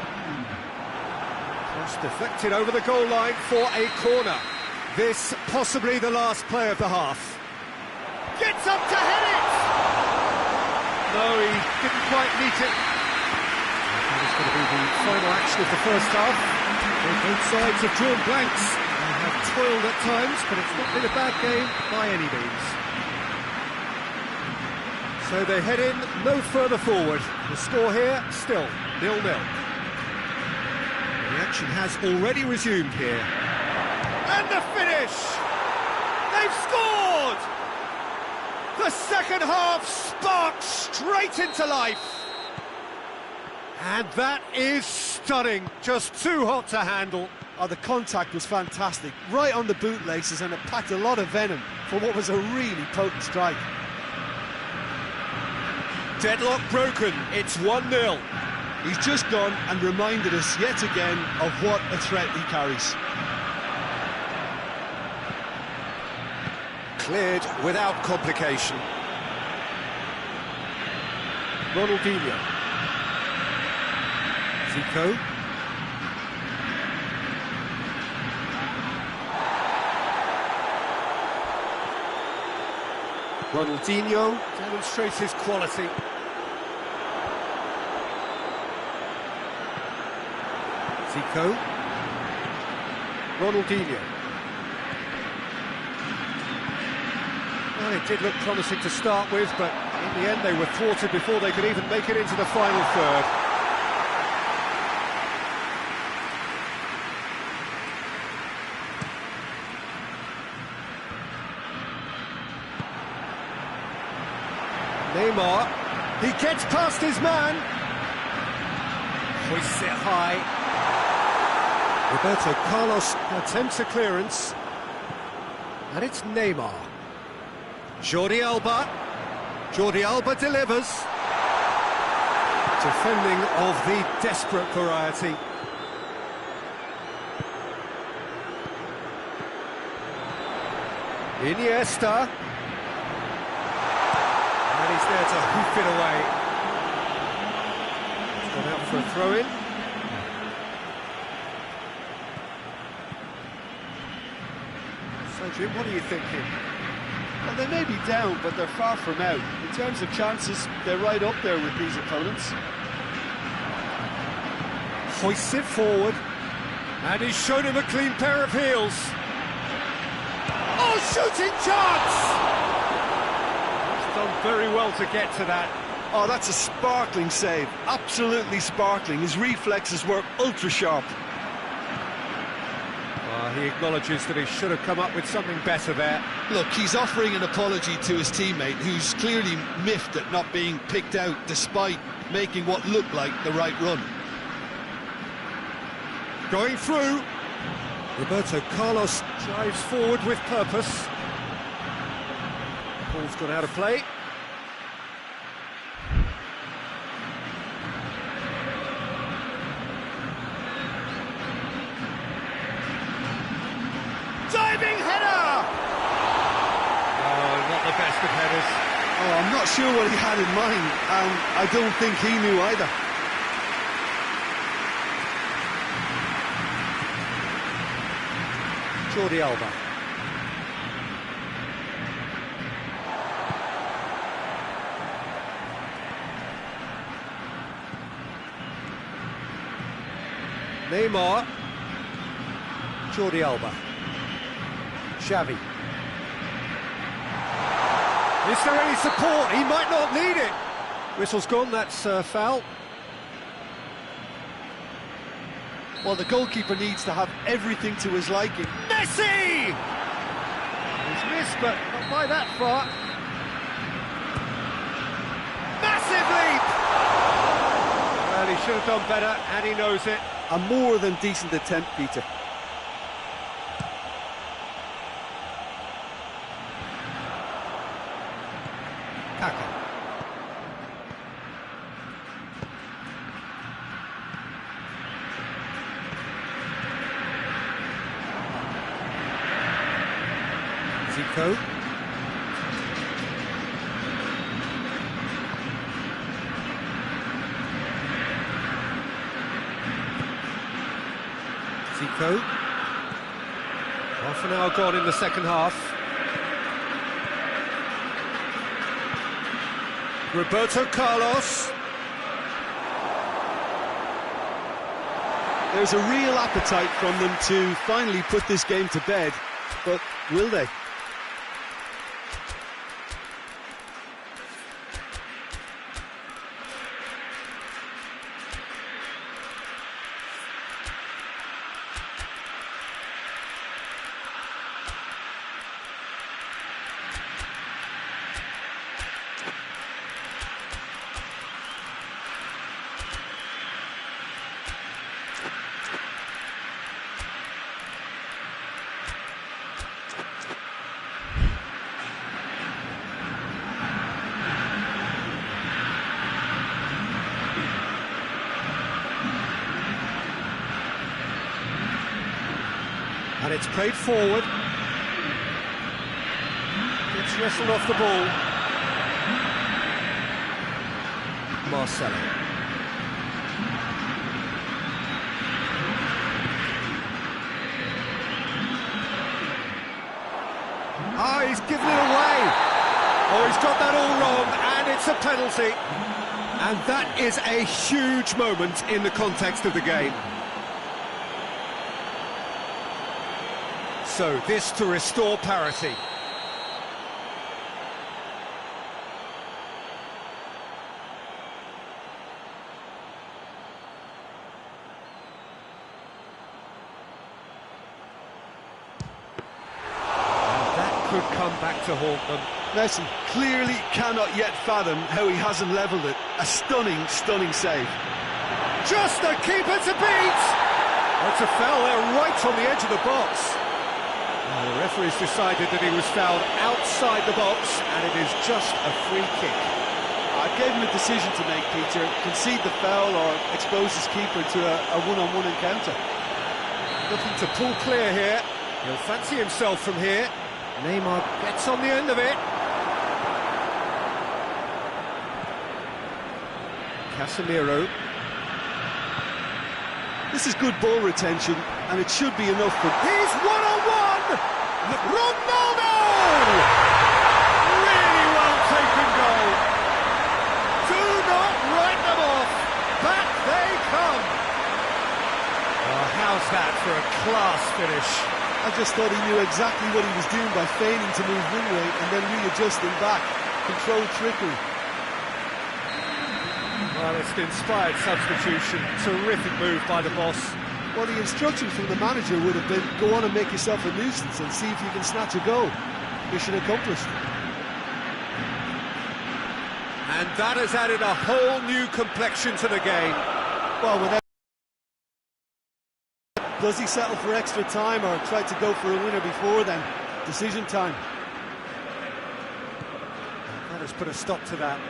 It's deflected over the goal line for a corner. This possibly the last play of the half. Gets up to head it! No, he didn't quite meet it. That is going to be the final action of the first half. Both sides have drawn blanks. They have toiled at times, but it's not been a bad game by any means. So they head in no further forward. The score here, still 0-0. The action has already resumed here. And the finish! They've scored! The second half sparks straight into life. And that is stunning. Just too hot to handle. Oh, the contact was fantastic. Right on the bootlaces, and it packed a lot of venom for what was a really potent strike. Deadlock broken. It's 1-0. He's just gone and reminded us yet again of what a threat he carries. Cleared without complication. Ronaldinho. Zico. Ronaldinho demonstrates his quality. Zico. Ronaldinho. Well, it did look promising to start with, but in the end they were thwarted before they could even make it into the final third. Neymar, he gets past his man. Hoists it high. Roberto Carlos attempts a clearance. And it's Neymar. Jordi Alba. Jordi Alba delivers. Defending of the desperate variety. Iniesta. And he's there to hoof it away. He's gone out for a throw-in. So, Jim, what are you thinking? Well, they may be down, but they're far from out. In terms of chances, they're right up there with these opponents. Hoists it forward. And he's shown him a clean pair of heels. Oh, shooting chance! He's done very well to get to that. Oh, that's a sparkling save. Absolutely sparkling. His reflexes were ultra-sharp. He acknowledges that he should have come up with something better there. Look, he's offering an apology to his teammate, who's clearly miffed at not being picked out despite making what looked like the right run. Going through. Roberto Carlos drives forward with purpose. Ball's gone out of play. Diving header! Oh, not the best of headers. Oh, I'm not sure what he had in mind, and I don't think he knew either. Jordi Alba. Neymar. Jordi Alba. Xavi. Is there any support? He might not need it. Whistle's gone, that's foul. Well, the goalkeeper needs to have everything to his liking. Messi! He's missed, but not by that far. Massive leap! Well, he should have done better, and he knows it. A more than decent attempt, Peter. Kaka. Zico. Zico. Half an hour gone in the second half. Roberto Carlos. There's a real appetite from them to finally put this game to bed, but will they? And it's played forward. Gets wrestled off the ball. Marcelo. Oh, he's given it away. Oh, he's got that all wrong, and it's a penalty. And that is a huge moment in the context of the game. So, this to restore parity. Could come back to haunt them. Messi clearly cannot yet fathom how he hasn't levelled it. A stunning, stunning save. Just the keeper to beat! That's a foul there right on the edge of the box. Well, the referee's decided that he was fouled outside the box, and it is just a free kick. I gave him a decision to make, Peter. Concede the foul or expose his keeper to a one-on-one encounter. Looking to pull clear here. He'll fancy himself from here. Neymar gets on the end of it. Casemiro. This is good ball retention, and it should be enough for... He's one-on-one! Ronaldo! Really well taken goal. Do not write them off. Back they come. Oh, how's that for a class finish? I just thought he knew exactly what he was doing by feigning to move wing way and then readjusting back. Controlled trickery. Well, it's an inspired substitution. Terrific move by the boss. Well, the instruction from the manager would have been, go on and make yourself a nuisance and see if you can snatch a goal. Mission accomplished. And that has added a whole new complexion to the game. Well, without... Does he settle for extra time or try to go for a winner before then? Decision time. That has put a stop to that.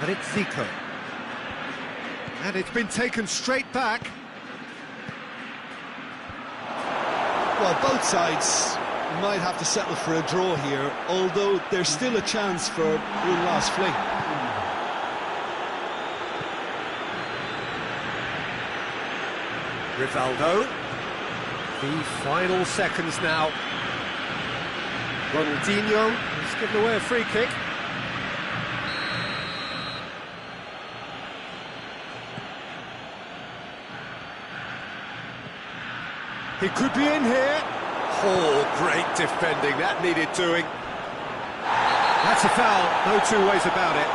And it's Zico. And it's been taken straight back. Well, both sides might have to settle for a draw here, although there's still a chance for one last fling. Rivaldo. The final seconds now. Ronaldinho has given away a free kick. He could be in here. Oh, great defending. That needed doing. That's a foul. No two ways about it.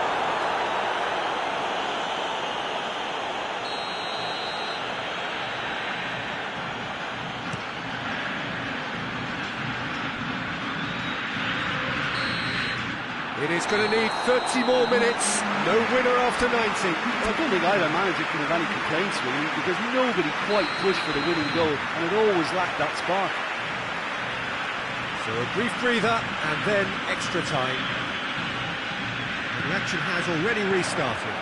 It is going to need 30 more minutes. No winner after 90. Well, I don't think either manager can have any complaints really, because nobody quite pushed for the winning goal, and it always lacked that spark. So a brief breather, and then extra time. And the action has already restarted.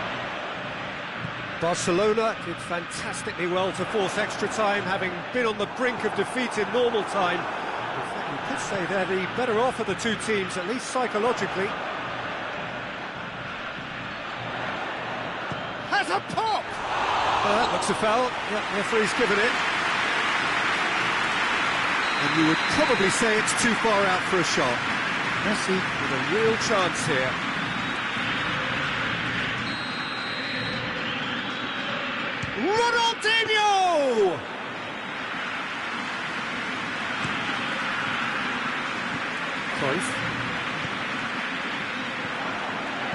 Barcelona did fantastically well to force extra time, having been on the brink of defeat in normal time. In fact, you could say they're the better off of the two teams, at least psychologically. Has a pop! That looks a foul. Yep, referee's given it. And you would probably say it's too far out for a shot. Messi with a real chance here. Ronaldinho! Cruyff.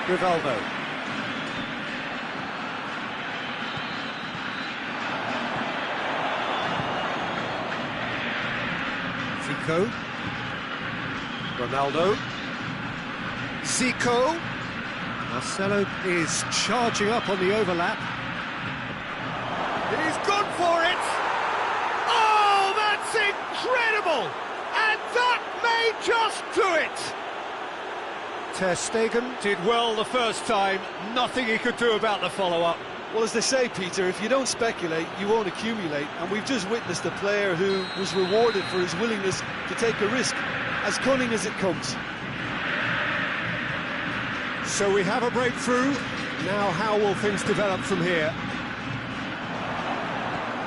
Rivaldo. Zico. Ronaldo. Zico. Marcelo is charging up on the overlap. He's gone for it! Oh, that's incredible! And that may just do it! Ter Stegen did well the first time, nothing he could do about the follow-up. Well, as they say, Peter, if you don't speculate, you won't accumulate, and we've just witnessed a player who was rewarded for his willingness to take a risk, as cunning as it comes. So we have a breakthrough. Now how will things develop from here?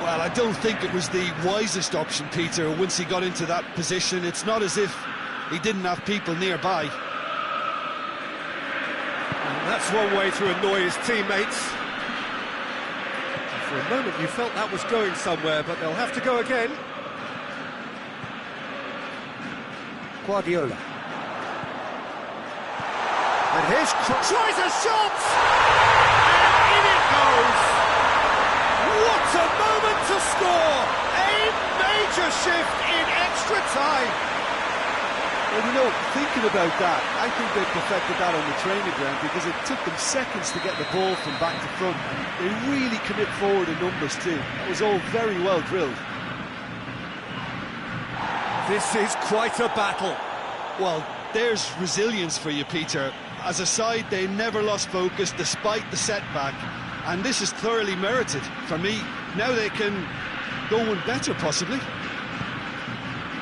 Well, I don't think it was the wisest option, Peter, once he got into that position. It's not as if he didn't have people nearby. And that's one way to annoy his teammates. For a moment you felt that was going somewhere, but they'll have to go again. Guardiola. And here's tries a shot! And in it goes! What a moment to score! A major shift in extra time! Well, you know, thinking about that, I think they perfected that on the training ground because it took them seconds to get the ball from back to front. They really commit forward in numbers too. It was all very well drilled. This is quite a battle. Well, there's resilience for you, Peter. As a side, they never lost focus despite the setback. And this is thoroughly merited for me. Now they can go one better, possibly.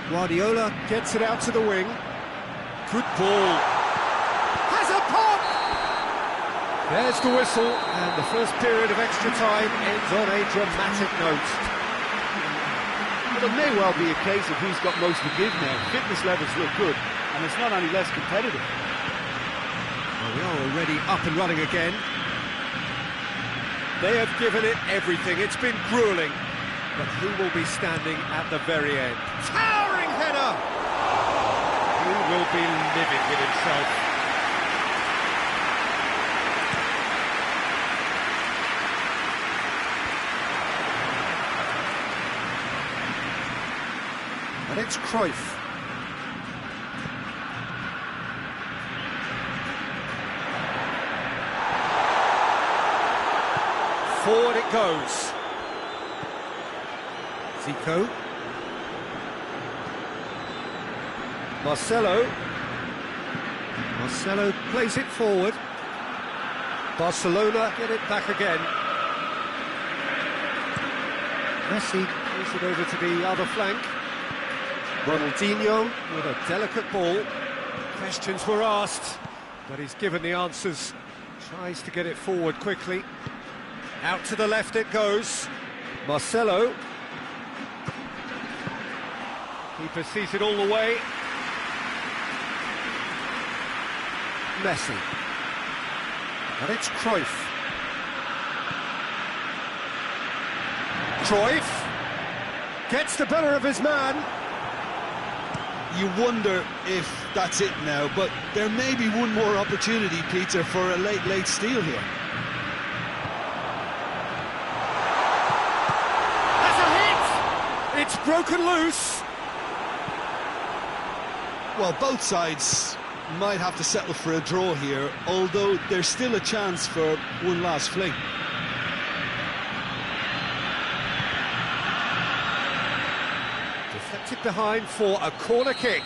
Guardiola gets it out to the wing. Good ball. Has a pop! There's the whistle, and the first period of extra time ends on a dramatic note. But it may well be a case of who's got most to give now. Fitness levels look good, and it's not any less competitive. Well, we are already up and running again. They have given it everything. It's been gruelling. But who will be standing at the very end? Towering header! He will be livid with himself. And it's Cruyff. Forward it goes. Zico. Marcelo plays it forward. Barcelona get it back again. Messi plays it over to the other flank. Ronaldinho with a delicate ball. Questions were asked, but he's given the answers. Tries to get it forward quickly. Out to the left it goes. Marcelo. Keeper sees it all the way. Messi. And it's Cruyff. Cruyff gets the better of his man. You wonder if that's it now, but there may be one more opportunity, Peter, for a late steal here. That's a hit! It's broken loose. Well, both sides might have to settle for a draw here, although there's still a chance for one last fling. Deflected behind for a corner kick.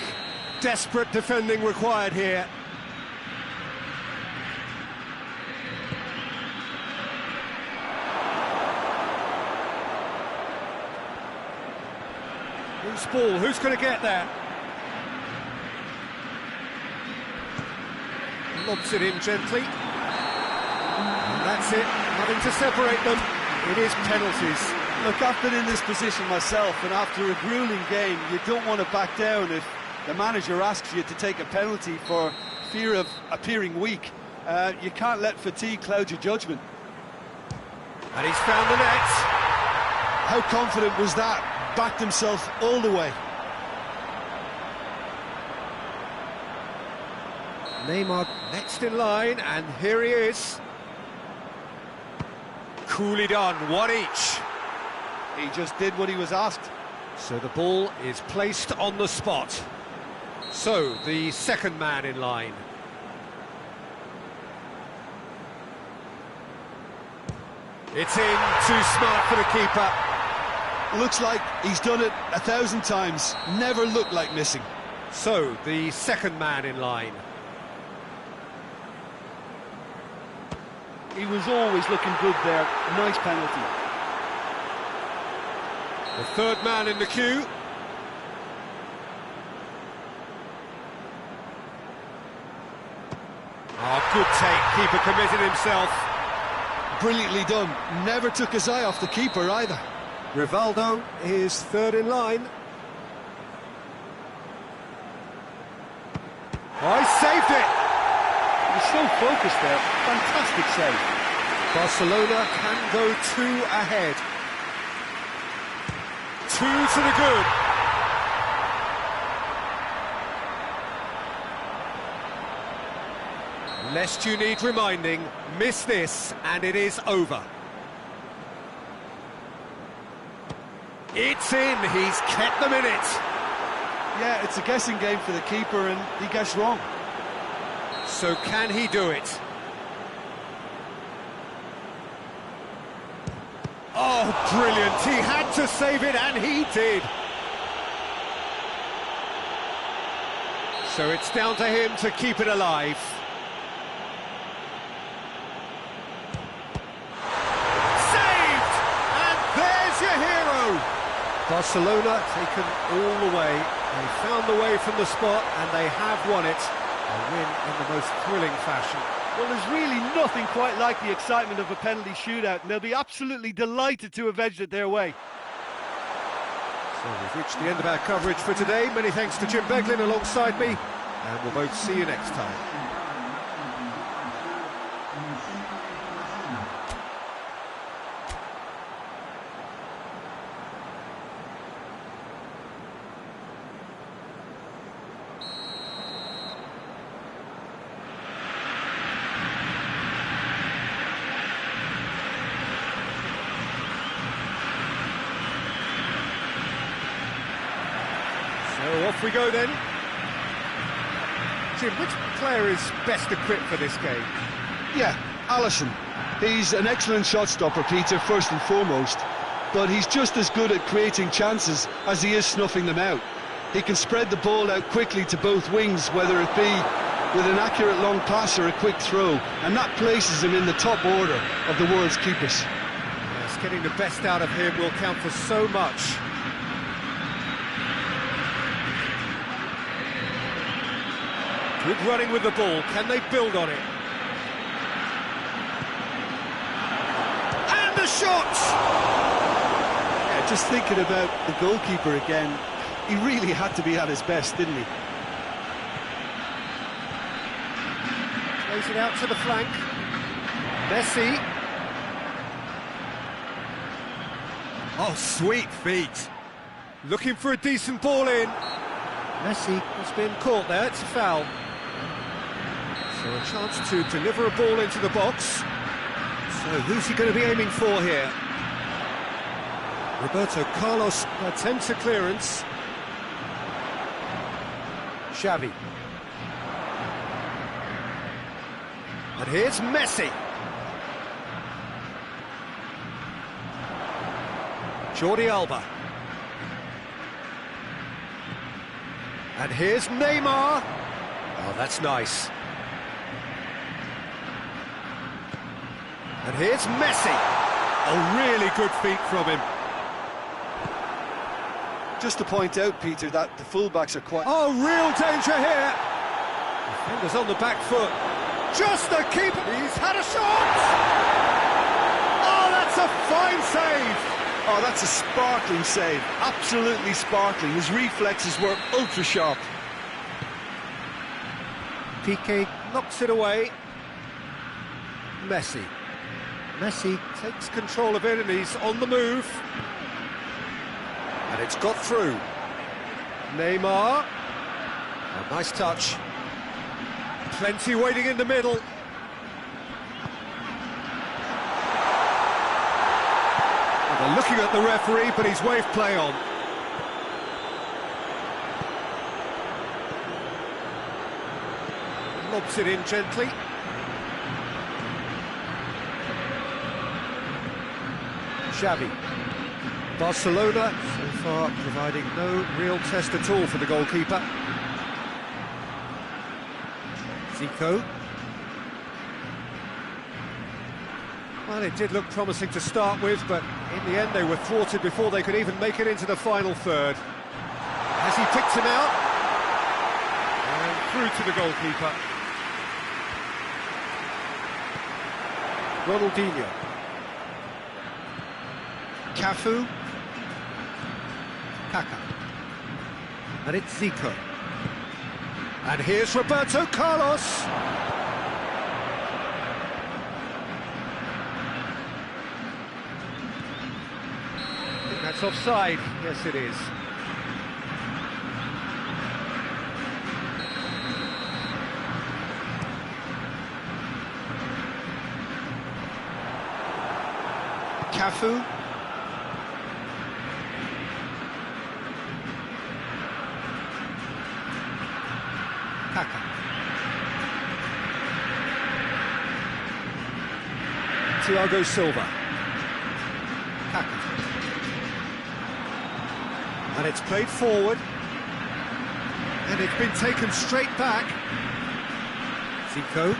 Desperate defending required here. Loose ball, who's going to get there? Lobs it in gently. And that's it, nothing to separate them. it is penalties. Look, I've been in this position myself, and after a grueling game, you don't want to back down if the manager asks you to take a penalty for fear of appearing weak. You can't let fatigue cloud your judgment. And he's found the net. How confident was that? Backed himself all the way. Neymar next in line, and here he is. Coolly done, one each. He just did what he was asked. So the ball is placed on the spot. So, the second man in line. It's in, too smart for the keeper. Looks like he's done it 1,000 times. Never looked like missing. So, the second man in line. He was always looking good there. Nice penalty. The third man in the queue. Oh, good take. Keeper committed himself. Brilliantly done. Never took his eye off the keeper either. Rivaldo is third in line. Oh, he saved it! He was so focused there. Fantastic save. Barcelona can go 2 ahead. 2 to the good. Lest you need reminding, miss this and it is over. It's in, he's kept them in it. Yeah, it's a guessing game for the keeper, and he guessed wrong. So can he do it? Oh, brilliant, he had to save it and he did. So it's down to him to keep it alive. Saved! And there's your hero! Barcelona taken all the way. They found the way from the spot and they have won it. A win in the most thrilling fashion. Well, there's really nothing quite like the excitement of a penalty shootout, and they'll be absolutely delighted to have edged it their way. So we've reached the end of our coverage for today. Many thanks to Jim Beglin alongside me, and we'll both see you next time. So off we go then. Jim, which player is best equipped for this game? Yeah, Alisson. He's an excellent shot stopper, Peter, first and foremost. But he's just as good at creating chances as he is snuffing them out. He can spread the ball out quickly to both wings, whether it be with an accurate long pass or a quick throw. And that places him in the top order of the world's keepers. Yes, getting the best out of him will count for so much. Good running with the ball. Can they build on it? And the shot! Yeah, just thinking about the goalkeeper again, he really had to be at his best, didn't he? Plays it out to the flank. Messi. Oh, sweet feet. Looking for a decent ball in. Messi has been caught there, it's a foul. So a chance to deliver a ball into the box. So who's he going to be aiming for here? Roberto Carlos attempts a clearance. Xavi. And here's Messi. Jordi Alba. And here's Neymar. Oh, that's nice. And here's Messi. Oh, really good feet from him. Just to point out, Peter, that the fullbacks are quite... Oh, real danger here. Defenders on the back foot. Just a keeper. He's had a shot. Oh, that's a fine save! Oh, that's a sparkling save, absolutely sparkling. His reflexes were ultra-sharp. Piqué knocks it away. Messi takes control of it and he's on the move. And it's got through. Neymar. A nice touch. Plenty waiting in the middle. Well, they're looking at the referee, but he's waved play on. Lobs it in gently. Xavi. Barcelona, so far, providing no real test at all for the goalkeeper. Zico. Well, it did look promising to start with, but in the end they were thwarted before they could even make it into the final third. Has he picked him out? And through to the goalkeeper. Ronaldinho. Cafu. Kaka. And it's Zico. And here's Roberto Carlos. I think that's offside. Yes, it is. Cafu. Kaka. Thiago Silva. Kaka. And it's played forward. And it's been taken straight back. Zico.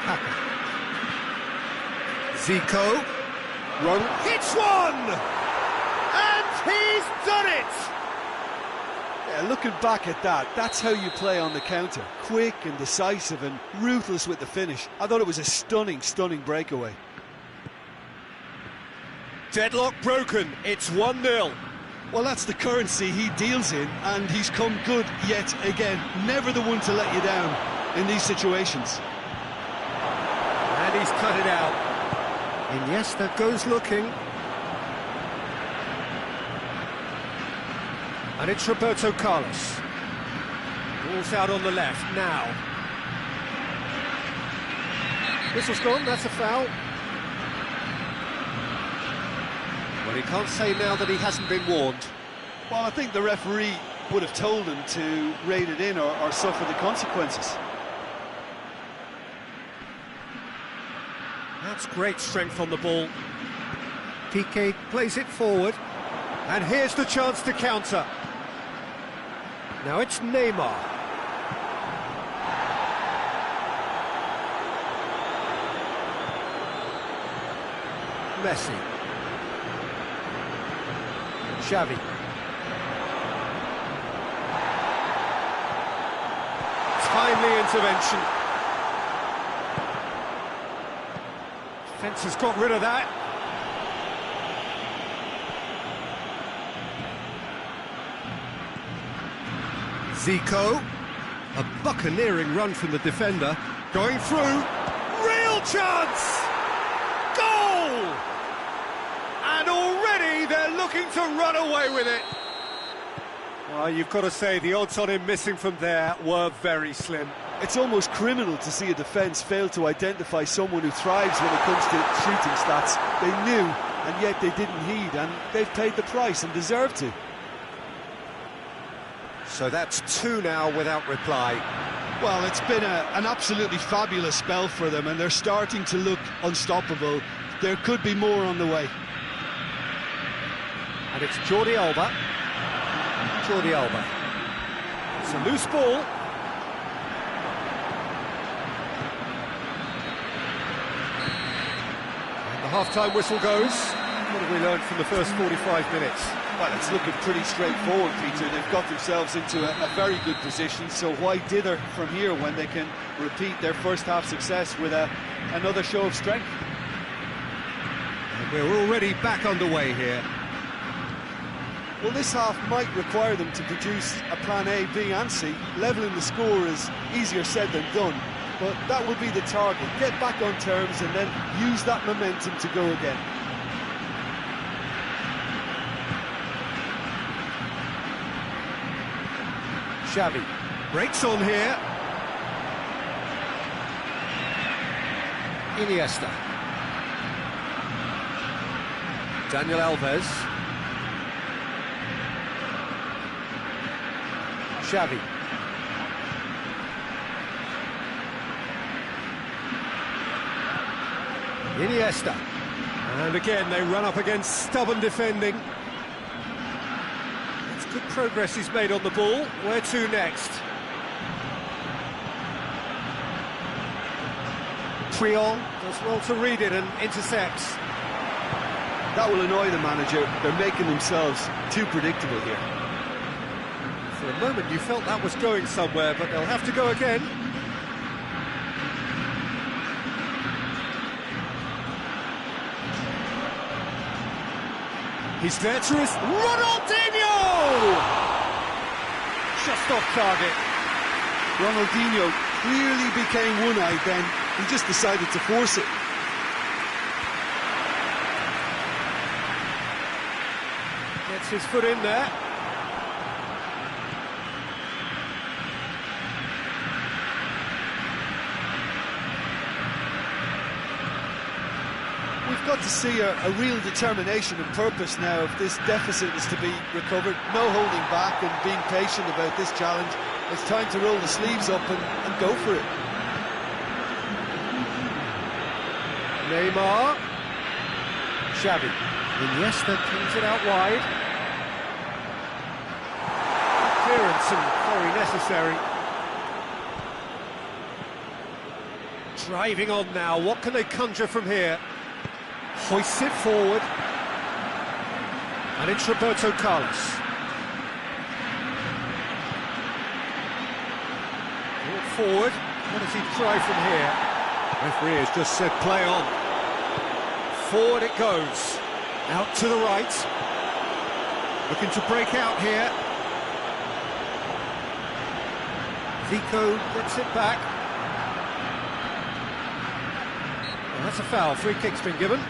Kaka. Zico. Run. Hits one! And he's done it! Yeah, looking back at that, that's how you play on the counter. Quick and decisive and ruthless with the finish. I thought it was a stunning, stunning breakaway. Deadlock broken, it's 1-0. Well, that's the currency he deals in, and he's come good yet again. Never the one to let you down in these situations. And he's cut it out. And yes, that goes looking. And it's Roberto Carlos. Ball's out on the left now. Whistle's gone, that's a foul. Well, he can't say now that he hasn't been warned. Well, I think the referee would have told him to rein it in or suffer the consequences. That's great strength on the ball. Piqué plays it forward. And here's the chance to counter. Now it's Neymar. Messi. Xavi. Timely intervention. Defence has got rid of that. Zico. A buccaneering run from the defender. Going through. Real chance! Goal! And already they're looking to run away with it. Well, you've got to say the odds on him missing from there were very slim. It's almost criminal to see a defence fail to identify someone who thrives when it comes to shooting stats. They knew, and yet they didn't heed, and they've paid the price and deserve to. So that's 2 now without reply. Well, it's been an absolutely fabulous spell for them, and they're starting to look unstoppable. There could be more on the way. And it's Jordi Alba. Jordi Alba. It's a loose ball. And the half-time whistle goes. What have we learned from the first 45 minutes? Well, it's looking pretty straightforward, Peter. They've got themselves into a very good position, so why dither from here when they can repeat their first half success with another show of strength? And we're already back underway here. Well, this half might require them to produce a plan A, B and C. Levelling the score is easier said than done, but that will be the target. Get back on terms and then use that momentum to go again. Xavi breaks on here. Iniesta. Daniel Alves. Xavi. Iniesta. And again they run up against stubborn defending. It's good progress he's made on the ball. Where to next? Triol does well to read it and intercepts. That will annoy the manager. They're making themselves too predictable here. For a moment you felt that was going somewhere, but they'll have to go again. He's there to his... Ronaldinho! Just off target. Ronaldinho clearly became one-eyed then. He just decided to force it. Gets his foot in there. We've got to see a real determination and purpose now if this deficit is to be recovered. No holding back and being patient about this challenge. It's time to roll the sleeves up and go for it. Neymar. Xavi. Iniesta kings it out wide. Clearance and very necessary. Driving on now, what can they conjure from here? Hoists it forward. And it's Roberto Carlos. Brought forward. What does he try from here? Referee has just said play on. Forward it goes. Out to the right. Looking to break out here. Zico gets it back. Well, that's a foul. Free kick's been given.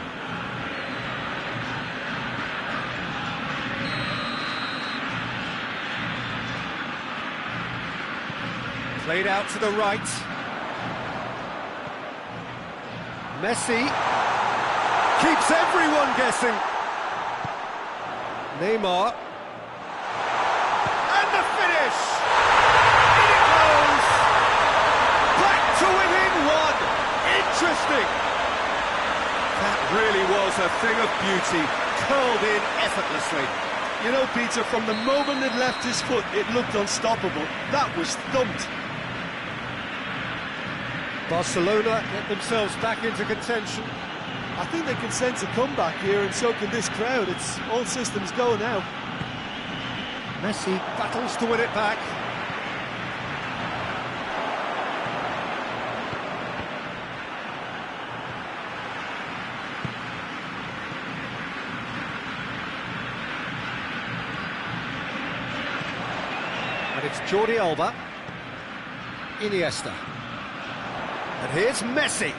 Played out to the right. Messi keeps everyone guessing. Neymar. And the finish! In it goes! Back to within one! Interesting! That really was a thing of beauty, curled in effortlessly. You know, Peter, from the moment it left his foot, it looked unstoppable. That was thumped. Barcelona get themselves back into contention. I think they can sense a comeback here, and so can this crowd. It's all systems go now. Messi battles to win it back. And it's Jordi Alba. Iniesta. And here's Messi.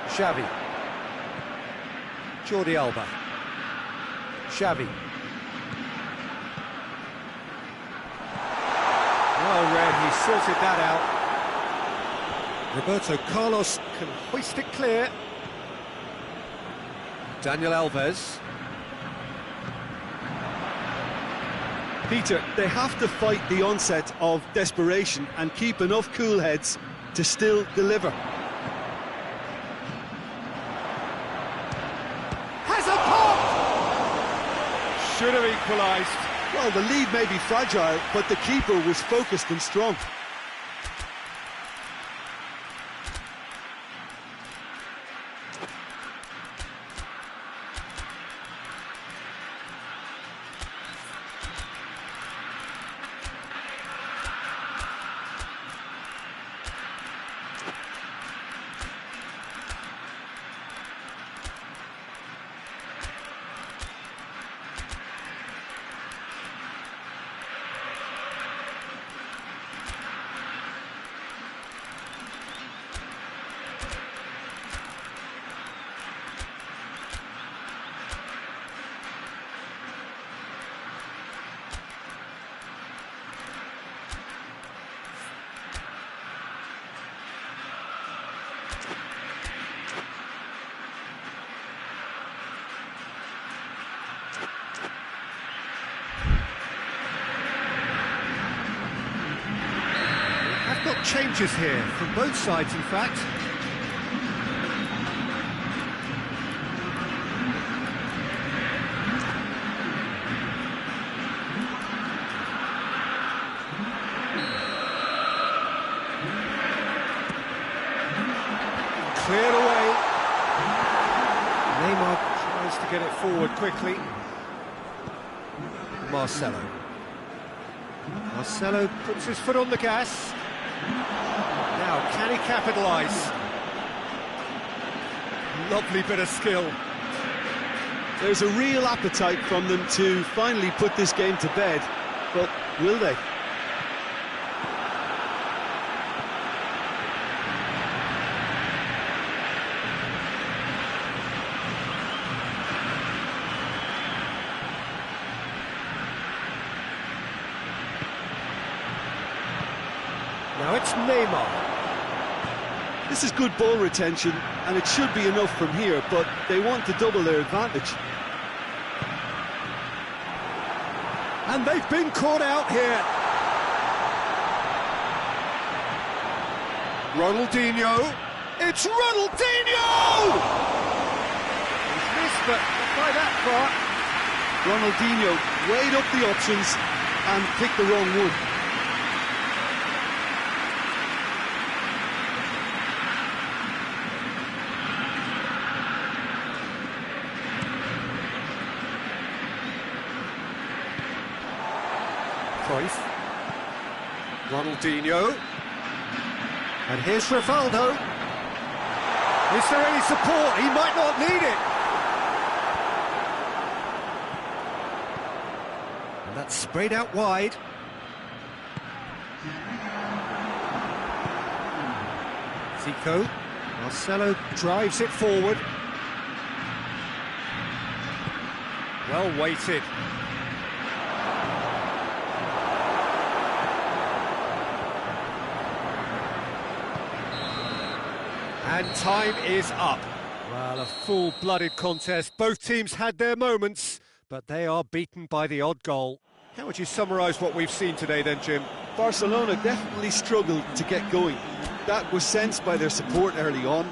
Xavi. Jordi Alba. Xavi. Well read, he sorted that out. Roberto Carlos can hoist it clear. Daniel Alves. Peter, they have to fight the onset of desperation and keep enough cool heads to still deliver. Has a pop! Should have equalised. Well, the lead may be fragile, but the keeper was focused and strong. changes here, from both sides in fact. Cleared away. Neymar tries to get it forward quickly. Marcelo puts his foot on the gas. Now, can he capitalise? Lovely bit of skill. There's a real appetite from them to finally put this game to bed, but will they? Now it's Neymar. This is good ball retention, and it should be enough from here, but they want to double their advantage. And they've been caught out here. Ronaldinho. It's Ronaldinho! He's missed, but not by that far. Ronaldinho weighed up the options and picked the wrong one. Ronaldinho, and here's Rivaldo. Is there any support? He might not need it. And that's sprayed out wide. Zico, Marcelo drives it forward. Well weighted. And time is up. Well, a full-blooded contest. Both teams had their moments, but they are beaten by the odd goal. How would you summarise what we've seen today then, Jim? Barcelona definitely struggled to get going. That was sensed by their support early on.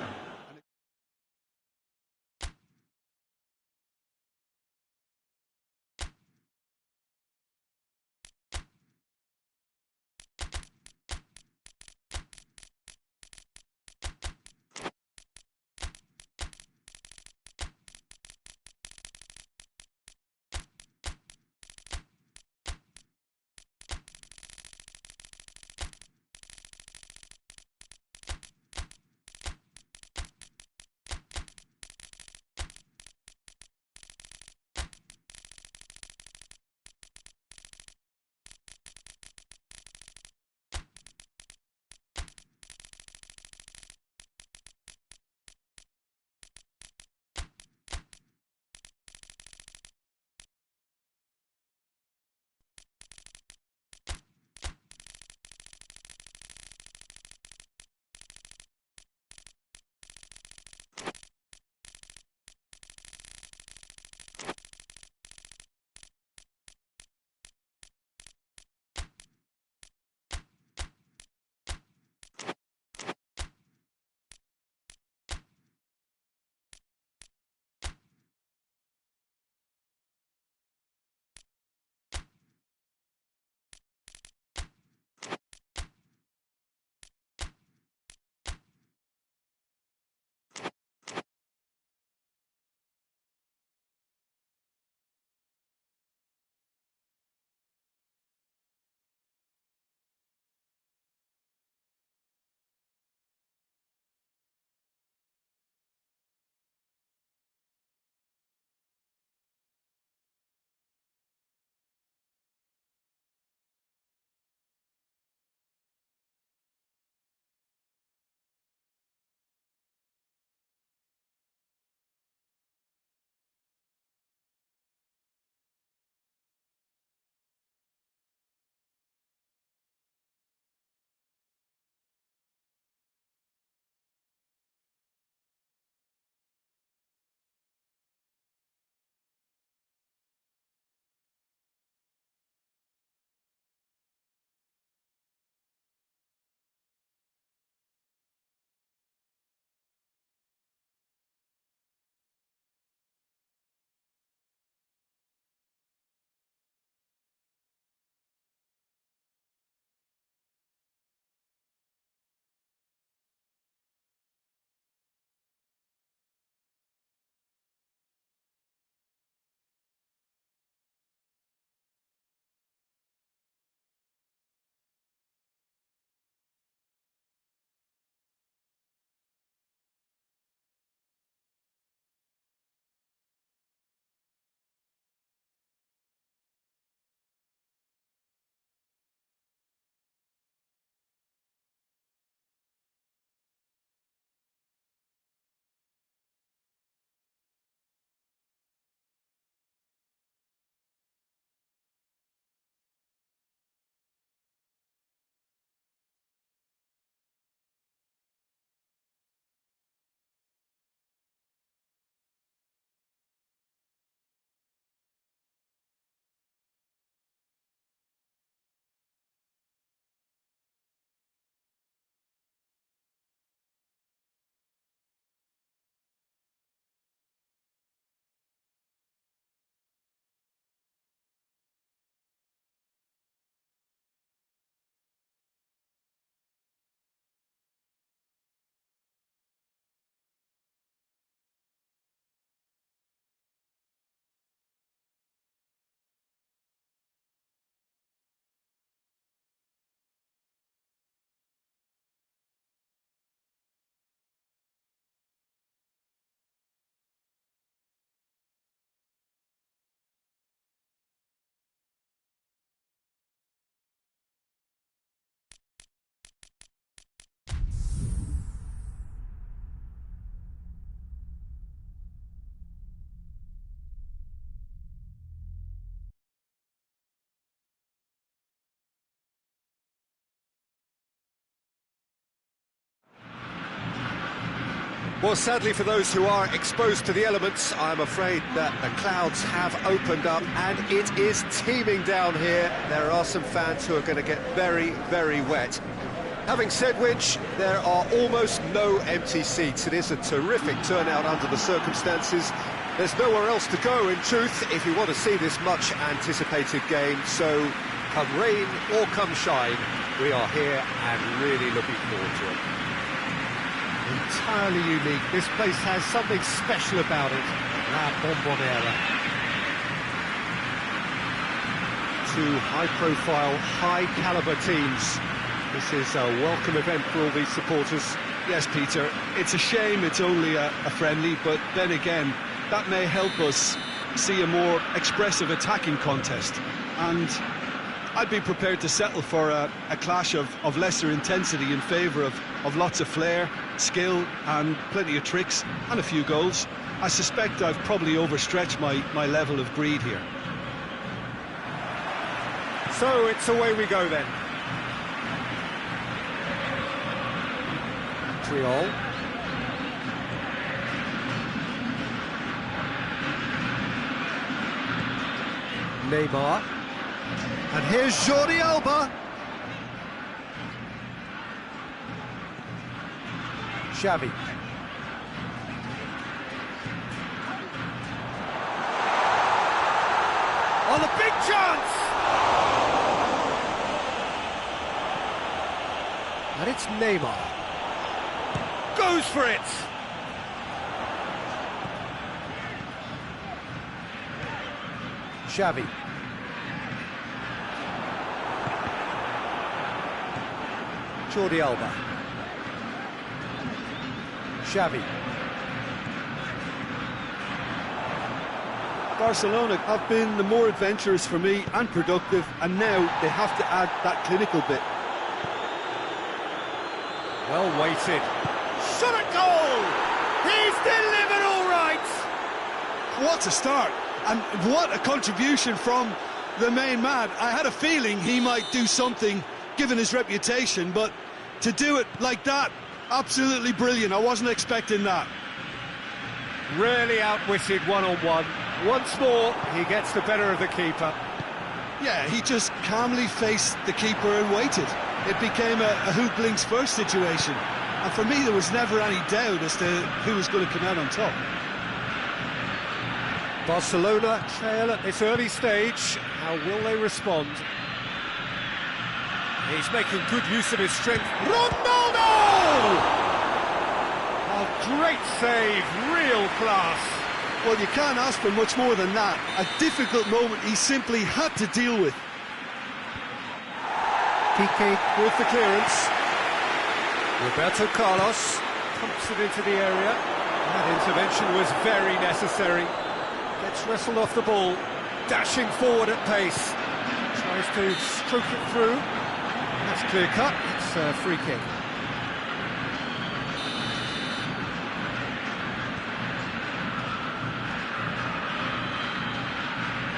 Well, sadly for those who are exposed to the elements, I'm afraid that the clouds have opened up and it is teeming down here. There are some fans who are going to get very, very wet. Having said which, there are almost no empty seats. It is a terrific turnout under the circumstances. There's nowhere else to go, in truth, if you want to see this much-anticipated game. So, come rain or come shine, we are here and really looking forward to it. Entirely unique. This place has something special about it. La Bombonera. Two high-profile, high-caliber teams. This is a welcome event for all these supporters. Yes, Peter, it's a shame it's only a friendly, but then again, that may help us see a more expressive attacking contest. And I'd be prepared to settle for a clash of lesser intensity in favour of lots of flair, skill and plenty of tricks and a few goals. I suspect I've probably overstretched my level of greed here. So it's away we go then. Triol. Neymar. And here's Jordi Alba. Xavi. On a big chance! And it's Neymar. Goes for it! Xavi. Jordi Alba. Xavi. Barcelona have been the more adventurous for me and productive, and now they have to add that clinical bit. Well weighted. Shot at goal! He's delivered all right! What a start, and what a contribution from the main man. I had a feeling he might do something, given his reputation, but to do it like that, absolutely brilliant. I wasn't expecting that. Really outwitted one-on-one. Once more, he gets the better of the keeper. Yeah, he just calmly faced the keeper and waited. It became a who blinks first situation. And for me, there was never any doubt as to who was going to come out on top. Barcelona trail at this early stage. How will they respond? He's making good use of his strength. Ronaldo! A great save, real class. Well, you can't ask for much more than that. A difficult moment he simply had to deal with. Piqué with the clearance. Roberto Carlos pumps it into the area. That intervention was very necessary. Gets wrestled off the ball, dashing forward at pace. Tries to stroke it through. That's clear cut. It's a free kick.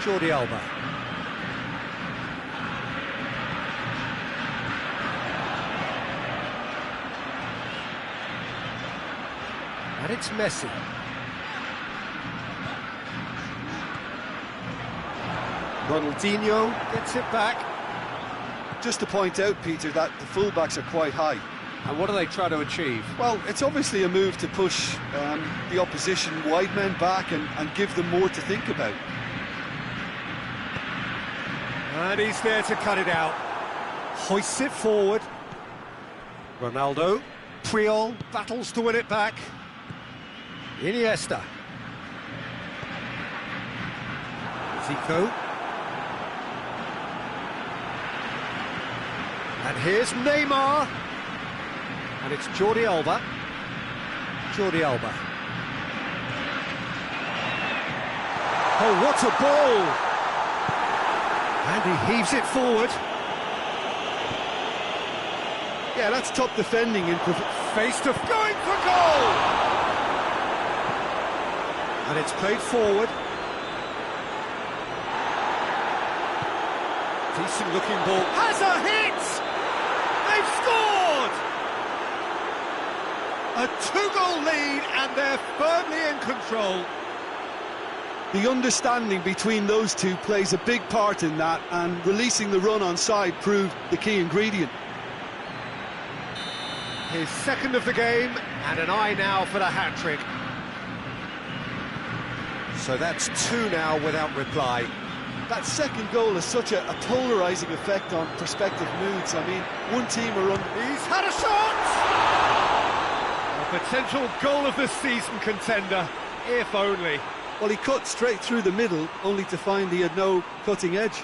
Jordi Alba. And it's Messi. Ronaldinho gets it back. Just to point out, Peter, that the fullbacks are quite high. And what do they try to achieve? Well, it's obviously a move to push the opposition wide men back and give them more to think about. And he's there to cut it out. Hoists it forward. Ronaldo. Puyol battles to win it back. Iniesta. Zico. And here's Neymar. And it's Jordi Alba. Jordi Alba. Oh, what a ball! And he heaves it forward. Yeah, that's top defending in Face to going for goal! And it's played forward. Decent looking ball. Has a hit! They've scored! A two-goal lead, and they're firmly in control. The understanding between those two plays a big part in that, and releasing the run on side proved the key ingredient. His second of the game, and an eye now for the hat-trick. So that's two now without reply. That second goal has such a polarising effect on prospective moods. I mean, one team are on... He's had a shot! A potential goal of the season contender, if only. Well, he cut straight through the middle, only to find he had no cutting edge.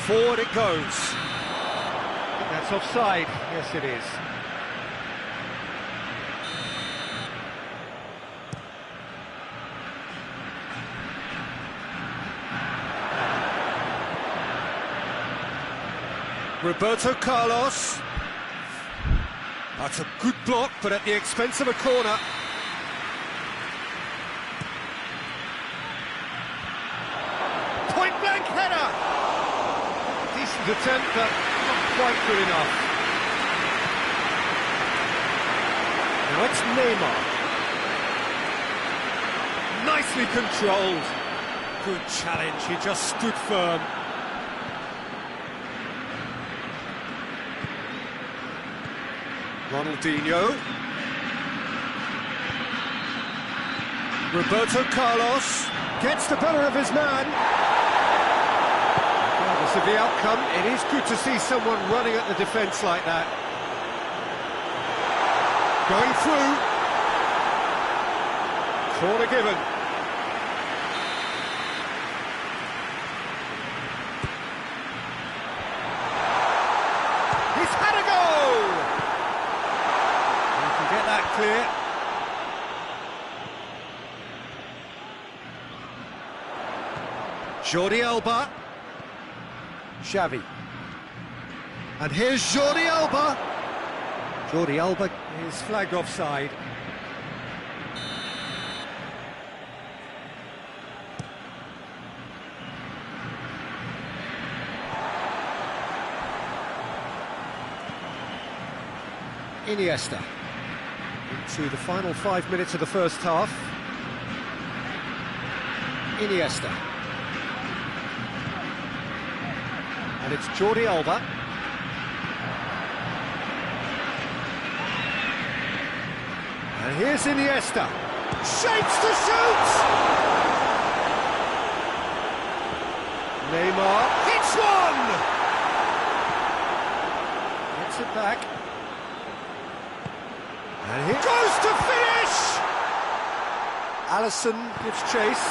Forward it goes. I think that's offside. Yes, it is. Roberto Carlos. That's a good block, but at the expense of a corner. Point-blank header! Decent attempt, but not quite good enough. Now it's Neymar. Nicely controlled. Good challenge, he just stood firm. Ronaldinho. Roberto Carlos gets the better of his man. Regardless of the outcome, it is good to see someone running at the defence like that. Going through. Corner given. He's had a go! Get that clear. Jordi Alba. Xavi. And here's Jordi Alba. Jordi Alba is flagged offside. Iniesta. Into the final 5 minutes of the first half. Iniesta. And it's Jordi Alba. And here's Iniesta. Shapes to shoot! Neymar hits one! Gets it back. And he goes to finish! Alisson gives chase.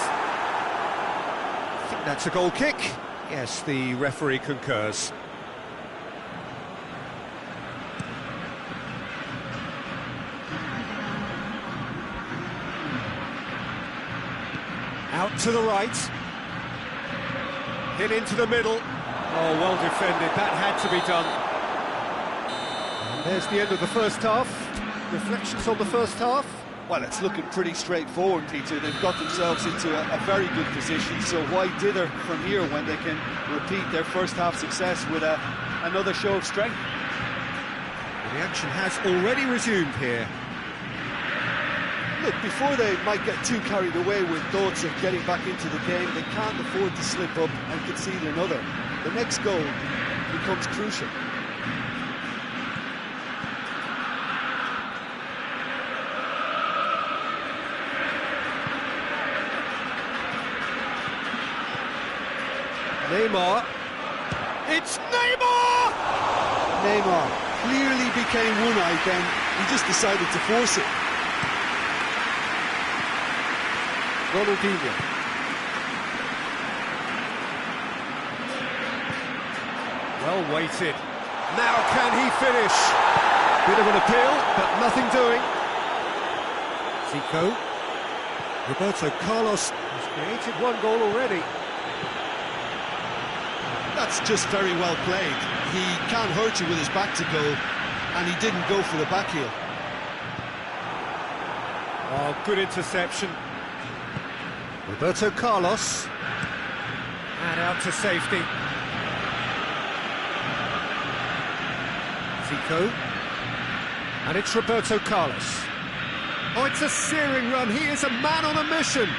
I think that's a goal kick. Yes, the referee concurs. Out to the right. Hit into the middle. Oh, well defended. That had to be done. And there's the end of the first half. Reflections on the first half? Well, it's looking pretty straightforward, Peter. They've got themselves into a very good position, so why dither from here when they can repeat their first half success with another show of strength? The action has already resumed here. Look, before they might get too carried away with thoughts of getting back into the game, they can't afford to slip up and concede another. The next goal becomes crucial. Neymar. It's Neymar! Neymar clearly became one-eyed then. He just decided to force it. Ronaldinho. Well weighted. Now can he finish? Bit of an appeal, but nothing doing. Zico. Roberto Carlos has created one goal already. That's just very well played. He can't hurt you with his back to goal, and he didn't go for the back heel. Oh, good interception. Roberto Carlos. And out to safety. Zico. And it's Roberto Carlos. Oh, it's a searing run. He is a man on a mission.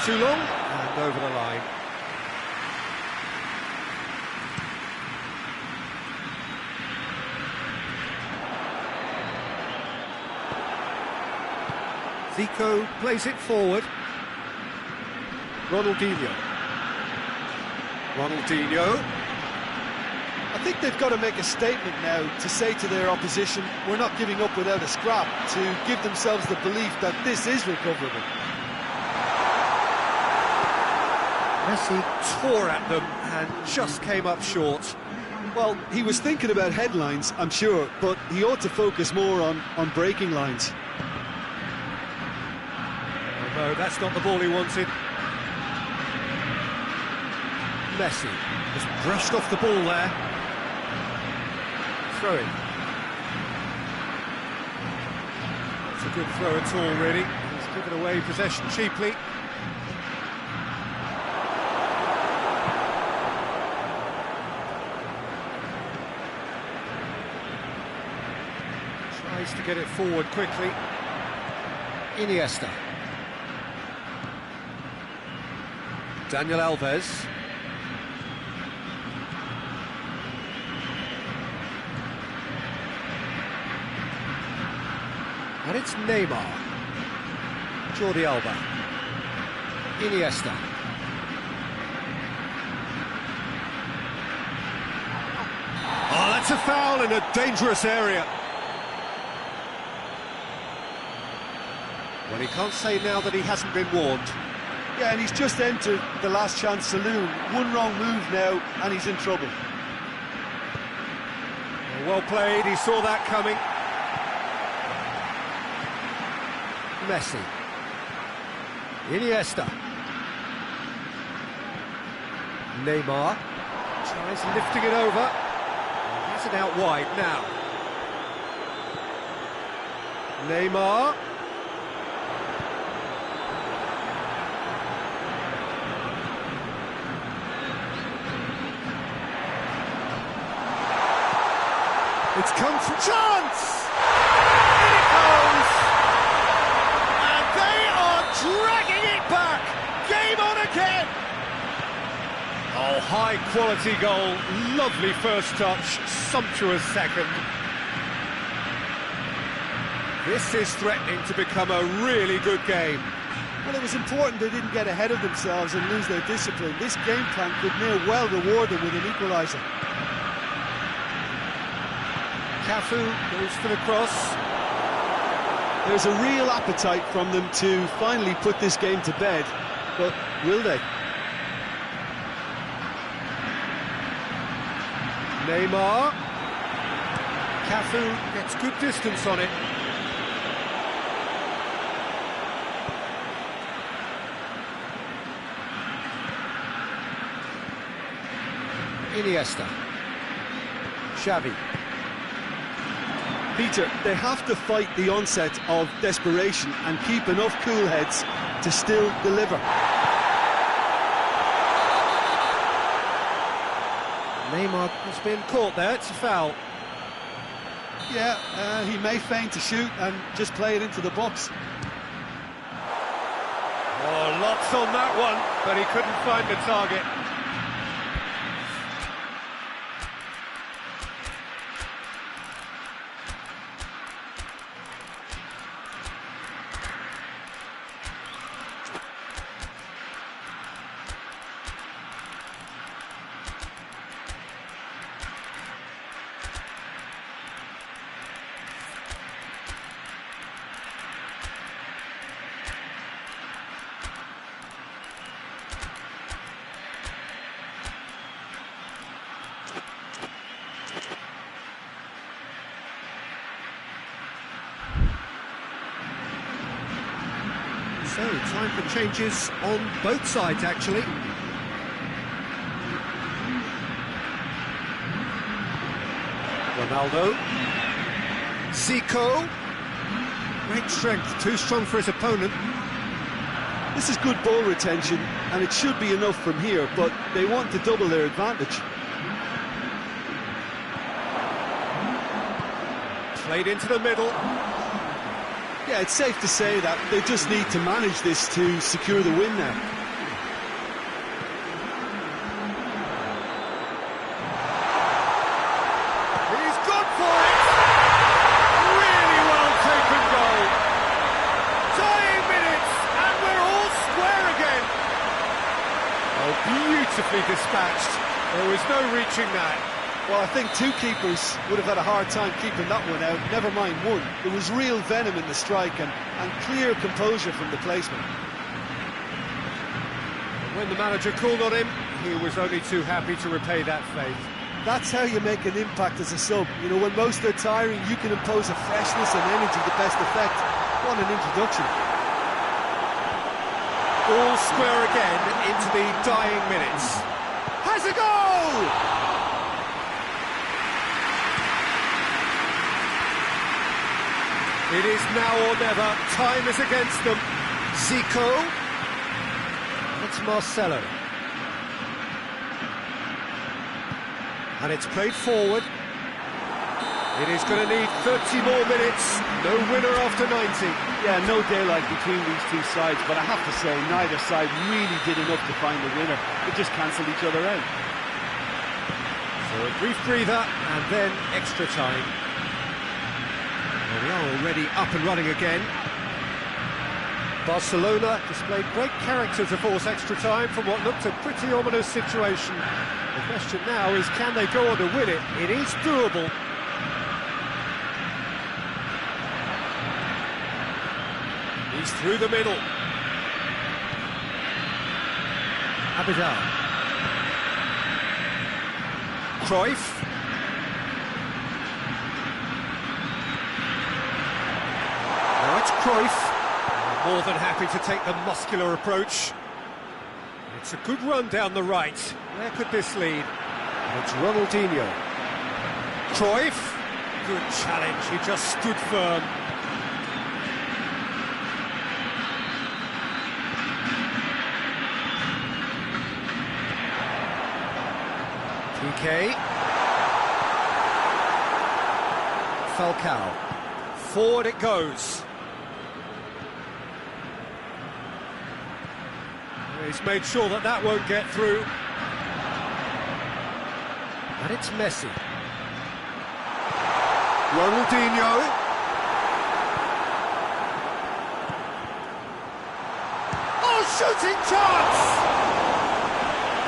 Too long, and over the line. Zico plays it forward. Ronaldinho. I think they've got to make a statement now to say to their opposition, we're not giving up without a scrap, to give themselves the belief that this is recoverable. Messi tore at them and just came up short. Well, he was thinking about headlines, I'm sure, but he ought to focus more on breaking lines. Oh no, that's not the ball he wanted. Messi just brushed off the ball there. Throwing. It's a good throw at all, really. He's given away possession cheaply. Tries to get it forward quickly. Iniesta. Daniel Alves. And it's Neymar. Jordi Alba. Iniesta. Oh, that's a foul in a dangerous area. Well, he can't say now that he hasn't been warned. Yeah, and he's just entered the last chance saloon. One wrong move now, and he's in trouble. Well played, he saw that coming. Messi. Iniesta. Neymar tries lifting it over. Has it out wide now. Neymar. It's come from chance! In it goes! And they are dragging it back! Game on again! Oh, high-quality goal. Lovely first touch, sumptuous second. This is threatening to become a really good game. Well, it was important they didn't get ahead of themselves and lose their discipline. This game plan could near well reward them with an equaliser. Cafu goes for the cross. There's a real appetite from them to finally put this game to bed, but will they? Neymar. Cafu gets good distance on it. Iniesta. Xavi. Peter, they have to fight the onset of desperation and keep enough cool heads to still deliver. Neymar has been caught there, it's a foul. Yeah, he may feign to shoot and just play it into the box. Oh, lots on that one, but he couldn't find the target. So, time for changes on both sides, actually. Ronaldo. Zico. Great strength, too strong for his opponent. This is good ball retention, and it should be enough from here, but they want to double their advantage. Played into the middle. Yeah, it's safe to say that they just need to manage this to secure the win now. He's gone for it! Really well taken goal. Tying minutes, and we're all square again. Oh, beautifully dispatched. There was no reaching that. Well, I think two keepers would have had a hard time keeping that one out, never mind one. There was real venom in the strike and clear composure from the placement. When the manager called on him, he was only too happy to repay that faith. That's how you make an impact as a sub. You know, when most are tiring, you can impose a freshness and energy to best effect. What an introduction. All square again into the dying minutes. Has a goal! It is now or never. Time is against them. Zico. It's Marcelo. And it's played forward. It is going to need 30 more minutes. No winner after 90. Yeah, no daylight between these two sides, but I have to say, neither side really did enough to find the winner. They just cancelled each other out. So a brief breather, and then extra time. Well, we are already up and running again. Barcelona displayed great character to force extra time from what looked a pretty ominous situation. The question now is, can they go on to win it? It is doable. He's through the middle. Abidal. Cruyff. Now it's Cruyff. More than happy to take the muscular approach. It's a good run down the right. Where could this lead? And it's Ronaldinho. Cruyff. Good challenge. He just stood firm. PK. Falcao. Forward it goes. He's made sure that that won't get through. And it's Messi. Ronaldinho. Oh, shooting chance!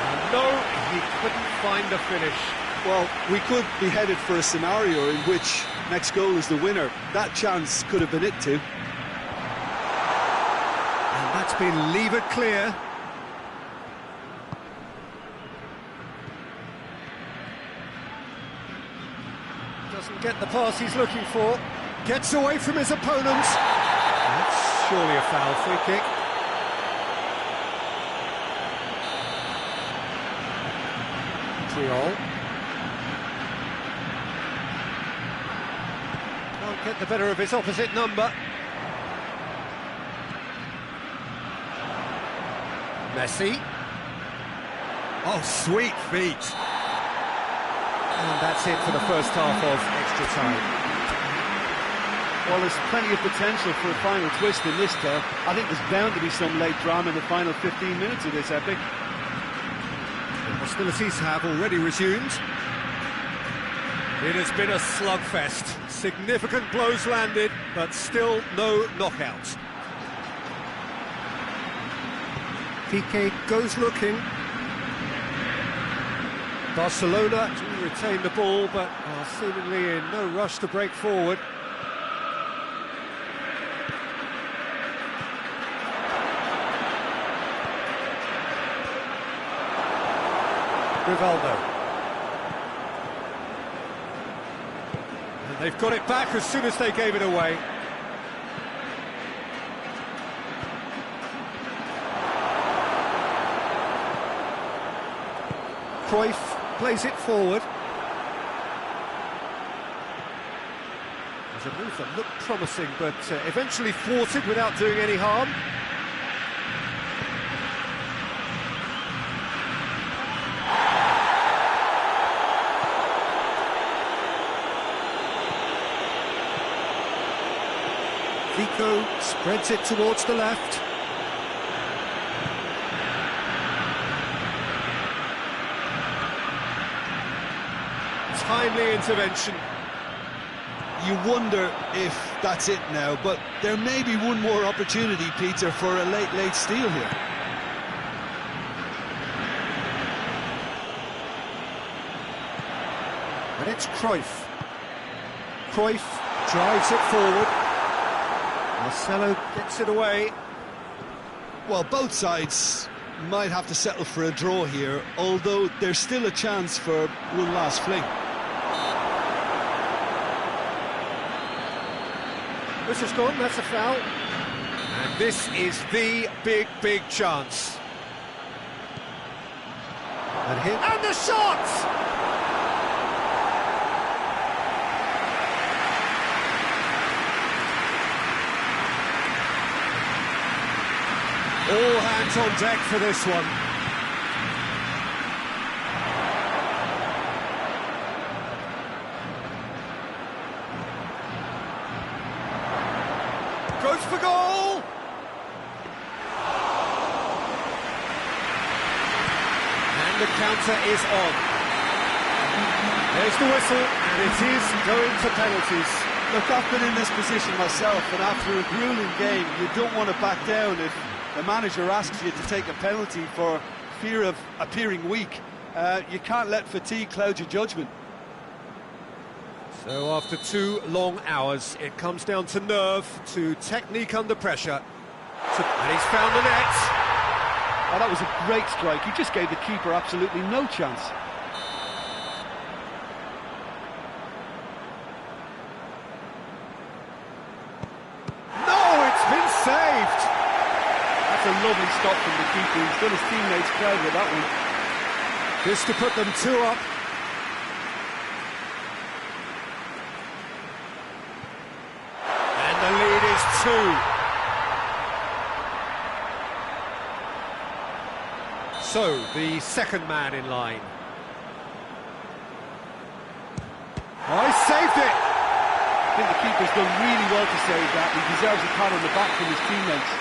And no, he couldn't find the finish. Well, we could be headed for a scenario in which next goal is the winner. That chance could have been it too. And that's been levered clear. Doesn't get the pass he's looking for. Gets away from his opponent. That's surely a foul. Free kick. Triol. Can't get the better of his opposite number. Messi. Oh, sweet feet. And that's it for the first half of extra time. Well, there's plenty of potential for a final twist in this tale. I think there's bound to be some late drama in the final 15 minutes of this epic. The hostilities have already resumed. It has been a slugfest. Significant blows landed, but still no knockout. PK goes looking. Barcelona do retain the ball, but are seemingly in no rush to break forward. Rivaldo. And they've got it back as soon as they gave it away. Cruyff plays it forward. There's a move that looked promising, but eventually thwarted without doing any harm. Zico spreads it towards the left. Timely intervention. You wonder if that's it now, but there may be one more opportunity, Peter, for a late steal here. And it's Cruyff. Cruyff drives it forward. Marcelo gets it away. Well, both sides might have to settle for a draw here, although there's still a chance for one last fling. This has gone, that's a foul. And this is the big chance. And hit. And the shot! All hands on deck for this one. Goes for goal! And the counter is on. There's the whistle, and it is going to penalties. Look, I've been in this position myself, and after a grueling game, you don't want to back down if the manager asks you to take a penalty for fear of appearing weak. You can't let fatigue cloud your judgment. So after 2 long hours, it comes down to nerve, to technique under pressure. And he's found the net. Oh, that was a great strike. He just gave the keeper absolutely no chance. No, it's been saved. That's a lovely stop from the keeper. He's done his teammates proud with that one. This to put them 2 up. And the lead is 2. So, the second man in line. Oh, he saved it! I think the keeper's done really well to save that. He deserves a pat on the back from his teammates.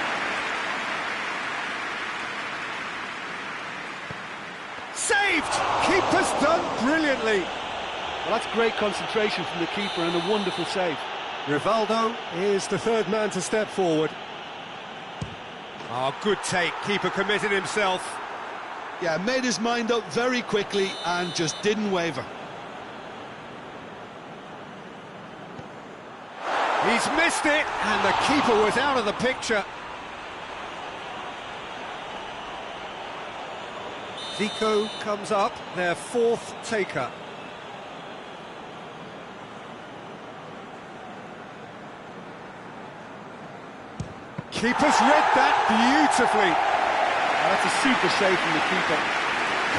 Saved! Keeper's done brilliantly. Well, that's great concentration from the keeper and a wonderful save. Rivaldo is the third man to step forward. Oh, good take. Keeper committed himself. Yeah, made his mind up very quickly and just didn't waver. He's missed it, and the keeper was out of the picture. Zico comes up, their 4th taker. Keeper's read that beautifully. That's a super save from the keeper.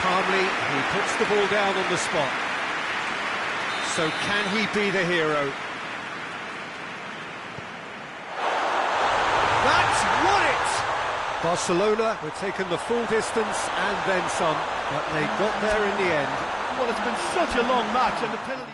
Calmly, he puts the ball down on the spot. So can he be the hero? That's won it! Barcelona were taking the full distance and then some, but they got there in the end. Well, it's been such a long match, and the penalty...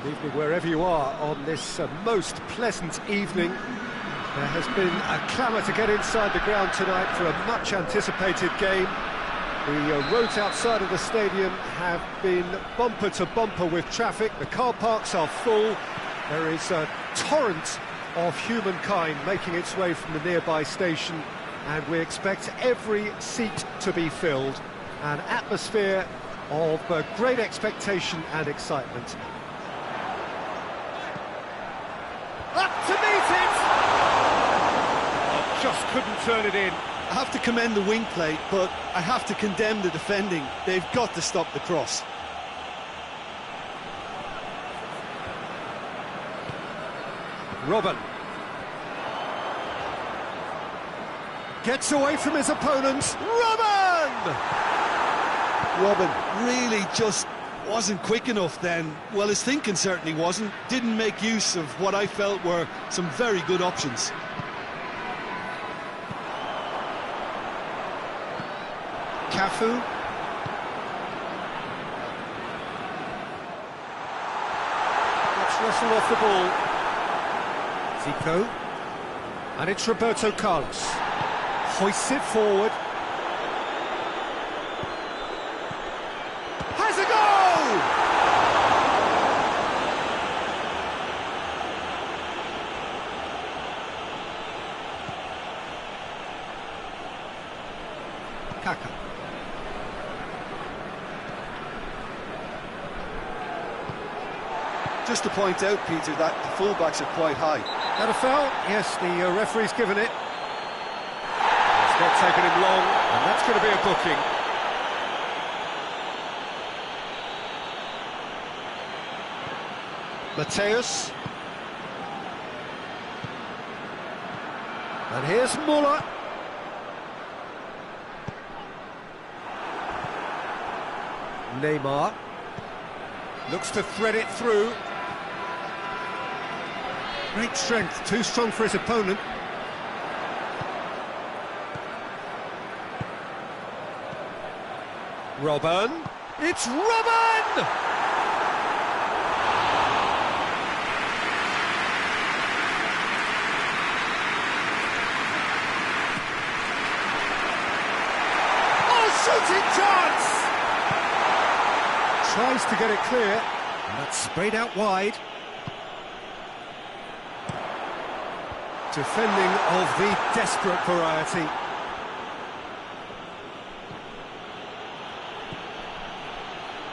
Good evening wherever you are on this most pleasant evening. There has been a clamour to get inside the ground tonight for a much-anticipated game. The roads outside of the stadium have been bumper to bumper with traffic. The car parks are full. There is a torrent of humankind making its way from the nearby station, and we expect every seat to be filled. An atmosphere of great expectation and excitement. Up to meet it! Oh, just couldn't turn it in. I have to commend the wing play, but I have to condemn the defending. They've got to stop the cross. Robin gets away from his opponent. Robin really just wasn't quick enough then. Well, his thinking certainly wasn't. Didn't make use of what I felt were some very good options. Cafu. That's wrestled off the ball. Zico. And it's Roberto Carlos. Hoists it forward. Has a goal! Kaka. Just to point out, Peter, that the fullbacks are quite high. That a foul? Yes, the referee's given it. It's not taken him long, and that's going to be a booking. Mateus. And here's Muller. Neymar. Looks to thread it through. Great strength, too strong for his opponent. Robin. It's Robin! Oh, shooting chance! Tries to get it clear, and that's sprayed out wide. Defending of the desperate variety.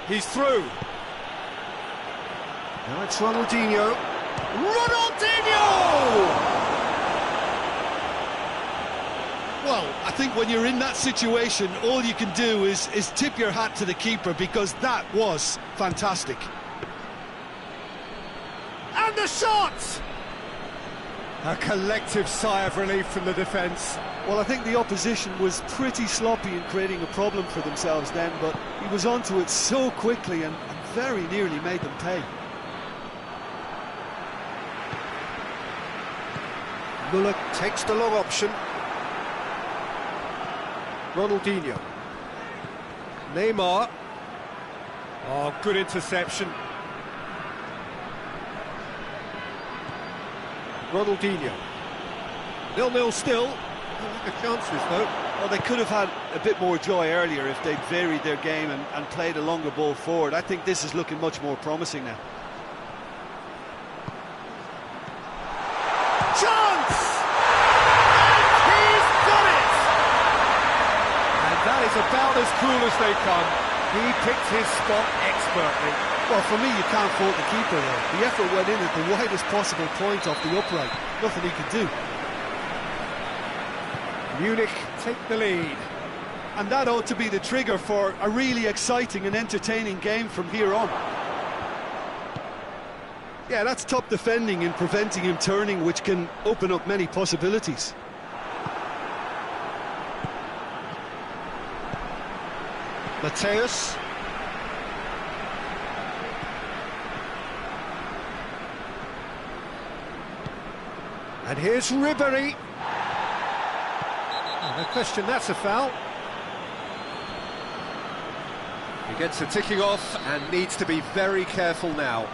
He's through. Now it's Ronaldinho. Well, I think when you're in that situation, all you can do is tip your hat to the keeper, because that was fantastic. And the shot! A collective sigh of relief from the defence. Well, I think the opposition was pretty sloppy in creating a problem for themselves then, but he was onto it so quickly and very nearly made them pay. Muller takes the long option. Ronaldinho. Neymar. Oh, good interception. Ronaldinho. 0-0 still. The chances, though. Well, they could have had a bit more joy earlier if they'd varied their game and played a longer ball forward. I think this is looking much more promising now. Chance! And he's done it! And that is about as cool as they come. He picked his spot expertly. Well, for me, you can't fault the keeper there. The effort went in at the widest possible point off the upright. Nothing he could do. Munich take the lead. And that ought to be the trigger for a really exciting and entertaining game from here on. Yeah, that's top defending in preventing him turning, which can open up many possibilities. Mateus. And here's Ribéry. Oh, no question, that's a foul. He gets a ticking off and needs to be very careful now.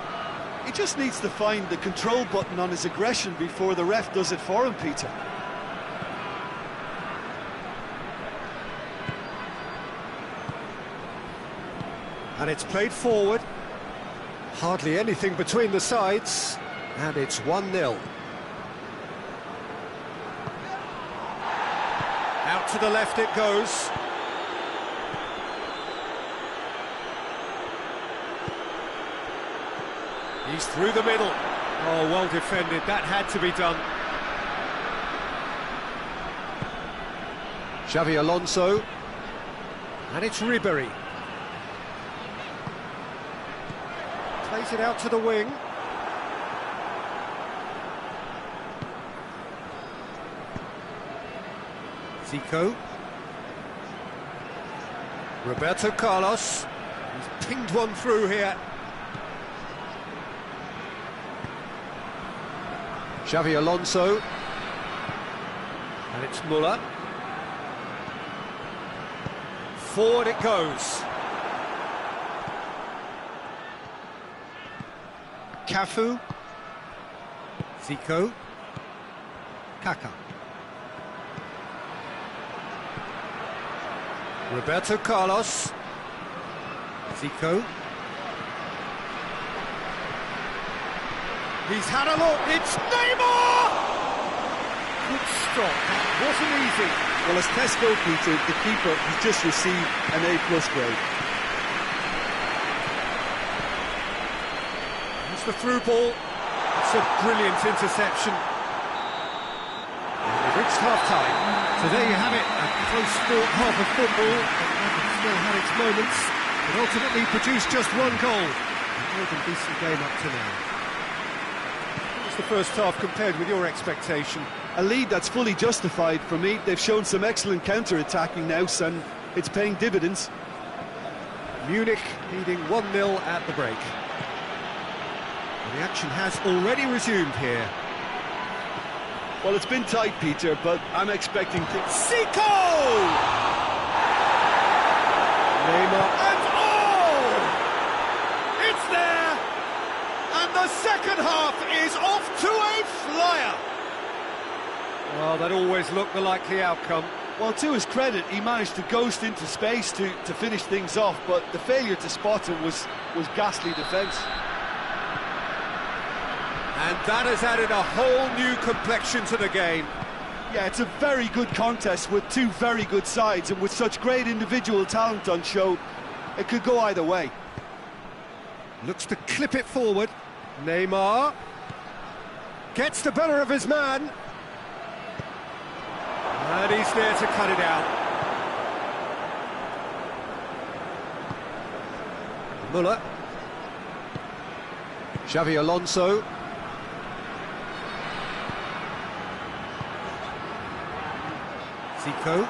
He just needs to find the control button on his aggression before the ref does it for him, Peter. And it's played forward. Hardly anything between the sides. And it's 1-0. Out to the left it goes. He's through the middle. Oh, well defended. That had to be done. Xavi Alonso. And it's Ribéry. Plays it out to the wing. Zico. Roberto Carlos. He's pinged one through here. Xavi Alonso. And it's Müller. Forward it goes. Cafu. Zico. Kaká. Roberto Carlos. Zico. He's had a look. It's Neymar! Good stop. That wasn't easy. Well, as test goalkeeper, the keeper has just received an A+ grade. It's the through ball. It's a brilliant interception. We've reached half-time. So there you have it, a close-fought half of football. It still had its moments, but ultimately produced just one goal. A more than decent game up to now. What's the first half compared with your expectation? A lead that's fully justified for me. They've shown some excellent counter-attacking now, and it's paying dividends. Munich leading 1-0 at the break. And the action has already resumed here. Well, it's been tight, Peter, but I'm expecting Zico! Neymar and it's there! And the second half is off to a flyer! Well, that always looked the likely outcome. Well, to his credit, he managed to ghost into space to finish things off, but the failure to spot him was ghastly defence. And that has added a whole new complexion to the game. Yeah, it's a very good contest with two very good sides, and with such great individual talent on show, it could go either way. Looks to clip it forward. Neymar gets the better of his man. And he's there to cut it out. Müller. Xavi Alonso. Zico.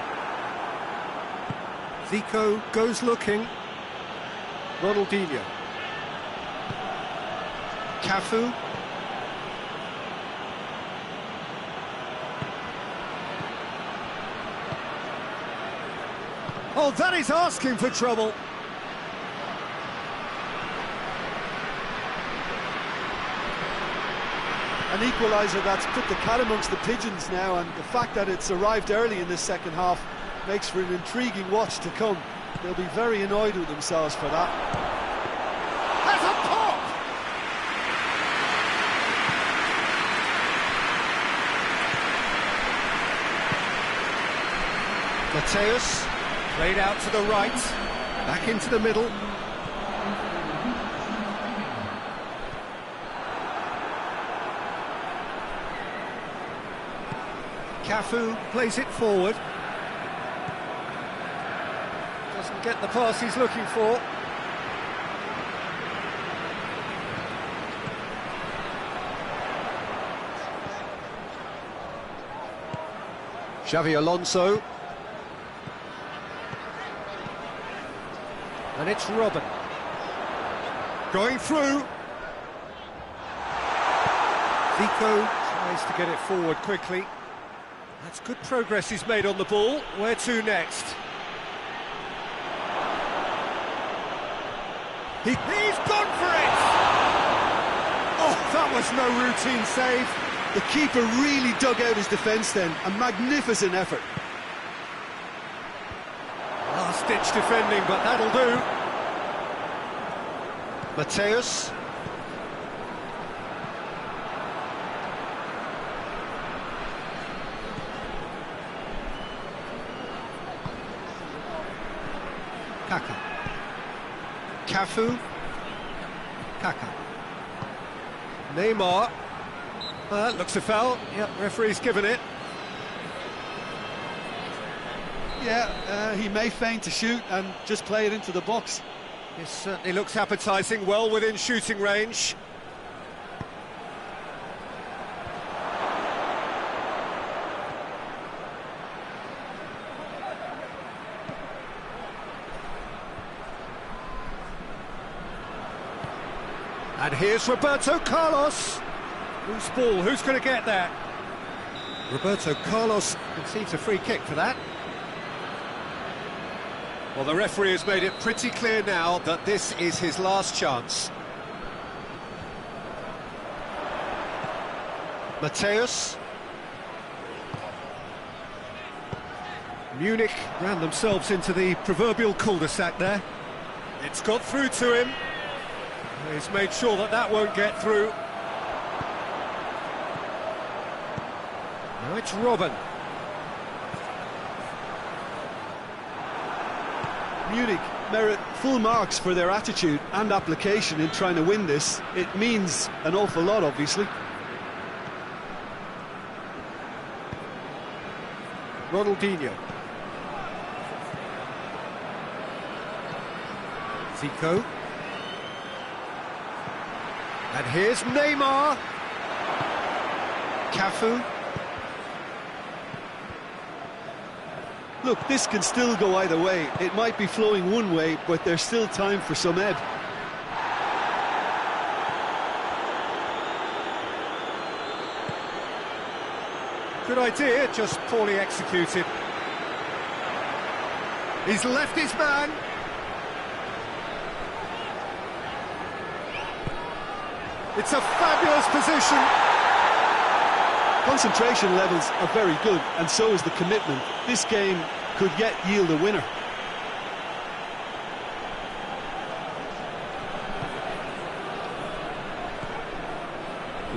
Zico goes looking. Ronaldinho. Cafu. Oh, that is asking for trouble. An equaliser that's put the cat amongst the pigeons now, and the fact that it's arrived early in this second half makes for an intriguing watch to come. They'll be very annoyed with themselves for that. Has a pop! Mateus, played out to the right, back into the middle. Cafu plays it forward. Doesn't get the pass he's looking for. Xavi Alonso. And it's Robben. Going through. Zico tries to get it forward quickly. That's good progress he's made on the ball. Where to next? He's gone for it! That was no routine save. The keeper really dug out his defence then. A magnificent effort. Last-ditch defending, but that'll do. Mateus. Kaka. Cafu. Kaka. Neymar. Looks a foul. Yep, referee's given it. Yeah, he may feign to shoot and just play it into the box. It certainly looks appetising, well within shooting range. And here's Roberto Carlos. Whose ball? Who's going to get that? Roberto Carlos concedes a free kick for that. Well, the referee has made it pretty clear now that this is his last chance. Mateus. Munich ran themselves into the proverbial cul-de-sac there. It's got through to him. He's made sure that that won't get through. Now it's Robben. Munich merit full marks for their attitude and application in trying to win this. It means an awful lot, obviously. Ronaldinho. Zico. And here's Neymar. Cafu. Look, this can still go either way. It might be flowing one way, but there's still time for some ebb. Good idea, just poorly executed. He's left his man. It's a fabulous position. Concentration levels are very good, and so is the commitment. This game could yet yield a winner.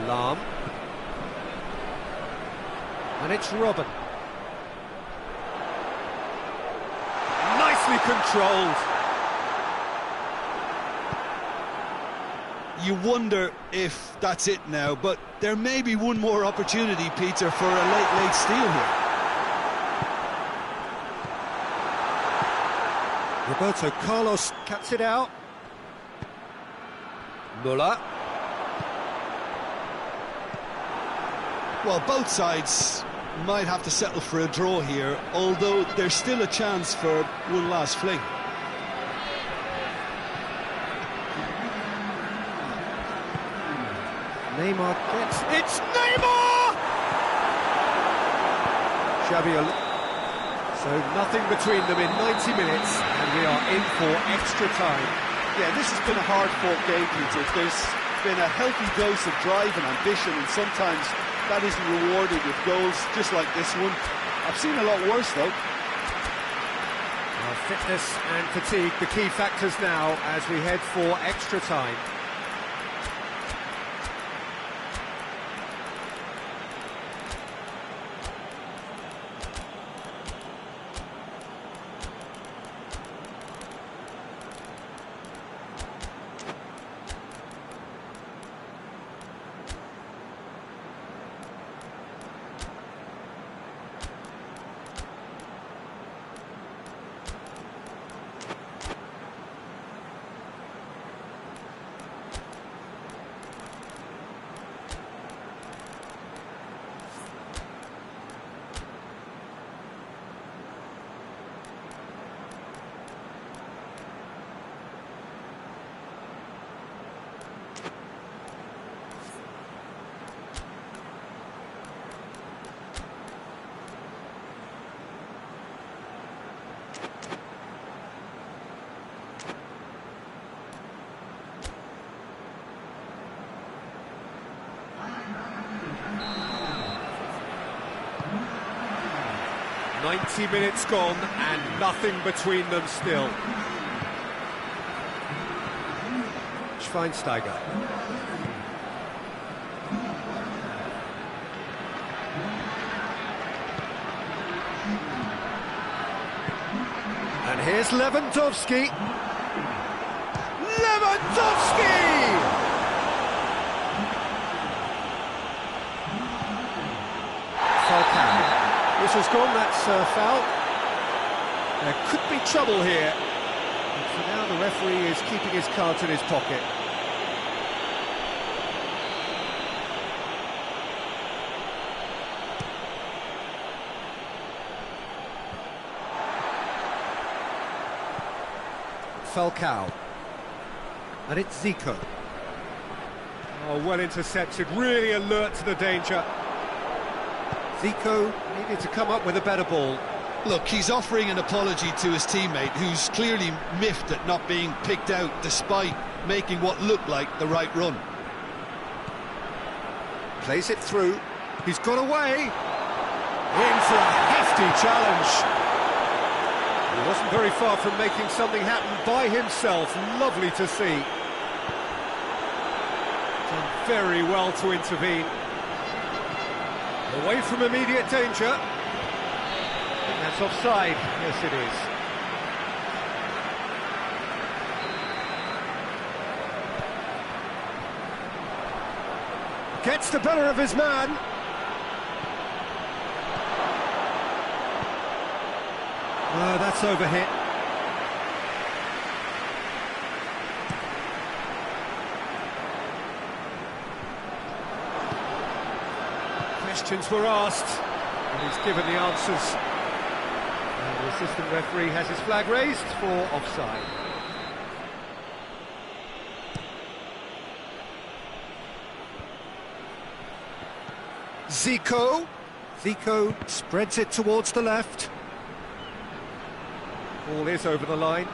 Lahm. And it's Robben. Nicely controlled. You wonder if that's it now, but there may be one more opportunity, Peter, for a late steal here. Roberto Carlos cuts it out. Müller. Well, both sides might have to settle for a draw here, although there's still a chance for one last fling. Neymar gets... It's Neymar! So nothing between them in 90 minutes, and we are in for extra time. Yeah, this has been a hard-fought game, Peter. There's been a healthy dose of drive and ambition, and sometimes that isn't rewarded with goals, just like this one. I've seen a lot worse, though. Well, fitness and fatigue, the key factors now as we head for extra time. 90 minutes gone and nothing between them still. Schweinsteiger. And here's Lewandowski. Lewandowski! Falcao. This has gone, that's foul. There could be trouble here. And for now, the referee is keeping his cards in his pocket. Falcao. And it's Zico. Oh, well intercepted, really alert to the danger. Zico needed to come up with a better ball. Look, he's offering an apology to his teammate, who's clearly miffed at not being picked out despite making what looked like the right run. Plays it through. He's got away. In for a hefty challenge. He wasn't very far from making something happen by himself. Lovely to see. Done very well to intervene. Away from immediate danger. I think that's offside. Yes, it is. Gets the better of his man. Oh, that's overhit. Questions were asked, and he's given the answers. And the assistant referee has his flag raised for offside. Zico. Zico spreads it towards the left. Ball is over the line.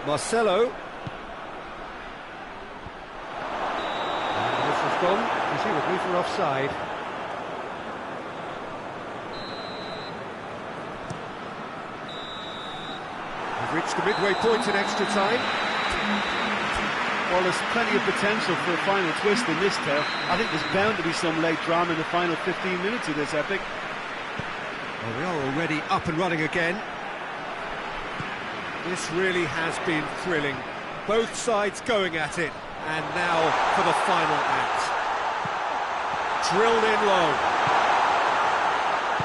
Marcelo. And this has gone, presumably for offside. We've reached the midway point in extra time. Well, there's plenty of potential for a final twist in this tale. I think there's bound to be some late drama in the final 15 minutes of this epic. Well, we are already up and running again. This really has been thrilling. Both sides going at it. And now for the final act. Drilled in low.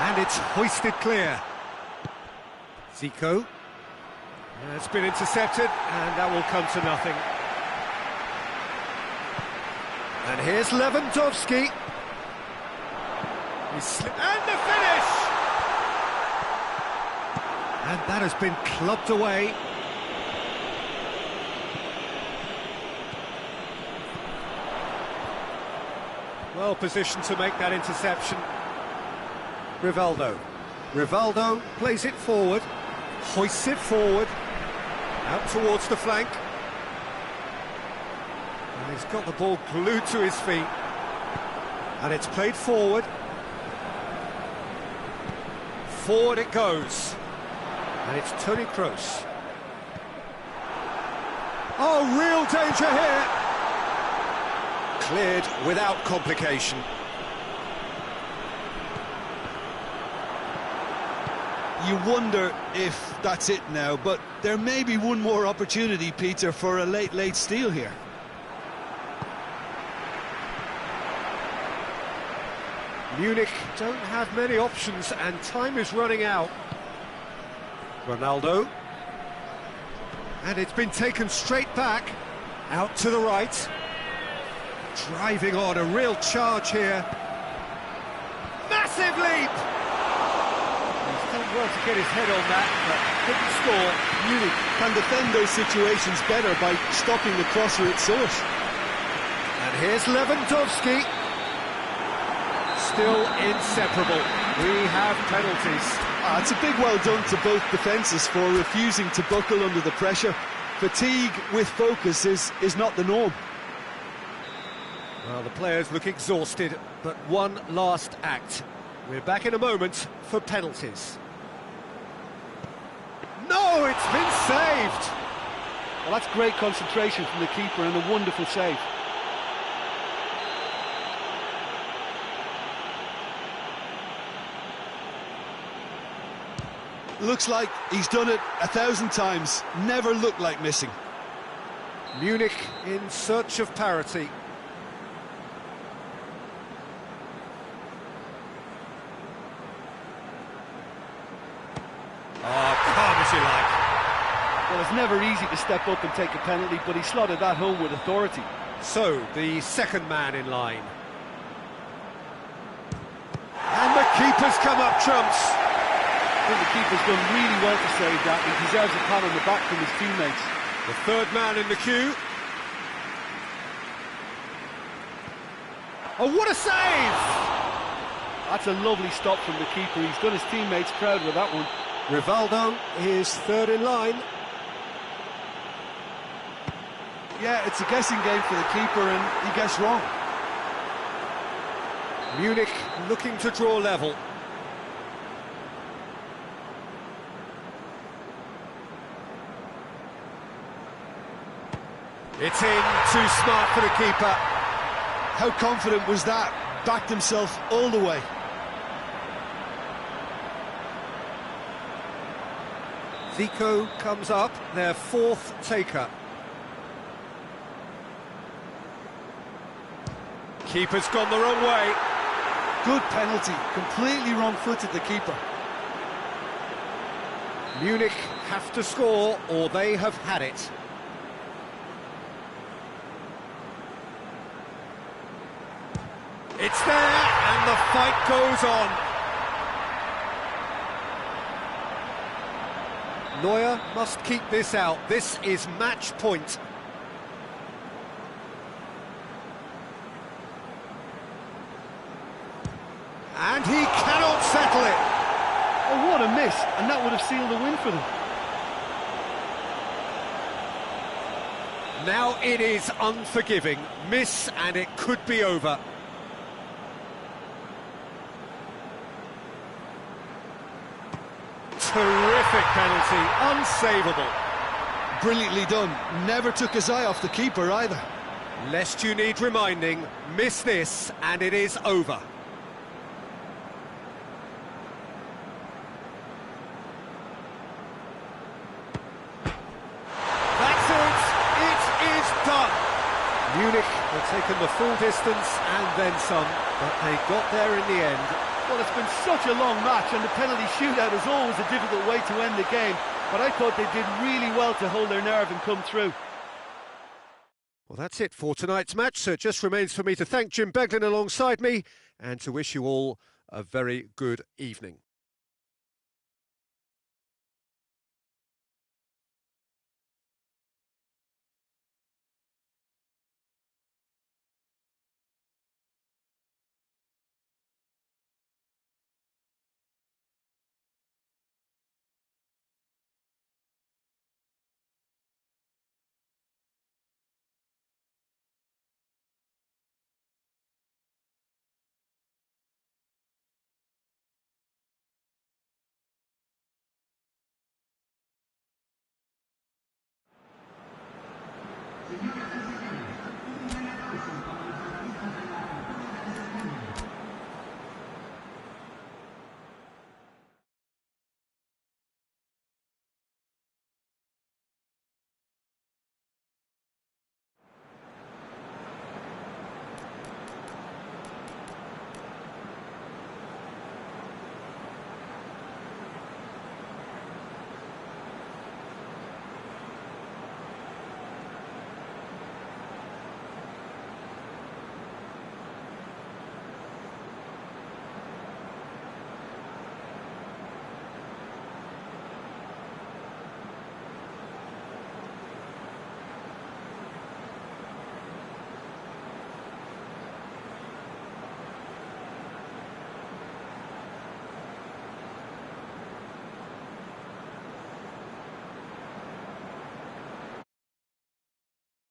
And it's hoisted clear. Zico. It's been intercepted, and that will come to nothing. And here's Lewandowski. And the finish! And that has been clubbed away. Well positioned to make that interception. Rivaldo. Rivaldo plays it forward, hoists it forward, out towards the flank. And he's got the ball glued to his feet. And it's played forward. Forward it goes. And it's Toni Kroos. Oh, real danger here. Cleared without complication. You wonder if that's it now, but there may be one more opportunity, Peter, for a late steal here. Munich don't have many options, and time is running out. Ronaldo. And it's been taken straight back, out to the right. Driving on, a real charge here. Massive leap! He's done well to get his head on that, but couldn't score. Munich can defend those situations better by stopping the crosser at source. And here's Lewandowski. Still inseparable. We have penalties. It's a big well done to both defences for refusing to buckle under the pressure. Fatigue with focus is not the norm. Well, the players look exhausted, but one last act. We're back in a moment for penalties. No, it's been saved! Well, that's great concentration from the keeper and a wonderful save. Looks like he's done it 1,000 times. Never looked like missing. Munich in search of parity. Oh, calm as you like. Well, it's never easy to step up and take a penalty, but he slotted that home with authority. So, the second man in line. And the keeper's come up trumps. I think the keeper's done really well to save that. He deserves a pat on the back from his teammates. The third man in the queue. Oh, what a save! That's a lovely stop from the keeper. He's done his teammates proud with that one. Rivaldo is third in line. Yeah, it's a guessing game for the keeper and he gets wrong. Munich looking to draw level. It's in, too smart for the keeper. How confident was that? Backed himself all the way. Zico comes up, their fourth taker. Keeper's gone the wrong way. Good penalty, completely wrong-footed the keeper. Munich have to score or they have had it. It's there, and the fight goes on. Neuer must keep this out. This is match point. And he cannot settle it. Oh, what a miss, and that would have sealed the win for them. Now it is unforgiving. Miss, and it could be over. Terrific penalty, unsavable. Brilliantly done. Never took his eye off the keeper either. Lest you need reminding, miss this and it is over. That's it! It is done! Munich have taken the full distance and then some, but they got there in the end. Well, it's been such a long match, and the penalty shootout is always a difficult way to end the game, but I thought they did really well to hold their nerve and come through. Well, that's it for tonight's match, so it just remains for me to thank Jim Beglin alongside me and to wish you all a very good evening.